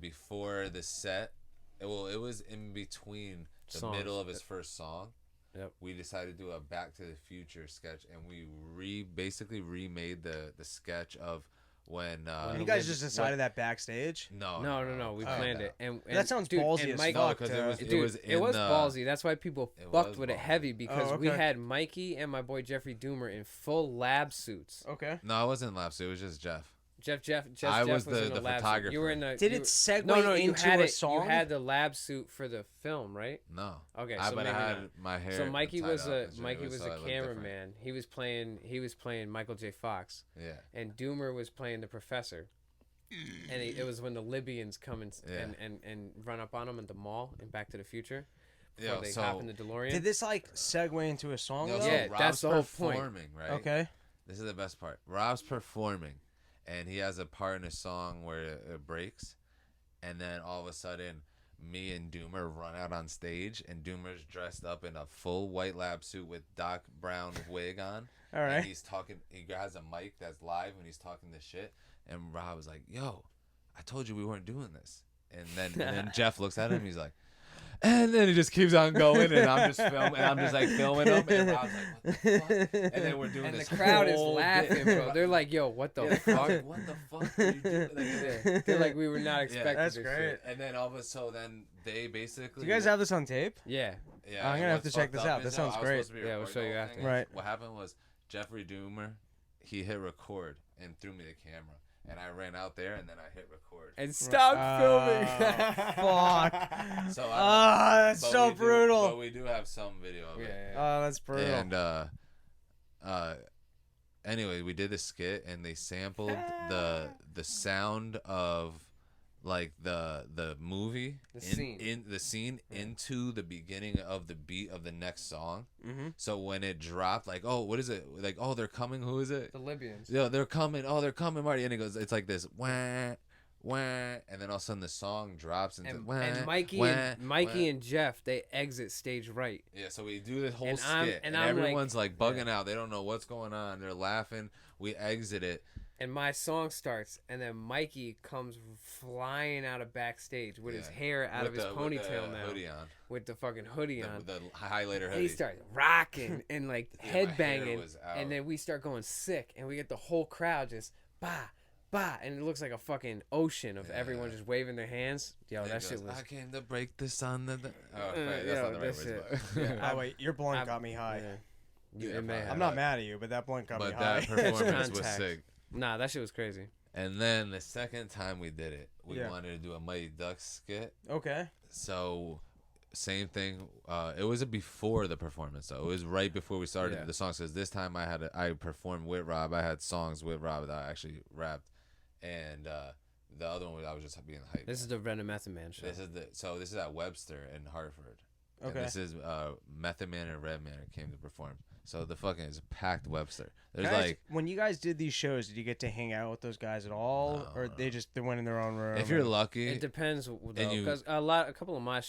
Speaker 4: before the set, it was in between the
Speaker 2: Songs.
Speaker 4: middle of his first song.
Speaker 2: Yep.
Speaker 4: We decided to do a Back to the Future sketch, and we basically remade the sketch of when
Speaker 1: You guys just decided that backstage?
Speaker 4: no
Speaker 2: We planned it, and
Speaker 1: That sounds
Speaker 2: dude,
Speaker 1: ballsy
Speaker 2: and
Speaker 1: as
Speaker 2: Mike,
Speaker 1: fuck.
Speaker 4: because
Speaker 2: it was ballsy. That's why people
Speaker 4: It
Speaker 2: fucked
Speaker 4: was
Speaker 2: with it
Speaker 4: ballsy.
Speaker 2: heavy because
Speaker 1: Oh,
Speaker 2: we
Speaker 1: okay.
Speaker 2: had Mikey and my boy Jeffrey Doomer in full lab suits.
Speaker 1: Okay.
Speaker 4: No, I wasn't lab suit. It was just Jeff.
Speaker 2: Jeff
Speaker 4: I was
Speaker 2: in
Speaker 4: the
Speaker 2: the lab
Speaker 4: photographer.
Speaker 2: suit. You were in the.
Speaker 1: Did
Speaker 2: you-
Speaker 1: it segue
Speaker 2: No, you
Speaker 1: into
Speaker 2: had
Speaker 1: a
Speaker 2: it.
Speaker 1: song?
Speaker 2: You had the lab suit for the film, right?
Speaker 4: No.
Speaker 2: Okay,
Speaker 4: I
Speaker 2: so
Speaker 4: but I
Speaker 2: maybe
Speaker 4: had
Speaker 2: not.
Speaker 4: my hair.
Speaker 2: So Mikey
Speaker 4: tied
Speaker 2: was
Speaker 4: up
Speaker 2: a
Speaker 4: and shit.
Speaker 2: Mikey
Speaker 4: It
Speaker 2: was
Speaker 4: so
Speaker 2: a
Speaker 4: I looked different.
Speaker 2: cameraman. He was playing Michael J. Fox,
Speaker 4: Yeah.
Speaker 2: and Doomer was playing the professor. And it was when the Libyans come and run up on him at the mall in Back to the Future. Before
Speaker 4: Yo,
Speaker 2: they
Speaker 4: so
Speaker 2: hop in the DeLorean.
Speaker 1: Did this segue into a song?
Speaker 4: Yo,
Speaker 1: though?
Speaker 4: so
Speaker 2: Yeah,
Speaker 4: Rob's
Speaker 2: that's the whole point.
Speaker 4: performing, right?
Speaker 1: Okay.
Speaker 4: This is the best part. Rob's performing, and he has a part in a song where it breaks, and then all of a sudden, me and Doomer run out on stage, and Doomer's dressed up in a full white lab suit with Doc Brown wig on.
Speaker 1: All
Speaker 4: And
Speaker 1: right.
Speaker 4: he's talking. He has a mic that's live, and he's talking this shit. And Rob was like, "Yo, I told you we weren't doing this." And then Jeff looks at him. He's like, and then he just keeps on going, and I'm just filming. And I'm just like filming him, and Rob's like, "What the fuck?" And then we're doing
Speaker 2: and the
Speaker 4: this
Speaker 2: crowd is
Speaker 4: whole
Speaker 2: laughing,
Speaker 4: bit.
Speaker 2: bro. They're like, "Yo, what the
Speaker 4: Yeah,
Speaker 2: fuck?"
Speaker 4: I was like, what the fuck are you doing? Like,
Speaker 2: They're like, "We were not expecting
Speaker 1: That's
Speaker 2: this
Speaker 1: great.
Speaker 2: shit."
Speaker 4: and then all of a sudden, then they basically.
Speaker 1: Do you guys have this on tape?
Speaker 2: Yeah,
Speaker 4: Yeah,
Speaker 1: I'm
Speaker 4: and
Speaker 1: gonna have
Speaker 4: what's
Speaker 1: to check
Speaker 4: fucked
Speaker 1: this
Speaker 4: up
Speaker 1: out.
Speaker 4: is,
Speaker 1: That
Speaker 4: though,
Speaker 1: sounds
Speaker 4: I was
Speaker 1: great.
Speaker 4: supposed to be
Speaker 2: Yeah, we'll
Speaker 4: recording
Speaker 2: show you
Speaker 4: the whole
Speaker 2: after.
Speaker 4: thing.
Speaker 1: Right.
Speaker 4: What happened was Jeffrey Doomer, he hit record and threw me the camera, and I ran out there, and then I hit record.
Speaker 2: and stop filming.
Speaker 1: Fuck.
Speaker 4: So
Speaker 1: That's
Speaker 4: but
Speaker 1: so
Speaker 4: we do-
Speaker 1: brutal.
Speaker 4: but we do have some video of it.
Speaker 2: Yeah.
Speaker 1: That's brutal.
Speaker 4: And anyway, we did a skit, and they sampled the sound of like the movie
Speaker 2: The scene.
Speaker 4: into the beginning of the beat of the next song.
Speaker 1: Mm-hmm.
Speaker 4: So when it dropped, like, oh, what is it? Like, oh, they're coming. Who is it?
Speaker 2: The Libyans.
Speaker 4: Yeah, they're coming. Oh, they're coming, Marty. And it goes, it's like this, wah, wah, and then all of a sudden the song drops into
Speaker 2: And,
Speaker 4: wah,
Speaker 2: and Mikey
Speaker 4: wah,
Speaker 2: and Mikey
Speaker 4: wah.
Speaker 2: and Jeff, they exit stage right.
Speaker 4: Yeah, so we do this whole
Speaker 2: And
Speaker 4: skit,
Speaker 2: I'm-
Speaker 4: and,
Speaker 2: and I'm like-
Speaker 4: everyone's like bugging out. They don't know what's going on. They're laughing. We exit it.
Speaker 2: And my song starts, and then Mikey comes flying out of backstage with his
Speaker 4: Yeah.
Speaker 2: hair out of
Speaker 4: with
Speaker 2: his
Speaker 4: the
Speaker 2: ponytail now,
Speaker 4: hoodie on,
Speaker 2: with the fucking hoodie on.
Speaker 4: the highlighter
Speaker 2: And
Speaker 4: hoodie.
Speaker 2: he starts rocking and like
Speaker 4: Yeah, my hair
Speaker 2: headbanging,
Speaker 4: was out.
Speaker 2: and then we start going sick, and we get the whole crowd just bah bah, and it looks like a fucking ocean of everyone
Speaker 4: Yeah.
Speaker 2: just waving their hands. Yo,
Speaker 4: And
Speaker 2: that
Speaker 4: it
Speaker 2: shit
Speaker 4: goes,
Speaker 2: was.
Speaker 4: I came to break the sun. Oh, wait, that's
Speaker 2: yo,
Speaker 4: not the right
Speaker 2: that
Speaker 4: words,
Speaker 2: shit-
Speaker 4: but
Speaker 2: yeah.
Speaker 1: Oh wait, your blunt
Speaker 2: I'm-
Speaker 1: got me high.
Speaker 2: Yeah.
Speaker 4: Yeah,
Speaker 2: It may
Speaker 4: probably.
Speaker 2: have.
Speaker 1: I'm not mad at you, but that blunt got me
Speaker 4: but
Speaker 1: high.
Speaker 4: that performance was
Speaker 2: Contact.
Speaker 4: sick.
Speaker 2: Nah, that shit was crazy.
Speaker 4: And then the second time we did it, we
Speaker 1: Yeah.
Speaker 4: wanted to do a Mighty Ducks skit.
Speaker 1: Okay.
Speaker 4: So same thing. It was before the performance, though. It was right before we started
Speaker 2: Yeah.
Speaker 4: the songs. Because this time I performed with Rob. I had songs with Rob that I actually rapped, and The other one I was just being hyped.
Speaker 2: This is the Ren and Method Man show.
Speaker 4: This is at Webster in Hartford.
Speaker 1: Okay.
Speaker 4: And this is Method Man and Redman came to perform. So the fucking is packed Webster. There's
Speaker 1: Guys, when you guys did these shows, did you get to hang out with those guys at all,
Speaker 4: No,
Speaker 1: or they went in their own room?
Speaker 4: if you're lucky,
Speaker 2: It depends though, because a couple of my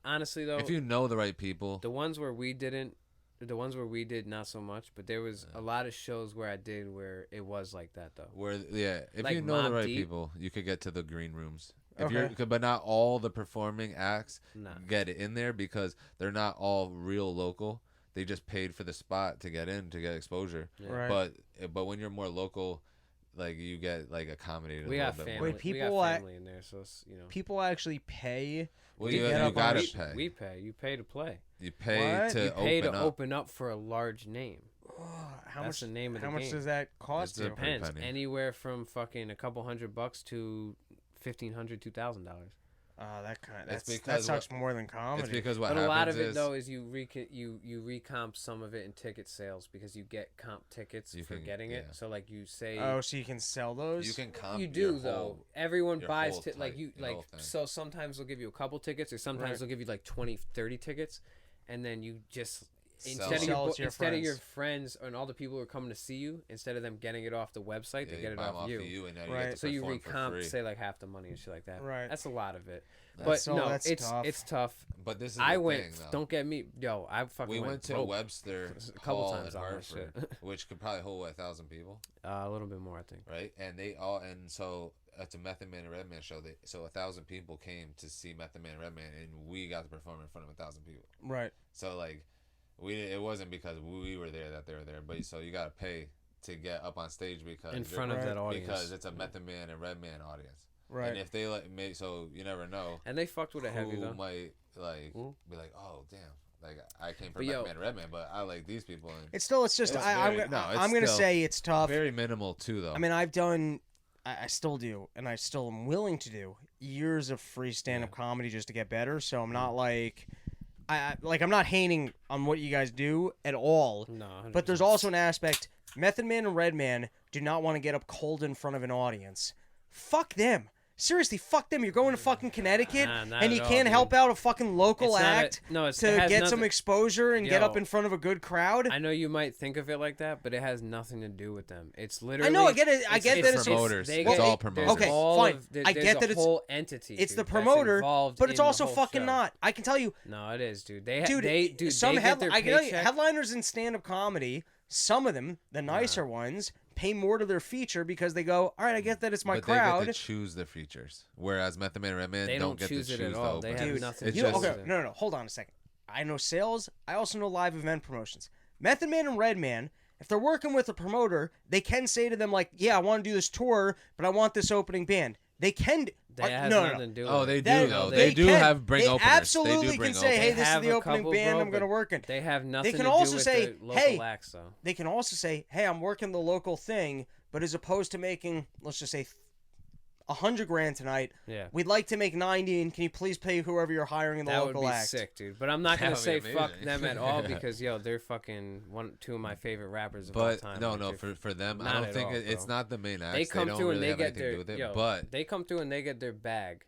Speaker 2: honestly though,
Speaker 4: if you know the right people,
Speaker 2: the ones where we did not so much, but there was a lot of shows where I did where it was like that though.
Speaker 4: if
Speaker 2: Like
Speaker 4: you know the
Speaker 2: Mobb
Speaker 4: right
Speaker 2: Deep.
Speaker 4: people, you could get to the green rooms.
Speaker 1: Okay.
Speaker 4: But not all the performing acts
Speaker 2: Nah.
Speaker 4: get in there because they're not all real local. They just paid for the spot to get in to get exposure.
Speaker 2: Yeah.
Speaker 1: Right.
Speaker 4: But when you're more local, like you get like accommodated.
Speaker 2: We
Speaker 4: a
Speaker 2: got
Speaker 4: little bit
Speaker 2: family.
Speaker 4: more.
Speaker 1: Wait,
Speaker 2: We got
Speaker 1: people
Speaker 2: family in there, so it's,
Speaker 1: people actually pay.
Speaker 4: Well,
Speaker 1: to
Speaker 4: you
Speaker 1: get up on
Speaker 4: gotta
Speaker 1: the-
Speaker 4: pay.
Speaker 2: We pay. You pay to play.
Speaker 4: You pay
Speaker 1: What?
Speaker 4: to
Speaker 2: You pay
Speaker 4: open
Speaker 2: to
Speaker 4: up.
Speaker 2: open up for a large name.
Speaker 1: How
Speaker 2: That's
Speaker 1: much?
Speaker 2: the name of the
Speaker 1: how much
Speaker 2: game.
Speaker 1: does that cost
Speaker 4: It's a
Speaker 1: you?
Speaker 4: pretty
Speaker 2: Depends.
Speaker 4: penny.
Speaker 2: Anywhere from fucking a couple $100 to $1,500, $2,000.
Speaker 1: That kind.
Speaker 4: It's
Speaker 1: That
Speaker 4: because
Speaker 1: sucks more than comedy.
Speaker 4: It's because what
Speaker 2: But a
Speaker 4: happens
Speaker 2: lot of it
Speaker 4: is
Speaker 2: though is you recomp some of it in ticket sales because you get comp tickets
Speaker 4: You
Speaker 2: for
Speaker 4: can-
Speaker 2: getting it.
Speaker 4: yeah.
Speaker 2: So like you say
Speaker 1: Oh, so you can sell those?
Speaker 4: you can comp
Speaker 2: you
Speaker 4: your
Speaker 2: do though.
Speaker 4: whole-
Speaker 2: Everyone
Speaker 4: your
Speaker 2: buys
Speaker 4: whole
Speaker 2: like
Speaker 4: type,
Speaker 2: you
Speaker 4: your whole
Speaker 2: like
Speaker 4: thing.
Speaker 2: so sometimes they'll give you a couple tickets or sometimes
Speaker 1: Right.
Speaker 2: they'll give you like 20, 30 tickets and then you just
Speaker 4: Sell
Speaker 2: instead
Speaker 1: Sell
Speaker 2: of
Speaker 1: it to your
Speaker 2: instead of your
Speaker 1: friends.
Speaker 2: friends and all the people who are coming to see you, instead of them getting it off the website,
Speaker 4: Yeah,
Speaker 2: they
Speaker 4: you
Speaker 2: get it
Speaker 4: buy 'em
Speaker 2: off you.
Speaker 4: and now you
Speaker 1: Right.
Speaker 4: get to
Speaker 2: So you
Speaker 4: perform for
Speaker 2: recomp,
Speaker 4: free.
Speaker 2: say like half the money and shit like that.
Speaker 1: Right.
Speaker 2: That's a lot of it.
Speaker 4: That's-
Speaker 2: But no,
Speaker 1: that's
Speaker 2: it's
Speaker 1: tough.
Speaker 2: it's tough.
Speaker 4: But this is
Speaker 2: I
Speaker 4: the
Speaker 2: went.
Speaker 4: thing, though.
Speaker 2: Don't get me, yo. I fucking
Speaker 4: We went to
Speaker 2: broke
Speaker 4: Webster
Speaker 2: a couple
Speaker 4: Hall
Speaker 2: times
Speaker 4: in
Speaker 2: on that shit.
Speaker 4: Hartford, which could probably hold 1,000 people,
Speaker 2: A little bit more, I think.
Speaker 4: right? And so it's a Method Man and Redman show. So 1,000 people came to see Method Man and Redman, and we got to perform in front of 1,000 people.
Speaker 1: Right.
Speaker 4: So like, it wasn't because we were there that they were there, but so you got to pay to get up on stage because
Speaker 2: In front of that audience.
Speaker 4: because it's a Method Man and Redman audience.
Speaker 1: Right.
Speaker 4: And if they so you never know.
Speaker 2: And they fucked with it heavy
Speaker 4: who
Speaker 2: though.
Speaker 4: might be like, oh damn, like I came
Speaker 2: But
Speaker 4: from
Speaker 2: yo-
Speaker 4: Method Man and Redman, but I like these people. And
Speaker 1: It's just.
Speaker 4: It's
Speaker 1: I'm
Speaker 4: very- no, it's
Speaker 1: I'm gonna
Speaker 4: still
Speaker 1: say it's tough.
Speaker 4: very minimal too, though.
Speaker 1: I mean, I've done. I still do, and I still am willing to do years of free stand-up comedy just to get better. So I'm not like, I'm not hating on what you guys do at all.
Speaker 2: No,
Speaker 1: But there's also an aspect. Method Man and Redman do not want to get up cold in front of an audience. Fuck them. Seriously, fuck them. You're going to fucking Connecticut,
Speaker 2: Nah, not
Speaker 1: and you
Speaker 2: at all,
Speaker 1: can't
Speaker 2: dude.
Speaker 1: help out a fucking local
Speaker 2: It's not a-
Speaker 1: act
Speaker 2: no, it
Speaker 1: to
Speaker 2: has
Speaker 1: get some
Speaker 2: nothing-
Speaker 1: exposure and get
Speaker 2: Yo.
Speaker 1: up in front of a good crowd.
Speaker 2: I know you might think of it like that, but it has nothing to do with them. It's literally.
Speaker 1: I know, I get it. I get that
Speaker 4: it's promoters.
Speaker 2: they
Speaker 4: It's
Speaker 2: get-
Speaker 4: all
Speaker 2: there's
Speaker 4: promoters.
Speaker 1: Okay,
Speaker 2: all
Speaker 1: fine.
Speaker 2: of- there-
Speaker 1: I
Speaker 2: there's
Speaker 1: get
Speaker 2: a
Speaker 1: that it's-
Speaker 2: whole entity.
Speaker 1: It's
Speaker 2: dude,
Speaker 1: the
Speaker 2: that's
Speaker 1: promoter,
Speaker 2: involved
Speaker 1: but it's
Speaker 2: in the
Speaker 1: also
Speaker 2: whole
Speaker 1: fucking
Speaker 2: show.
Speaker 1: not. I can tell you,
Speaker 2: No, it is, dude. They
Speaker 1: dude.
Speaker 2: they get their
Speaker 1: I can tell you,
Speaker 2: paycheck.
Speaker 1: headliners in stand-up comedy. Some of them, the nicer ones, pay more to their feature because they go, all right, I get that it's my
Speaker 4: but
Speaker 1: crowd.
Speaker 4: they get to choose the features, whereas Method Man and Redman
Speaker 2: They
Speaker 4: don't get
Speaker 2: choose
Speaker 4: to
Speaker 2: it
Speaker 4: choose
Speaker 2: at
Speaker 4: the
Speaker 2: all. They
Speaker 4: opener.
Speaker 2: have
Speaker 1: Dude,
Speaker 2: nothing
Speaker 4: it's
Speaker 2: to
Speaker 1: you
Speaker 2: do
Speaker 1: know,
Speaker 2: with
Speaker 1: okay,
Speaker 2: it.
Speaker 1: no, hold on a second. I know sales. I also know live event promotions. Method Man and Redman, if they're working with a promoter, they can say to them like, yeah, I want to do this tour, but I want this opening band. They can.
Speaker 2: That has
Speaker 1: no,
Speaker 2: nothing
Speaker 1: no.
Speaker 2: to do
Speaker 4: Oh,
Speaker 2: with
Speaker 4: they
Speaker 2: it.
Speaker 4: do though. They do
Speaker 1: can.
Speaker 4: have bring
Speaker 1: They
Speaker 4: openers.
Speaker 1: absolutely
Speaker 4: They do bring
Speaker 1: can say, hey,
Speaker 4: openers.
Speaker 1: this is
Speaker 2: have
Speaker 1: the
Speaker 2: a
Speaker 1: opening
Speaker 2: couple,
Speaker 1: band
Speaker 2: bro,
Speaker 1: I'm going to
Speaker 2: but
Speaker 1: work in.
Speaker 2: They have nothing
Speaker 1: can
Speaker 2: to
Speaker 1: also
Speaker 2: do with
Speaker 1: say,
Speaker 2: the local
Speaker 1: hey,
Speaker 2: acts, though.
Speaker 1: They can also say, hey, I'm working the local thing, but as opposed to making, let's just say, $100,000 tonight,
Speaker 2: Yeah.
Speaker 1: we'd like to make 90, and can you please pay whoever you're hiring in the
Speaker 2: That would
Speaker 1: local
Speaker 2: be
Speaker 1: act?
Speaker 2: sick, dude. But I'm not
Speaker 4: That
Speaker 2: gonna
Speaker 4: would
Speaker 2: say
Speaker 4: be
Speaker 2: fuck
Speaker 4: amazing.
Speaker 2: them at all because they're fucking two of my favorite rappers of all
Speaker 4: But
Speaker 2: time.
Speaker 4: no,
Speaker 2: Like,
Speaker 4: no,
Speaker 2: they're
Speaker 4: for them, I
Speaker 2: not
Speaker 4: don't
Speaker 2: at
Speaker 4: think
Speaker 2: all,
Speaker 4: it's
Speaker 2: bro.
Speaker 4: not the main acts.
Speaker 2: They come
Speaker 4: don't
Speaker 2: through
Speaker 4: really
Speaker 2: and they
Speaker 4: have
Speaker 2: get
Speaker 4: anything to
Speaker 2: their
Speaker 4: do with it.
Speaker 2: yo,
Speaker 4: but
Speaker 2: they come through and they get their bag,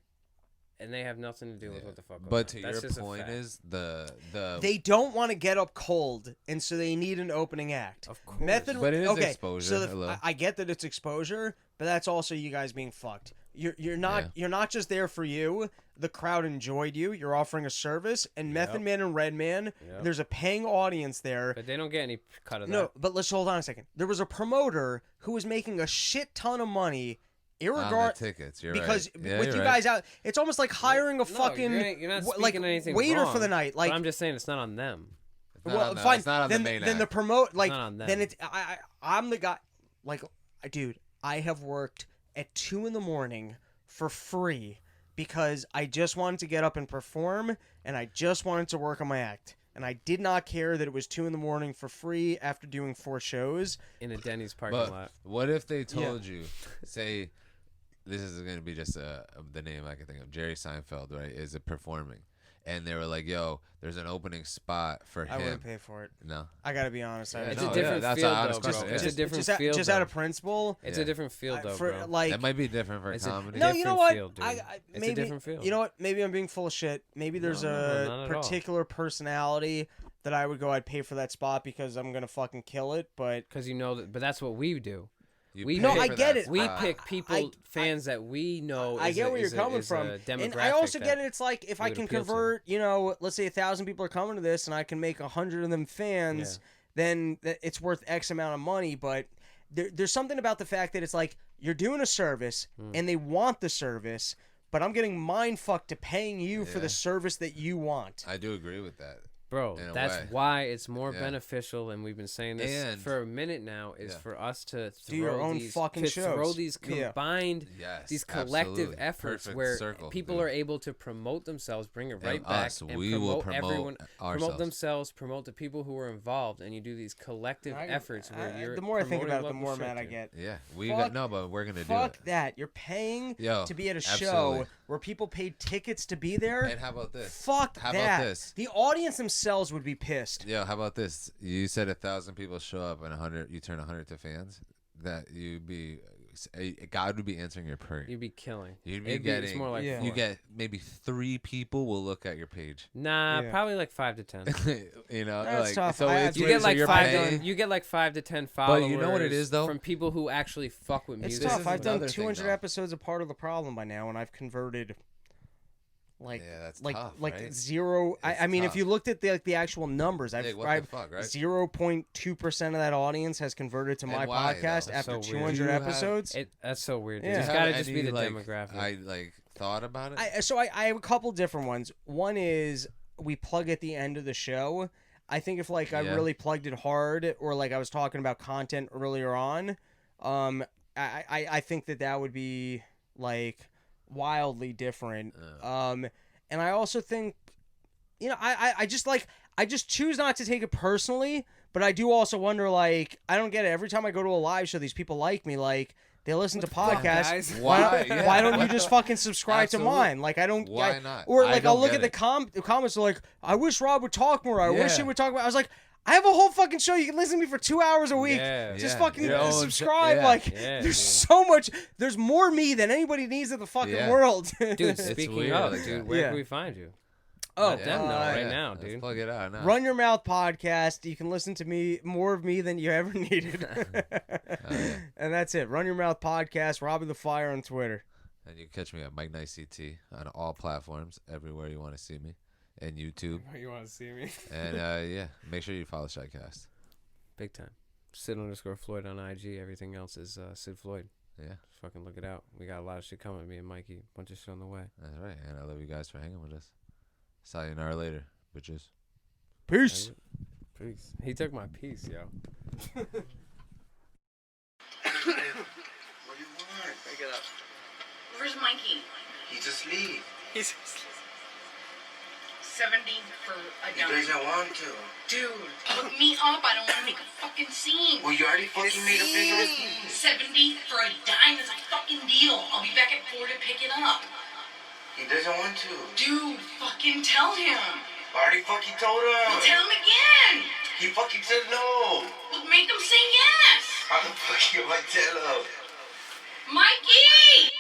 Speaker 2: and they have nothing to do with what the fuck. goes
Speaker 4: but
Speaker 2: on.
Speaker 4: to
Speaker 2: That's
Speaker 4: your
Speaker 2: just a
Speaker 4: point
Speaker 2: fact.
Speaker 4: is the
Speaker 1: They don't want to get up cold, and so they need an opening act.
Speaker 2: Of course.
Speaker 1: Method,
Speaker 4: But it is
Speaker 1: okay,
Speaker 4: exposure,
Speaker 1: So
Speaker 4: hello.
Speaker 1: I get that it's exposure, but that's also you guys being fucked. You're not
Speaker 4: Yeah.
Speaker 1: you're not just there for you. The crowd enjoyed you. You're offering a service, and Method Man and Redman.
Speaker 2: Yep.
Speaker 1: There's a paying audience there.
Speaker 2: But they don't get any cut of that.
Speaker 1: No, but let's hold on a second. There was a promoter who was making a shit ton of money,
Speaker 4: on the
Speaker 1: irregard
Speaker 4: tickets. You're
Speaker 1: because
Speaker 4: right. Yeah,
Speaker 1: with
Speaker 4: you're
Speaker 1: you
Speaker 4: right.
Speaker 1: guys out, it's almost like hiring a
Speaker 2: No,
Speaker 1: fucking
Speaker 2: you're not
Speaker 1: like
Speaker 2: speaking anything
Speaker 1: waiter
Speaker 2: wrong,
Speaker 1: for the night. Like
Speaker 2: but I'm just saying it's not on them.
Speaker 4: It's not
Speaker 1: well,
Speaker 4: on the-
Speaker 1: fine.
Speaker 4: It's not on
Speaker 1: then
Speaker 4: the main
Speaker 1: then the
Speaker 4: act.
Speaker 1: promote like
Speaker 2: not on them.
Speaker 1: then it's I'm the guy. Like, dude, I have worked at 2 a.m. for free because I just wanted to get up and perform, and I just wanted to work on my act, and I did not care that it was 2 a.m. for free after doing 4 shows.
Speaker 2: In a Denny's parking
Speaker 4: But
Speaker 2: lot.
Speaker 4: what if they told you, say, this is going to be just the name I can think of, Jerry Seinfeld, right, is performing, and they were like, "Yo, there's an opening spot for him."
Speaker 1: I wouldn't pay for it.
Speaker 4: No.
Speaker 1: I gotta be honest.
Speaker 2: It's
Speaker 4: no,
Speaker 2: a different
Speaker 4: that's
Speaker 2: field,
Speaker 4: an honest
Speaker 2: though, bro.
Speaker 4: question,
Speaker 2: It's
Speaker 4: yeah.
Speaker 2: a different
Speaker 1: just
Speaker 2: field,
Speaker 1: just
Speaker 2: though.
Speaker 1: out of principle.
Speaker 2: It's
Speaker 4: Yeah.
Speaker 2: a different field, though,
Speaker 1: For
Speaker 2: bro.
Speaker 1: like,
Speaker 4: That might be different for
Speaker 2: It's a
Speaker 4: comedy.
Speaker 1: no, you know
Speaker 2: different
Speaker 1: what?
Speaker 2: field, dude. It's a
Speaker 1: Maybe,
Speaker 2: different field.
Speaker 1: You know what? Maybe I'm being full of shit. Maybe there's
Speaker 2: No, not
Speaker 1: a
Speaker 2: at all.
Speaker 1: particular personality that I would go. I'd pay for that spot because I'm gonna fucking kill it. But
Speaker 2: Because you know that, but that's what we do. We
Speaker 1: No,
Speaker 2: pick-
Speaker 1: I get it.
Speaker 2: We
Speaker 1: I-
Speaker 2: pick people,
Speaker 1: I-
Speaker 2: fans that we know.
Speaker 1: I get where you're coming
Speaker 2: is
Speaker 1: from,
Speaker 2: a
Speaker 1: and
Speaker 2: demographic
Speaker 1: I also
Speaker 2: that
Speaker 1: get it. It's like if I
Speaker 2: would
Speaker 1: can
Speaker 2: appeal to.
Speaker 1: convert, let's say 1,000 people are coming to this, and I can make 100 of them fans, then it's worth X amount of money. But there's something about the fact that it's like you're doing a service, and they want the service, but I'm getting mind fucked to paying you for the service that you want.
Speaker 4: I do agree with that.
Speaker 2: Bro,
Speaker 4: in a
Speaker 2: that's
Speaker 4: way.
Speaker 2: why it's more
Speaker 4: Yeah.
Speaker 2: beneficial, and we've been saying this
Speaker 4: And-
Speaker 2: for a minute now, is
Speaker 4: Yeah.
Speaker 2: for us to
Speaker 1: Do your
Speaker 2: throw
Speaker 1: own
Speaker 2: these,
Speaker 1: fucking
Speaker 2: to throw
Speaker 1: shows.
Speaker 2: these
Speaker 1: Yeah.
Speaker 2: combined,
Speaker 4: Yes,
Speaker 2: these collective
Speaker 4: absolutely.
Speaker 2: efforts
Speaker 4: Perfect
Speaker 2: where
Speaker 4: circle,
Speaker 2: people
Speaker 4: dude.
Speaker 2: are able to promote themselves, bring it right
Speaker 4: And
Speaker 2: back,
Speaker 4: us,
Speaker 2: and
Speaker 4: we
Speaker 2: promote
Speaker 4: will promote
Speaker 2: everyone, promote
Speaker 4: ourselves.
Speaker 2: themselves, promote the people who are involved, and you do these collective efforts where you're
Speaker 1: the more I think
Speaker 2: promoting
Speaker 1: about it, the
Speaker 2: local
Speaker 1: more
Speaker 2: shit,
Speaker 1: mad I
Speaker 2: dude.
Speaker 1: get.
Speaker 4: Yeah, we
Speaker 1: Fuck-
Speaker 4: got no, but we're gonna do
Speaker 1: Fuck
Speaker 4: it.
Speaker 1: that. You're paying
Speaker 4: Yo,
Speaker 1: to be at a show
Speaker 4: absolutely.
Speaker 1: where people paid tickets to be there.
Speaker 4: And how about this?
Speaker 1: Fuck
Speaker 4: How
Speaker 1: that.
Speaker 4: about this?
Speaker 1: The audience themselves would be pissed.
Speaker 4: Yo, how about this? You said 1,000 people show up and 100, you turn 100 to fans. That you'd be, God would be answering your prayer.
Speaker 2: You'd be killing.
Speaker 4: You'd be
Speaker 2: It's
Speaker 4: getting.
Speaker 2: more like
Speaker 1: Yeah.
Speaker 4: You
Speaker 2: 4.
Speaker 4: get maybe 3 people will look at your page.
Speaker 2: Nah,
Speaker 1: Yeah.
Speaker 2: probably like 5 to 10.
Speaker 4: You know,
Speaker 1: That's
Speaker 4: like
Speaker 1: tough.
Speaker 4: so
Speaker 1: I-
Speaker 4: it's
Speaker 1: You
Speaker 2: You
Speaker 1: Wait,
Speaker 2: get
Speaker 4: so
Speaker 2: like
Speaker 4: you're
Speaker 2: 5.
Speaker 4: paying-
Speaker 2: You get like 5 to 10 followers.
Speaker 4: you know what it is, though?
Speaker 2: From people who actually fuck with
Speaker 1: It's
Speaker 2: music.
Speaker 4: This
Speaker 1: tough.
Speaker 4: is
Speaker 1: I've done
Speaker 4: another thing,
Speaker 1: 200
Speaker 4: though.
Speaker 1: episodes of Part of the Problem by now, and I've converted like
Speaker 4: Yeah, that's
Speaker 1: like
Speaker 4: tough,
Speaker 1: like
Speaker 4: right?
Speaker 1: zero. I mean, if
Speaker 4: tough.
Speaker 1: you looked at the actual numbers, I've
Speaker 4: Like, what the
Speaker 1: I've
Speaker 4: fuck, right?
Speaker 1: 0.2% of that audience has converted to
Speaker 4: And
Speaker 1: my
Speaker 4: why, though?
Speaker 1: podcast
Speaker 4: That's
Speaker 1: after
Speaker 2: so weird.
Speaker 1: 200
Speaker 4: Do you have-
Speaker 1: episodes.
Speaker 2: That's so weird. Dude.
Speaker 1: Yeah.
Speaker 2: It's
Speaker 4: Have
Speaker 2: got to just be
Speaker 4: any,
Speaker 2: the
Speaker 4: like,
Speaker 2: demographic.
Speaker 4: I like thought about it.
Speaker 1: I have a couple different ones. One is we plug at the end of the show. I think if like I
Speaker 4: Yeah.
Speaker 1: really plugged it hard, or like I was talking about content earlier on, I think that would be like wildly different. And I also think, I just choose not to take it personally, but I do also wonder, like, I don't get it. Every time I go to a live show, these people like me, like, they listen to
Speaker 2: fuck,
Speaker 1: podcasts.
Speaker 2: guys?
Speaker 4: Why? Yeah.
Speaker 1: Why don't you just fucking subscribe
Speaker 4: Absolutely.
Speaker 1: to mine? Like, I don't.
Speaker 4: Why not?
Speaker 1: Or
Speaker 4: I
Speaker 1: like, I'll
Speaker 4: don't
Speaker 1: look
Speaker 4: get
Speaker 1: at the comments. They're like, I wish Rob would talk more. I wish he
Speaker 4: Yeah.
Speaker 1: would talk more. I was like, I have a whole fucking show. You can listen to me for 2 hours a week.
Speaker 2: Yeah.
Speaker 1: Just
Speaker 4: Yeah.
Speaker 1: fucking
Speaker 4: Your own
Speaker 1: subscribe.
Speaker 4: yeah.
Speaker 1: Like,
Speaker 2: Yeah,
Speaker 1: there's
Speaker 2: dude.
Speaker 1: so much. There's more me than anybody needs in the fucking
Speaker 4: Yeah.
Speaker 1: world.
Speaker 2: Dude,
Speaker 4: It's
Speaker 2: speaking
Speaker 4: weird
Speaker 2: of,
Speaker 4: like
Speaker 2: dude,
Speaker 4: that.
Speaker 2: where
Speaker 1: Yeah.
Speaker 2: can we find you?
Speaker 1: Oh,
Speaker 2: Let them know right
Speaker 4: yeah.
Speaker 2: now,
Speaker 4: Let's
Speaker 2: dude.
Speaker 4: plug it out now.
Speaker 1: Run Your Mouth podcast. You can listen to me, more of me than you ever needed.
Speaker 4: yeah.
Speaker 1: And that's it. Run Your Mouth podcast. Robbie the Fire on Twitter.
Speaker 4: And you can catch me at Mike Nice CT on all platforms, everywhere you want to see me, and YouTube.
Speaker 2: You want to see me?
Speaker 4: And yeah, make sure you follow ShedCast.
Speaker 2: Big time. Sid_Floyd on IG. Everything else is Sid Floyd.
Speaker 4: Yeah,
Speaker 2: Just fucking look it out. We got a lot of shit coming. Me and Mikey. Bunch of shit on the way.
Speaker 4: that's right. And I love you guys for hanging with us. Sayonara later, bitches.
Speaker 1: Peace.
Speaker 2: Peace. He took my piece, yo.
Speaker 7: What do you want?
Speaker 8: Pick it up.
Speaker 9: Where's Mikey?
Speaker 7: He's asleep.
Speaker 9: 70 for a
Speaker 7: He
Speaker 9: dime.
Speaker 7: doesn't want to.
Speaker 9: Dude, look me up. I don't want to make a fucking scene.
Speaker 7: Well, you already fucking made a bigger scene.
Speaker 9: 70 for a dime is a fucking deal. I'll be back at 4 to pick it up.
Speaker 7: He doesn't want to.
Speaker 9: Dude, fucking tell him.
Speaker 7: I already fucking told
Speaker 9: Well,
Speaker 7: him.
Speaker 9: tell him again.
Speaker 7: He fucking said no.
Speaker 9: Well, make him say yes.
Speaker 7: How the fuck am I tell him?
Speaker 9: Mikey!